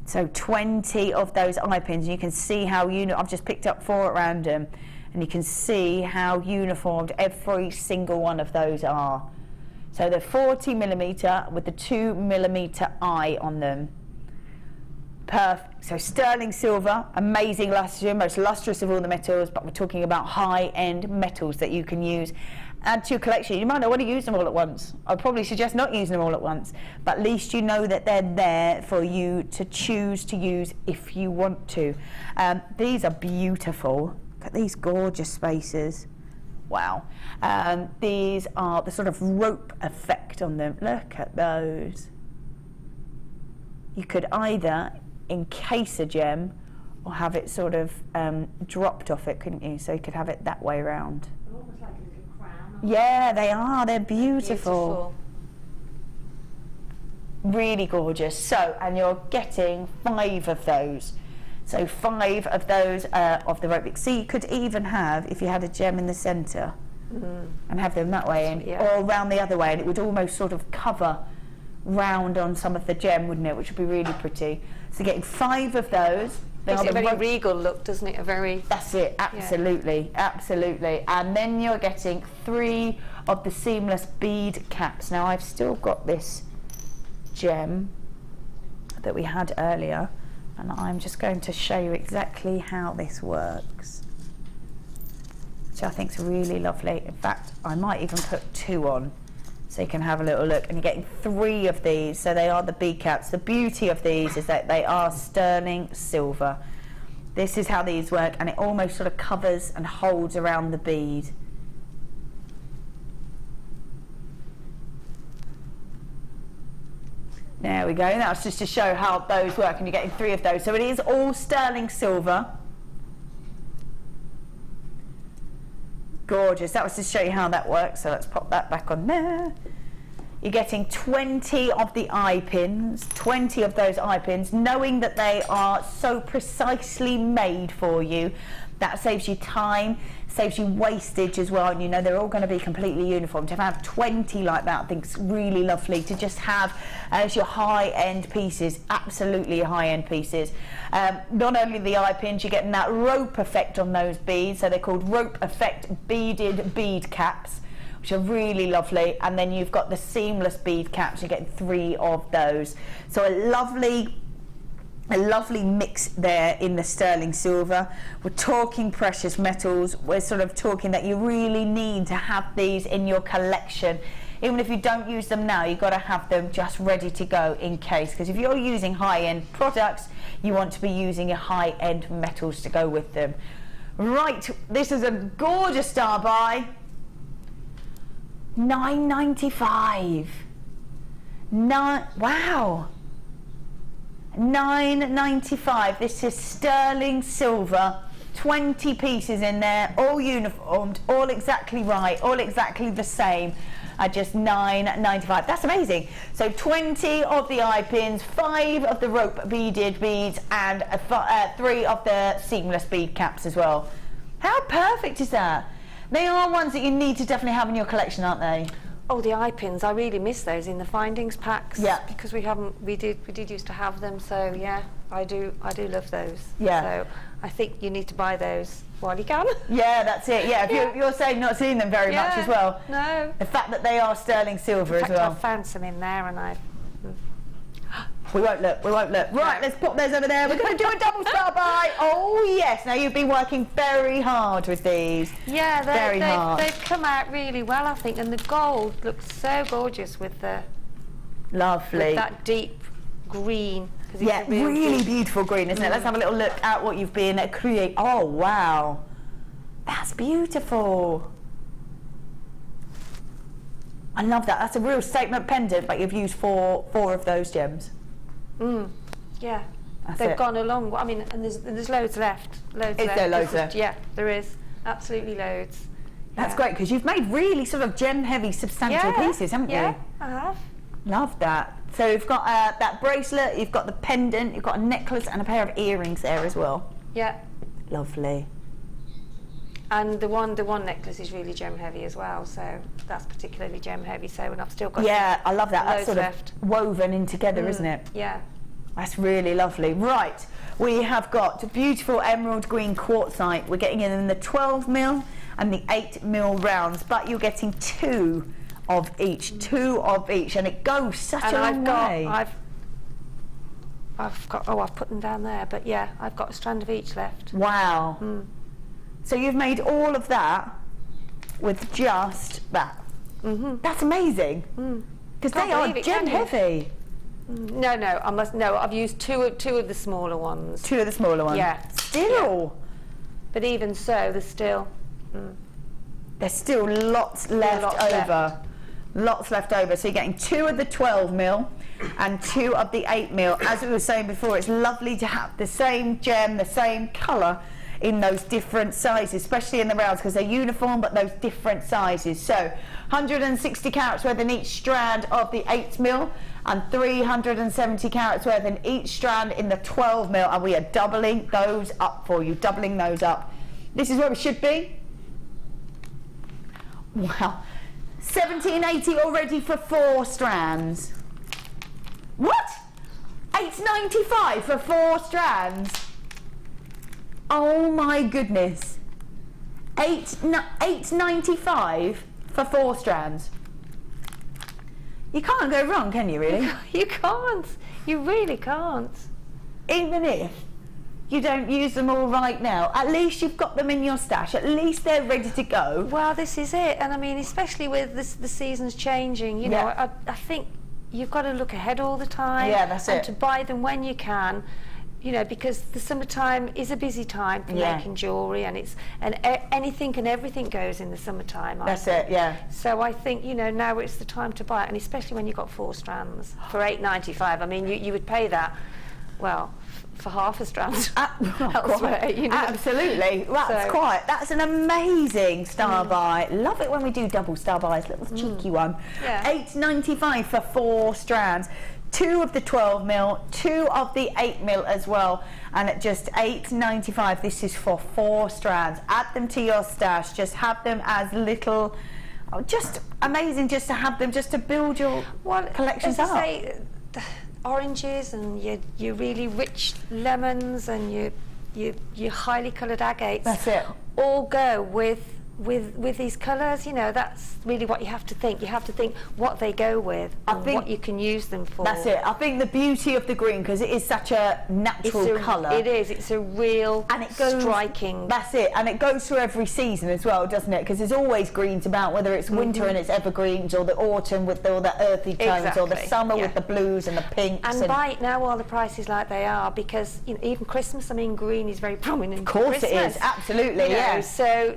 So 20 of those eye pins. You can see how I've just picked up 4 at random, and you can see how uniformed every single one of those are. So they're 40mm with the 2mm eye on them. Perfect. So sterling silver, amazing luster, most lustrous of all the metals, but we're talking about high-end metals that you can use. Add to your collection. You might not want to use them all at once. I'd probably suggest not using them all at once, but at least you know that they're there for you to choose to use if you want to. These are beautiful. Look at these gorgeous spaces. Wow. These are the sort of rope effect on them. Look at those. You could either encase a gem or have it sort of dropped off it, couldn't you? So you could have it that way around.
Almost like a little crown.
Yeah, they are. They're beautiful. Really gorgeous. So, and you're getting 5 of those. So 5 of those of the rope. So you could even have, if you had a gem in the centre, and have them that way, and or round the other way, and it would almost sort of cover round on some of the gem, wouldn't it? Which would be really pretty. So getting 5 of those.
Makes it a very regal look, doesn't it? A very.
That's it. Absolutely, absolutely. And then you're getting 3 of the seamless bead caps. Now I've still got this gem that we had earlier, and I'm just going to show you exactly how this works, which I think is really lovely. In fact, I might even put 2 on so you can have a little look. And you're getting 3 of these, so they are the bead caps. The beauty of these is that they are sterling silver. This is how these work, and it almost sort of covers and holds around the bead. There we go. That's just to show how those work, and you're getting 3 of those. So it is all sterling silver. Gorgeous. That was to show you how that works. So let's pop that back on there. You're getting 20 of the eye pins, 20 of those eye pins, knowing that they are so precisely made for you. That saves you time, saves you wastage as well, and you know they're all going to be completely uniform. To have 20 like that, I think is really lovely to just have as your high-end pieces, absolutely high-end pieces. Not only the eye pins, you're getting that rope effect on those beads, so they're called rope effect beaded bead caps, which are really lovely. And then you've got the seamless bead caps. You're getting 3 of those. So a lovely mix there in the sterling silver. We're talking precious metals. We're sort of talking that you really need to have these in your collection. Even if you don't use them now, you've got to have them just ready to go in case, because if you're using high-end products, you want to be using your high-end metals to go with them. Right, this is a gorgeous star buy. $9.95. Wow. $9.95. This is sterling silver, 20 pieces in there, all uniformed, all exactly right, all exactly the same, at just $9.95. That's amazing. So 20 of the eye pins, 5 of the rope beaded beads, and 3 of the seamless bead caps as well. How perfect is that? They are ones that you need to definitely have in your collection, aren't they?
Oh, the eye pins! I really miss those in the findings packs.
Yeah.
Because we did used to have them. So yeah, I do love those.
Yeah.
So I think you need to buy those while you can.
Yeah, that's it. Yeah. If you're saying not seeing them very much as well.
No.
The fact that they are sterling silver as well.
I found some in there, and
We won't look. Right, let's pop those over there. We're going to do a double star buy. Oh yes. Now you've been working very hard with these.
Yeah,
hard.
They've come out really well, I think, and the gold looks so gorgeous with the
lovely
with that deep green.
Yeah, really beautiful green, isn't it? Let's have a little look at what you've been creating. Oh wow, that's beautiful. I love that. That's a real statement pendant, but you've used four of those gems.
Yeah.
That's
They've
it.
gone a long way. I mean, and there's loads left. Loads
Is
left.
there loads left?
Yeah, there is. Absolutely loads.
That's
Yeah.
great, because you've made really sort of gem-heavy, substantial pieces, haven't
Yeah,
you?
I have.
Love that. So you've got that bracelet, you've got the pendant, you've got a necklace and a pair of earrings there as well.
Yeah.
Lovely.
And the one necklace is really gem heavy as well, so that's particularly gem heavy. So, and I've still got
Yeah, I love that. That's
loads
sort
left.
of woven in together, isn't it?
Yeah.
That's really lovely. Right, we have got beautiful emerald green quartzite. We're getting it in the 12mm and the 8mm rounds, but you're getting two of each, and it goes such a long way.
I've put them down there, but yeah, I've got a strand of each left.
Wow. So you've made all of that with just that. That's amazing. Because they are
believe it,
gem
can you?
heavy.
No, I've used two of the smaller ones.
Two of the smaller ones.
Yeah.
Still.
But even so, there's still
There's still lots left over. Lots left over. So you're getting two of the 12mm and two of the 8mm. As we were saying before, it's lovely to have the same gem, the same colour in those different sizes, especially in the rounds, because they're uniform but those different sizes. So 160 carats worth in each strand of the 8mm and 370 carats worth in each strand in the 12mm, and we are doubling those up for you, doubling those up. This is where we should be. Wow, 1780 already for 4 strands. What? 895 for 4 strands? Oh my goodness. 895 for 4 strands. You can't go wrong, can you, really?
You can't. You really can't.
Even if you don't use them all right now, at least you've got them in your stash. At least they're ready to go.
Well, this is it. And I mean, especially with the seasons changing, you know, I think you've got to look ahead all the time.
Yeah, that's
and
it.
to buy them when you can. You know, because the summertime is a busy time for making jewellery, and anything and everything goes in the summertime.
That's it, yeah.
So I think, you know, now it's the time to buy it, and especially when you've got 4 strands for $8.95. I mean, you would pay that, well, for half a strand elsewhere. You know?
Absolutely. That's an amazing star buy. Love it when we do double star buys, little cheeky one.
Yeah.
$8.95 for 4 strands. 2 of the 12mm, 2 of the 8mm as well, and at just $8.95, this is for 4 strands. Add them to your stash. Just have them as little. Oh, just amazing, just to have them, just to build your collections up.
Say, the oranges and your really rich lemons and your highly coloured agates.
That's it.
All go with these colours. You know, that's really what you have to think. You have to think what they go with and what you can use them for.
That's it. I think the beauty of the green, because it is such a natural colour.
It is. It's a real
and it goes,
striking.
That's it. And it goes through every season as well, doesn't it? Because there's always greens about, whether it's winter and it's evergreens, or the autumn with all the earthy tones, or the summer with the blues and the pinks.
And buy it now while the prices like they are, because, you know, even Christmas, I mean, green is very prominent.
Of course it is. Absolutely,
you know,
yeah.
So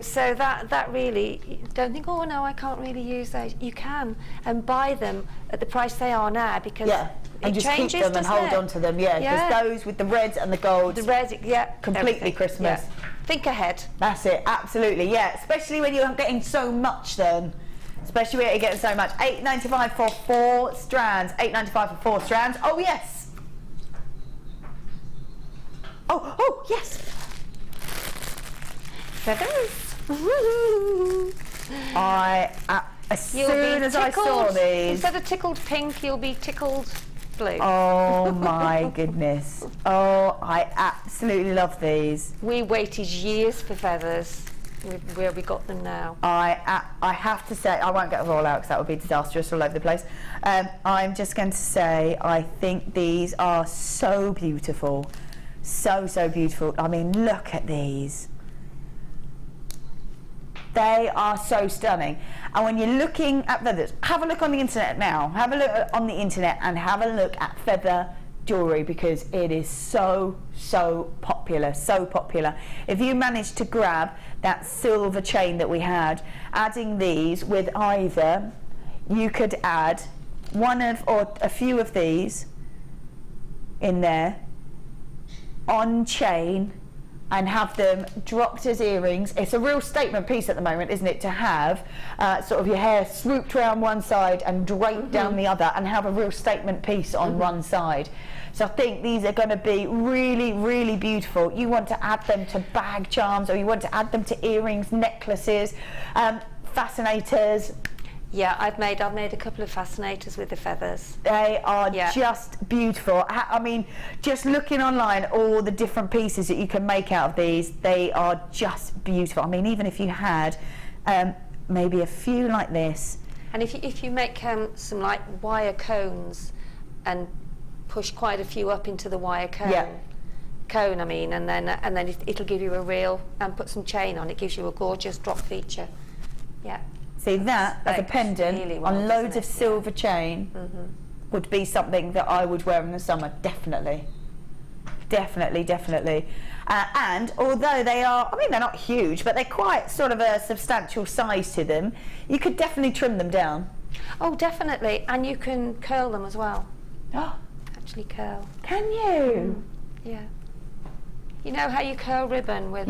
that really, don't think, oh no, I can't really use those. You can, and buy them at the price they are now, because
and just keep them and hold on to them, because those with the reds and the golds,
the reds,
completely
everything.
Christmas.
Yeah. Think ahead.
That's it, absolutely, especially when you're getting so much then. Especially when you're getting so much. $8.95 for 4 strands. $8.95 for 4 strands. Oh yes. Oh yes.
Feathers.
As soon as I saw these,
instead of tickled pink, you'll be tickled blue.
Oh my goodness. Oh, I absolutely love these.
We waited years for feathers. Where we got them now.
I have to say, I won't get them all out because that would be disastrous all over the place. I'm just going to say, I think these are so beautiful. So beautiful. I mean, look at these. They are so stunning. And when you're looking at feathers, have a look on the internet now. Have a look on the internet and have a look at feather jewellery, because it is so popular, so popular. If you manage to grab that silver chain that we had, adding these with either you could add one of or a few of these in there on chain and have them dropped as earrings. It's a real statement piece at the moment, isn't it, to have sort of your hair swooped around one side and draped down the other and have a real statement piece on one side. So I think these are going to be really, really beautiful. You want to add them to bag charms, or you want to add them to earrings, necklaces, fascinators.
Yeah, I've made a couple of fascinators with the feathers.
They are just beautiful. I mean, just looking online, all the different pieces that you can make out of these, they are just beautiful. I mean, even if you had maybe a few like this.
And if you make some like wire cones and push quite a few up into the wire cone, I mean, and then it'll give you a reel, and put some chain on, it gives you a gorgeous drop feature. Yeah.
See, that as a pendant
really well,
on loads of silver chain would be something that I would wear in the summer, definitely. Definitely, definitely. And although they are, I mean, they're not huge, but they're quite sort of a substantial size to them, you could definitely trim them down.
Oh, definitely. And you can curl them as well. Actually curl.
Can you?
Yeah. You know how you curl ribbon with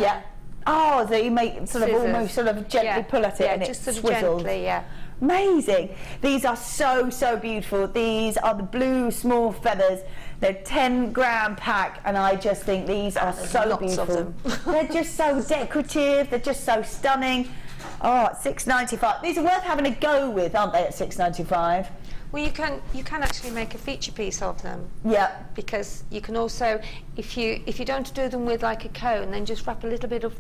Oh, so you make sort
scissors.
of almost sort of gently pull at it and
just
it
sort
swizzles.
of gently,
Amazing. These are so, so beautiful. These are the blue small feathers. They're 10-gram pack, and I just think these are so
lots
beautiful.
of them.
They're just so decorative. They're just so stunning. Oh, at $6.95. These are worth having a go with, aren't they, at $6.95?
Well, you can actually make a feature piece of them.
Yeah.
Because you can also, if you don't do them with like a cone, then just wrap a little bit of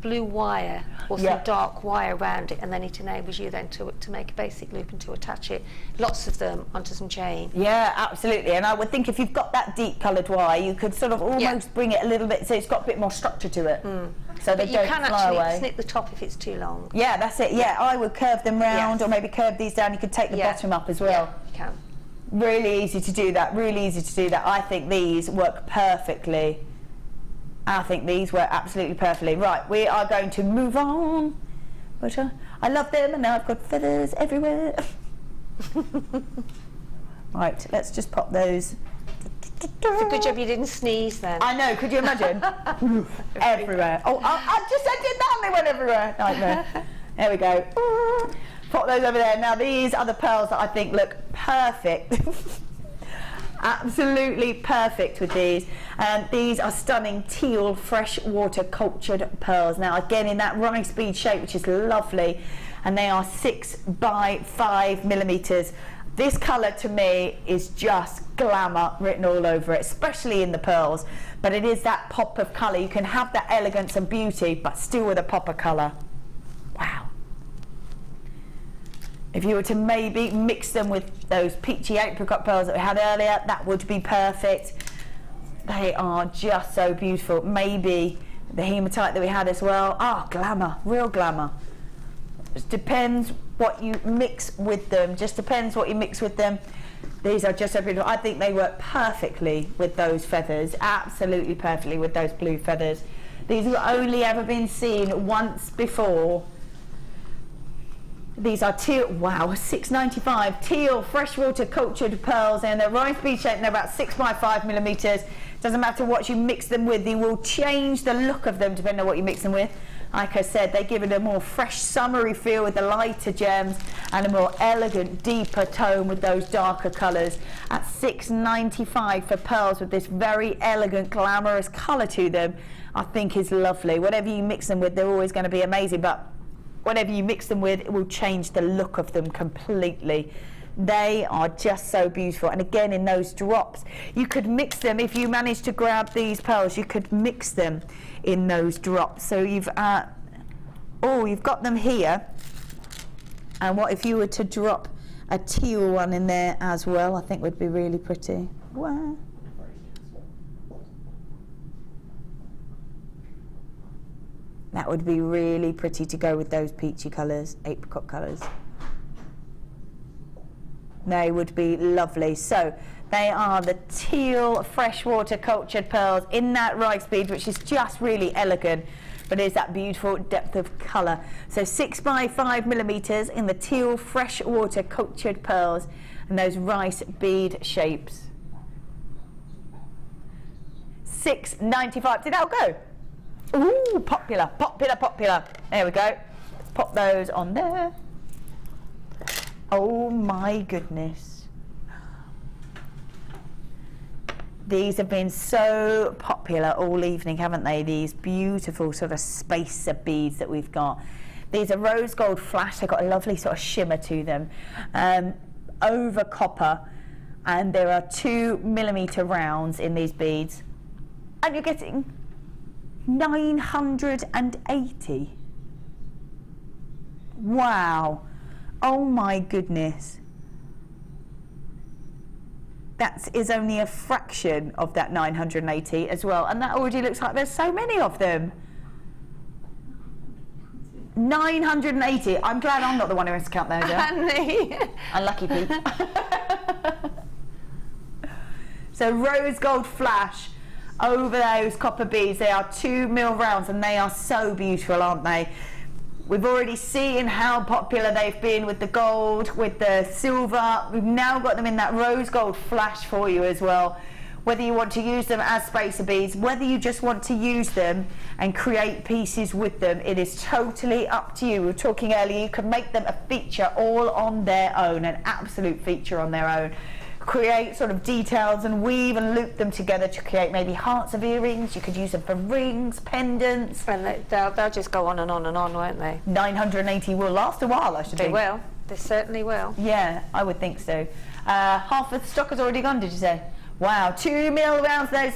blue wire or some dark wire around it, and then it enables you then to make a basic loop and to attach it, lots of them, onto some chain.
Yeah, absolutely. And I would think if you've got that deep coloured wire, you could sort of almost bring it a little bit so it's got a bit more structure to it. So they don't fly away.
You can actually snip the top if it's too long.
Yeah, that's it. Yeah, I would curve them round or maybe curve these down. You could take the bottom up as well.
Yeah, you can.
Really easy to do that, really easy to do that. I think these work perfectly. I think these work absolutely perfectly. Right, we are going to move on. But I love them, and now I've got feathers everywhere. Right, let's just pop those.
It's a good job you didn't sneeze then.
I know, could you imagine? Everywhere. Oh, I did that and they went everywhere. Nightmare. There we go. Pop those over there. Now these are the pearls that I think look perfect. Absolutely perfect with these. These are stunning teal freshwater cultured pearls. Now again in that rice bead shape, which is lovely, and they are 6 by 5 millimeters. This colour to me is just glamour written all over it, especially in the pearls. But it is that pop of colour. You can have that elegance and beauty, but still with a pop of colour. Wow. If you were to maybe mix them with those peachy apricot pearls that we had earlier, that would be perfect. They are just so beautiful. Maybe the hematite that we had as well. Ah, glamour, real glamour. It depends what you mix with them. Just depends what you mix with them. These are just so beautiful. I think they work perfectly with those feathers. Absolutely perfectly with those blue feathers. These have only ever been seen once before. These are teal, wow, $6.95, teal freshwater cultured pearls, and they're rice bead shaped, and they're about 6 by 5 millimeters. Doesn't matter what you mix them with, they will change the look of them depending on what you mix them with. Like I said, they give it a more fresh, summery feel with the lighter gems and a more elegant, deeper tone with those darker colours. At $6.95 for pearls with this very elegant, glamorous colour to them, I think is lovely. Whatever you mix them with, they're always going to be amazing, but whatever you mix them with, it will change the look of them completely. They are just so beautiful. And again, in those drops, you could mix them. If you manage to grab these pearls, you could mix them in those drops. So you've got them here. And what if you were to drop a teal one in there as well? I think would be really pretty. Wow. That would be really pretty to go with those peachy colours, apricot colours. They would be lovely. So they are the teal freshwater cultured pearls in that rice bead, which is just really elegant. but it is that beautiful depth of colour. So 6 by 5 millimetres in the teal freshwater cultured pearls and those rice bead shapes. $6.95. Did that go? Ooh, popular, popular, popular. There we go. Let's pop those on there. Oh my goodness. These have been so popular all evening, haven't they? These beautiful sort of spacer beads that we've got. These are rose gold flash. They've got a lovely sort of shimmer to them. Over copper. And there are 2 millimetre rounds in these beads. And you're getting 980. Wow. Oh my goodness. That is only a fraction of that 980 as well. And that already looks like there's so many of them. 980. I'm glad I'm not the one who has to count those. Unlucky Pete. So rose gold flash over those copper beads. They are 2 mil rounds and they are so beautiful, aren't they? We've already seen how popular they've been with the gold, with the silver. We've now got them in that rose gold flash for you as well. Whether you want to use them as spacer beads, whether you just want to use them and create pieces with them, it is totally up to you. We were talking earlier, you can make them a feature all on their own, an absolute feature on their own. Create sort of details and weave and loop them together to create maybe hearts of earrings. You could use them for rings, pendants.
And they'll just go on and on and on, won't they?
980 will last a while, I should think.
They will. They certainly will.
Yeah, I would think so. Half of the stock has already gone, did you say? Wow, 2 mil rounds, those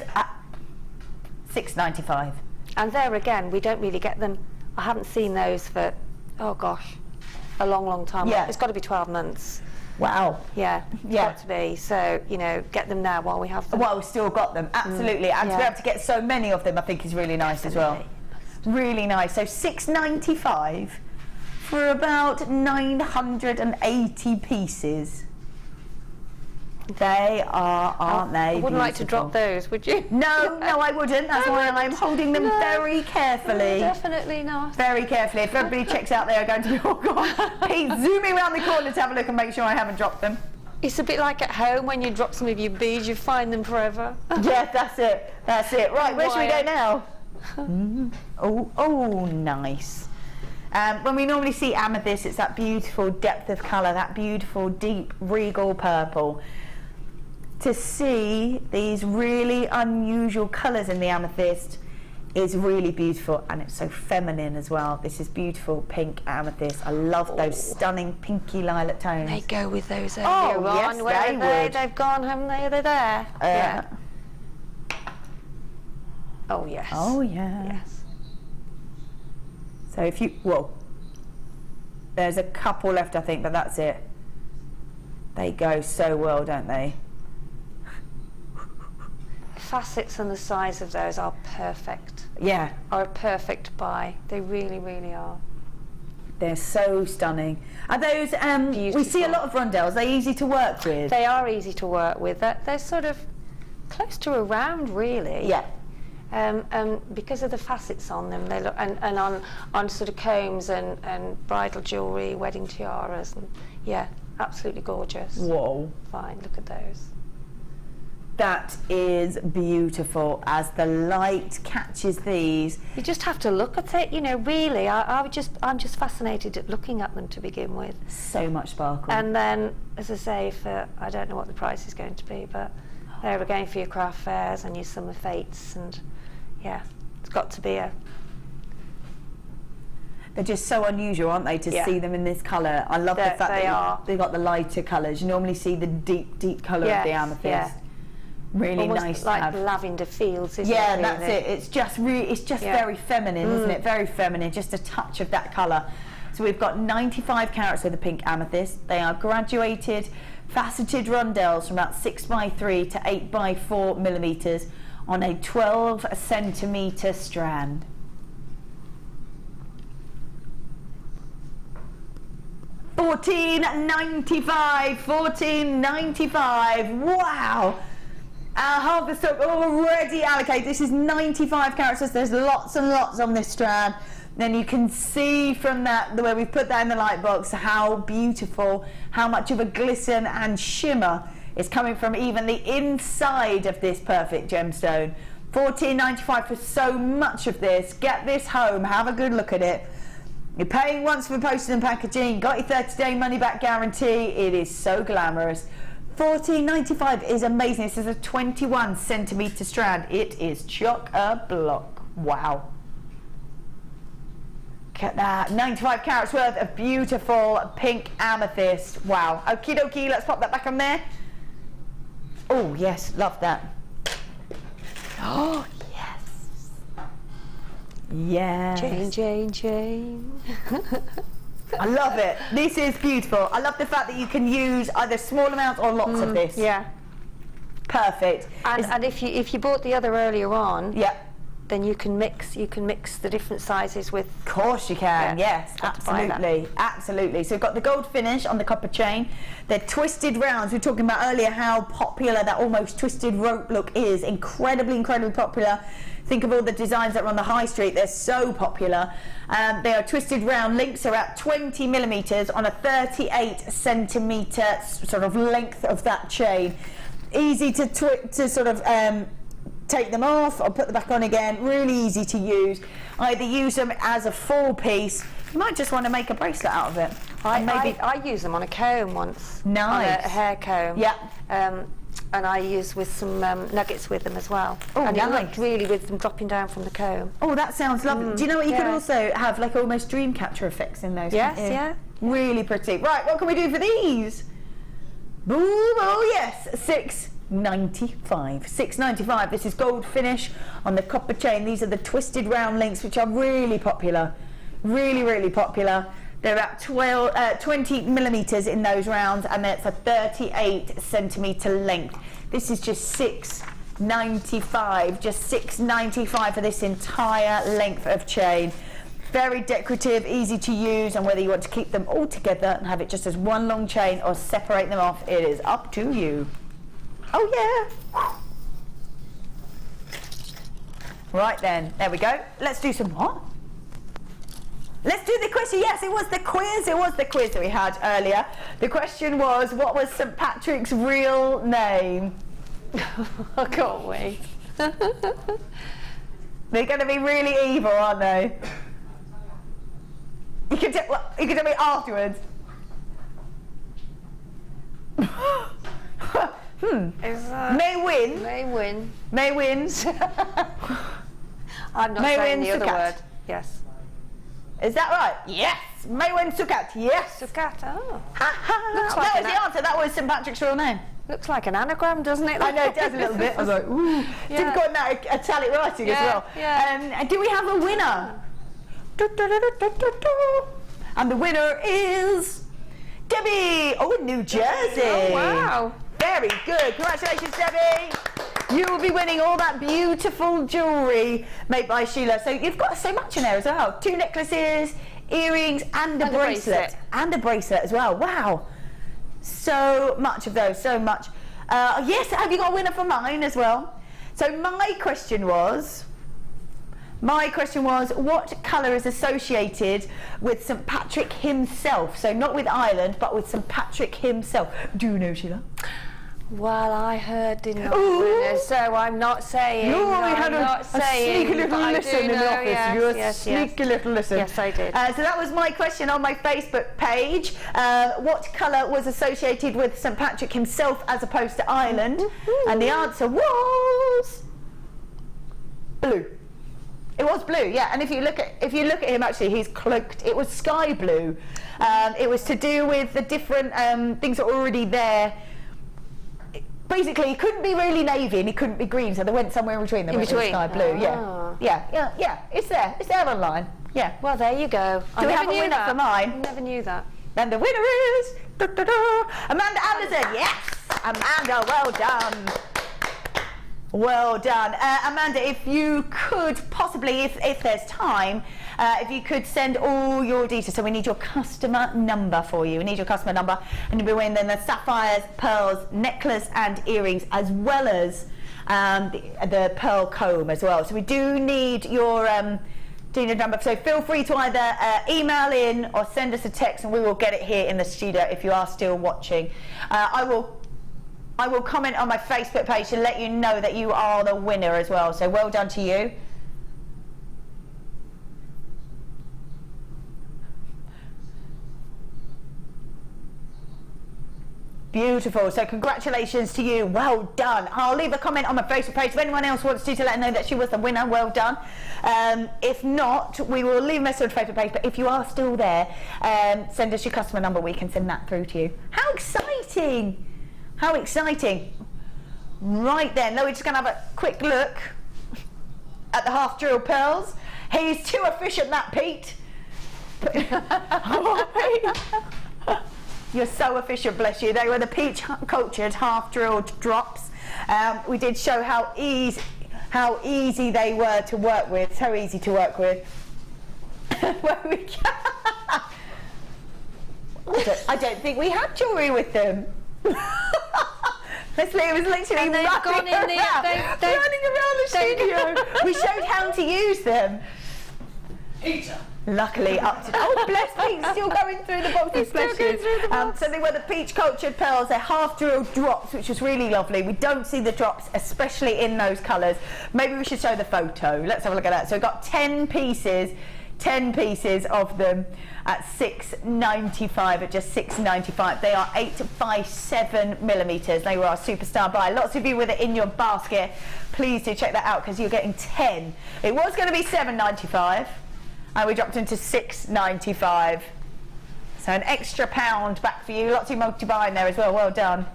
$6.95.
And there again, we don't really get them. I haven't seen those for, oh gosh, a long, long time.
Yeah.
It's got to be 12 months.
Wow.
Yeah, it's got to be. So, you know, get them now while we have them.
Well, we've still got them, absolutely. And to be able to get so many of them, I think is really nice as well. Really nice. So $6.95 for about 980 pieces. They are, aren't they?
I wouldn't like to
beautiful?
drop those, would you?
No, no, I wouldn't. That's why I'm holding them very carefully.
No, definitely not.
Very carefully. If everybody checks out, they are going to be, oh God, Pete, zooming around the corner to have a look and make sure I haven't dropped them.
It's a bit like at home when you drop some of your beads, you find them forever.
Yeah, that's it. That's it. Right, where should we go now? Oh, nice. When we normally see amethyst, it's that beautiful depth of colour, that beautiful deep regal purple. To see these really unusual colours in the amethyst is really beautiful, and it's so feminine as well. This is beautiful pink amethyst. I love those stunning pinky lilac tones.
They go with those earlier
Oh,
on.
yes,
Where
they
are they?
would.
They've gone, haven't they? Are they there? Yeah. Oh, yes.
Oh, yeah.
Yes.
So if you, well, there's a couple left, I think, but that's it. They go so well, don't they?
Facets and the size of those are perfect.
Yeah.
Are a perfect buy. They really, really are.
They're so stunning. Are those, we see a lot of rondelles, are they easy to work with?
They are easy to work with. They're sort of close to a round, really.
Yeah.
Because of the facets on them, they look, and on sort of combs and bridal jewellery, wedding tiaras, and yeah, absolutely gorgeous.
Whoa.
Fine, look at those.
That is beautiful. As the light catches these,
You just have to look at it, you know, really. I'm just fascinated at looking at them to begin with.
so much sparkle.
And then, as I say, I don't know what the price is going to be, but they're going for your craft fairs and your summer fetes, and yeah, it's got to be a...
They're just so unusual, aren't they, to see them in this colour. I love the fact that they've got the lighter colours. You normally see the deep colour of the amethyst.
Yeah.
Really
Almost
nice
like
to have.
lavender fields, isn't it?
Yeah,
really?
that's it. It's just very feminine, isn't it? Very feminine, just a touch of that colour. So we've got 95 carats of the pink amethyst. They are graduated, faceted rondelles from about 6x3 to 8x4 millimetres on a 12 centimetre strand. $14.95. Wow.
Half the stock already allocated. This is 95 carats. There's lots and lots on this strand. Then you can see from that, the way we've put that in the light box, how beautiful, how much of a glisten and shimmer is coming from even the inside of this perfect gemstone. $14.95 for so much of this. Get this home, have a good look at it. You're paying once for postage and packaging, got your 30-day money-back guarantee. It is so glamorous. $14.95 is amazing. This is a 21 centimetre strand. It is chock-a-block. Wow. Look at that. 95 carats worth of beautiful pink amethyst. Wow. Okie dokie, let's pop that back on there. Oh, yes, love that. Oh, yes. Yes.
Jane, Jane, Jane.
I love it. This is beautiful. I love the fact that you can use either small amounts or lots of this.
Yeah.
Perfect.
And if you bought the other earlier on,
yeah,
then you can mix the different sizes with.
Of course you can.
Yeah,
yes, absolutely, absolutely. So we've got the gold finish on the copper chain. They're twisted rounds. We were talking about earlier how popular that almost twisted rope look is. Incredibly popular. Think of all the designs that are on the high street. They're so popular. They are twisted round links. Are at 20 millimeters on a 38 centimeter sort of length of that chain. Easy to sort of take them off or put them back on again. Really easy to use. Either use them as a full piece. You might just want to make a bracelet out of it.
I use them on a comb once.
Nice.
On a hair comb.
Yeah.
And I use with some nuggets with them as well.
Oh,
and
nice.
it looked really with them dropping down from the comb.
Oh, that sounds lovely. Do you know what? You could also have like almost dream catcher effects in those.
Yes, yeah.
Really pretty. Right, what can we do for these? Boom, oh yes, $6.95. $6.95. This is gold finish on the copper chain. These are the twisted round links, which are really popular. Really popular. They're at 20 millimeters in those rounds, and that's a 38 centimeter length. This is just $6.95. Just $6.95 for this entire length of chain. Very decorative, easy to use, and whether you want to keep them all together and have it just as one long chain or separate them off, it is up to you. Oh yeah. Right then, there we go. Let's do some what? Let's do the question. Yes, it was the quiz. It was the quiz that we had earlier. The question was, what was St. Patrick's real name?
I can't wait.
They're going to be really evil, aren't they? You can tell me afterwards. May win.
May win.
May wins.
I'm not
May
saying
win
the other
Sukat.
word. Yes.
Is that right? Yes. May win Sukat. Yes.
Sukat. Oh.
That was the answer. That was St. Patrick's real name.
Looks like an anagram, doesn't it?
I know, it does a little bit. I was like, ooh.
Yeah.
Difficult in that italic writing as well.
Yeah.
Do we have a winner? And the winner is Debbie. Oh, in New Jersey.
Oh, wow.
Very good. Congratulations, Debbie. You will be winning all that beautiful jewellery made by Sheila. So you've got so much in there as well. 2 necklaces, earrings, and a bracelet. And a bracelet as well. Wow. So much of those, so much. Yes, have you got a winner for mine as well? So my question was, what colour is associated with St. Patrick himself? So not with Ireland, but with St. Patrick himself. Do you know, Sheila?
Well, I heard in the winner, so I'm not saying.
You had a sneaky little listen in the office.
Yes,
sneaky little listen.
Yes, I did.
So that was my question on my Facebook page. What colour was associated with St. Patrick himself as opposed to Ireland? And the answer was blue. It was blue, yeah. And if you look at him, actually, he's cloaked. It was sky blue. It was to do with the different things that were already there. Basically, he couldn't be really navy and he couldn't be green, so they went somewhere in between them. In between, sky blue. Yeah. It's there. It's there online. Yeah.
Well, there you go.
Do we have a winner for mine?
I never knew that.
And the winner is Amanda Anderson. Yes, Amanda. Well done. Well done. Amanda, if you could possibly, if there's time, if you could send all your details. So we need your customer number for you. We need your customer number, and you'll be winning the sapphires, pearls, necklace and earrings, as well as and the pearl comb as well. So we do need your number, so feel free to either email in or send us a text, and we will get it here in the studio if you are still watching. I will comment on my Facebook page to let you know that you are the winner as well, so well done to you. Beautiful, so congratulations to you, well done. I'll leave a comment on my Facebook page if anyone else wants to let her know that she was the winner, well done. If not, we will leave a message on the Facebook page, but if you are still there, send us your customer number, we can send that through to you. How exciting! How exciting. Right then, now we're just going to have a quick look at the half drilled pearls. He's too efficient, that Pete. You're so efficient, bless you. They were the peach cultured half drilled drops. We did show how easy they were to work with, so easy to work with. I don't think we had jewellery with them. Leslie, it was literally running around the studio. We showed how to use them.
Peter.
Luckily up to, oh bless Pete, still going through the boxes, bless you. So they were the peach cultured pearls, they're half drilled drops, which was really lovely. We don't see the drops, especially in those colours. Maybe we should show the photo. Let's have a look at that. So we've got 10 pieces of them at £6.95, at just £6.95. They are 8x7mm. They were our superstar buy. Lots of you with it in your basket. Please do check that out because you're getting 10. It was going to be £7.95 and we dropped into £6.95. So an extra £1 back for you. Lots of you multi-buying there as well. Well done.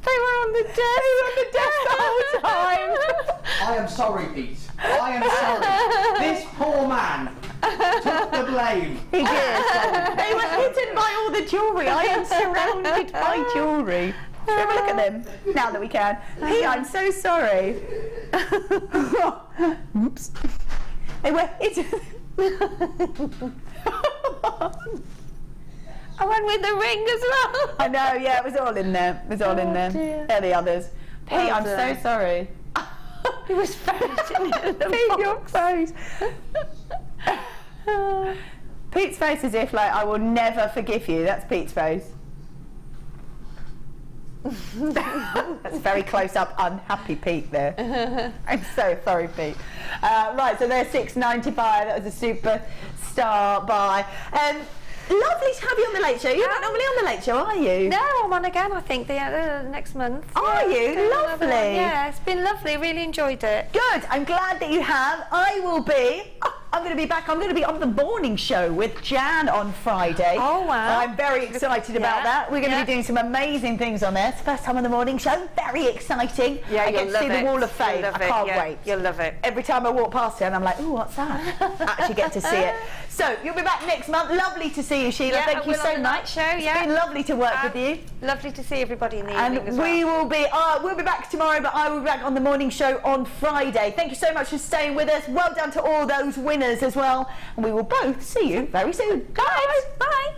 They were on the desk the whole time.
I am sorry, Pete. I am sorry. This poor man took the blame.
He did. They were hidden by all the jewellery. I am surrounded by jewellery. Should we have a look at them now that we can? Pete, I'm so sorry. Oops. They were hidden. I went with the ring as well. I know, yeah, it was all in there. It was all in there.
Dear.
They're the others. Pete, I'm so sorry. It was frozen in the Pete, your face. Pete's face is if, like, I will never forgive you. That's Pete's face. That's very close up, unhappy Pete there. I'm so sorry, Pete. Right, so they're £6.95. That was a superstar buy. Lovely to have you on the Late Show. You're not normally on the Late Show, are you?
No, I'm on again, I think, next month.
Are you? Lovely.
Yeah, it's been lovely. Really enjoyed it.
Good. I'm glad that you have. I will be. I'm going to be back. I'm going to be on the morning show with Jan on Friday.
Oh, wow.
I'm very excited about that. We're going to be doing some amazing things on there. It's the first time on the morning show. Very exciting.
Yeah,
I get to see the Wall of Fame. I can't wait.
You'll love it.
Every time I walk past it, and I'm like, ooh, what's that? Actually get to see it. So you'll be back next month. Lovely to see you, Sheila.
Yeah,
Thank you so much.
Show,
It's been lovely to work with you.
Lovely to see everybody in the evening as
And
well.
we will be, we'll be back tomorrow, but I will be back on the morning show on Friday. Thank you so much for staying with us. Well done to all those winners as well. And we will both see you very soon. Bye.
Bye.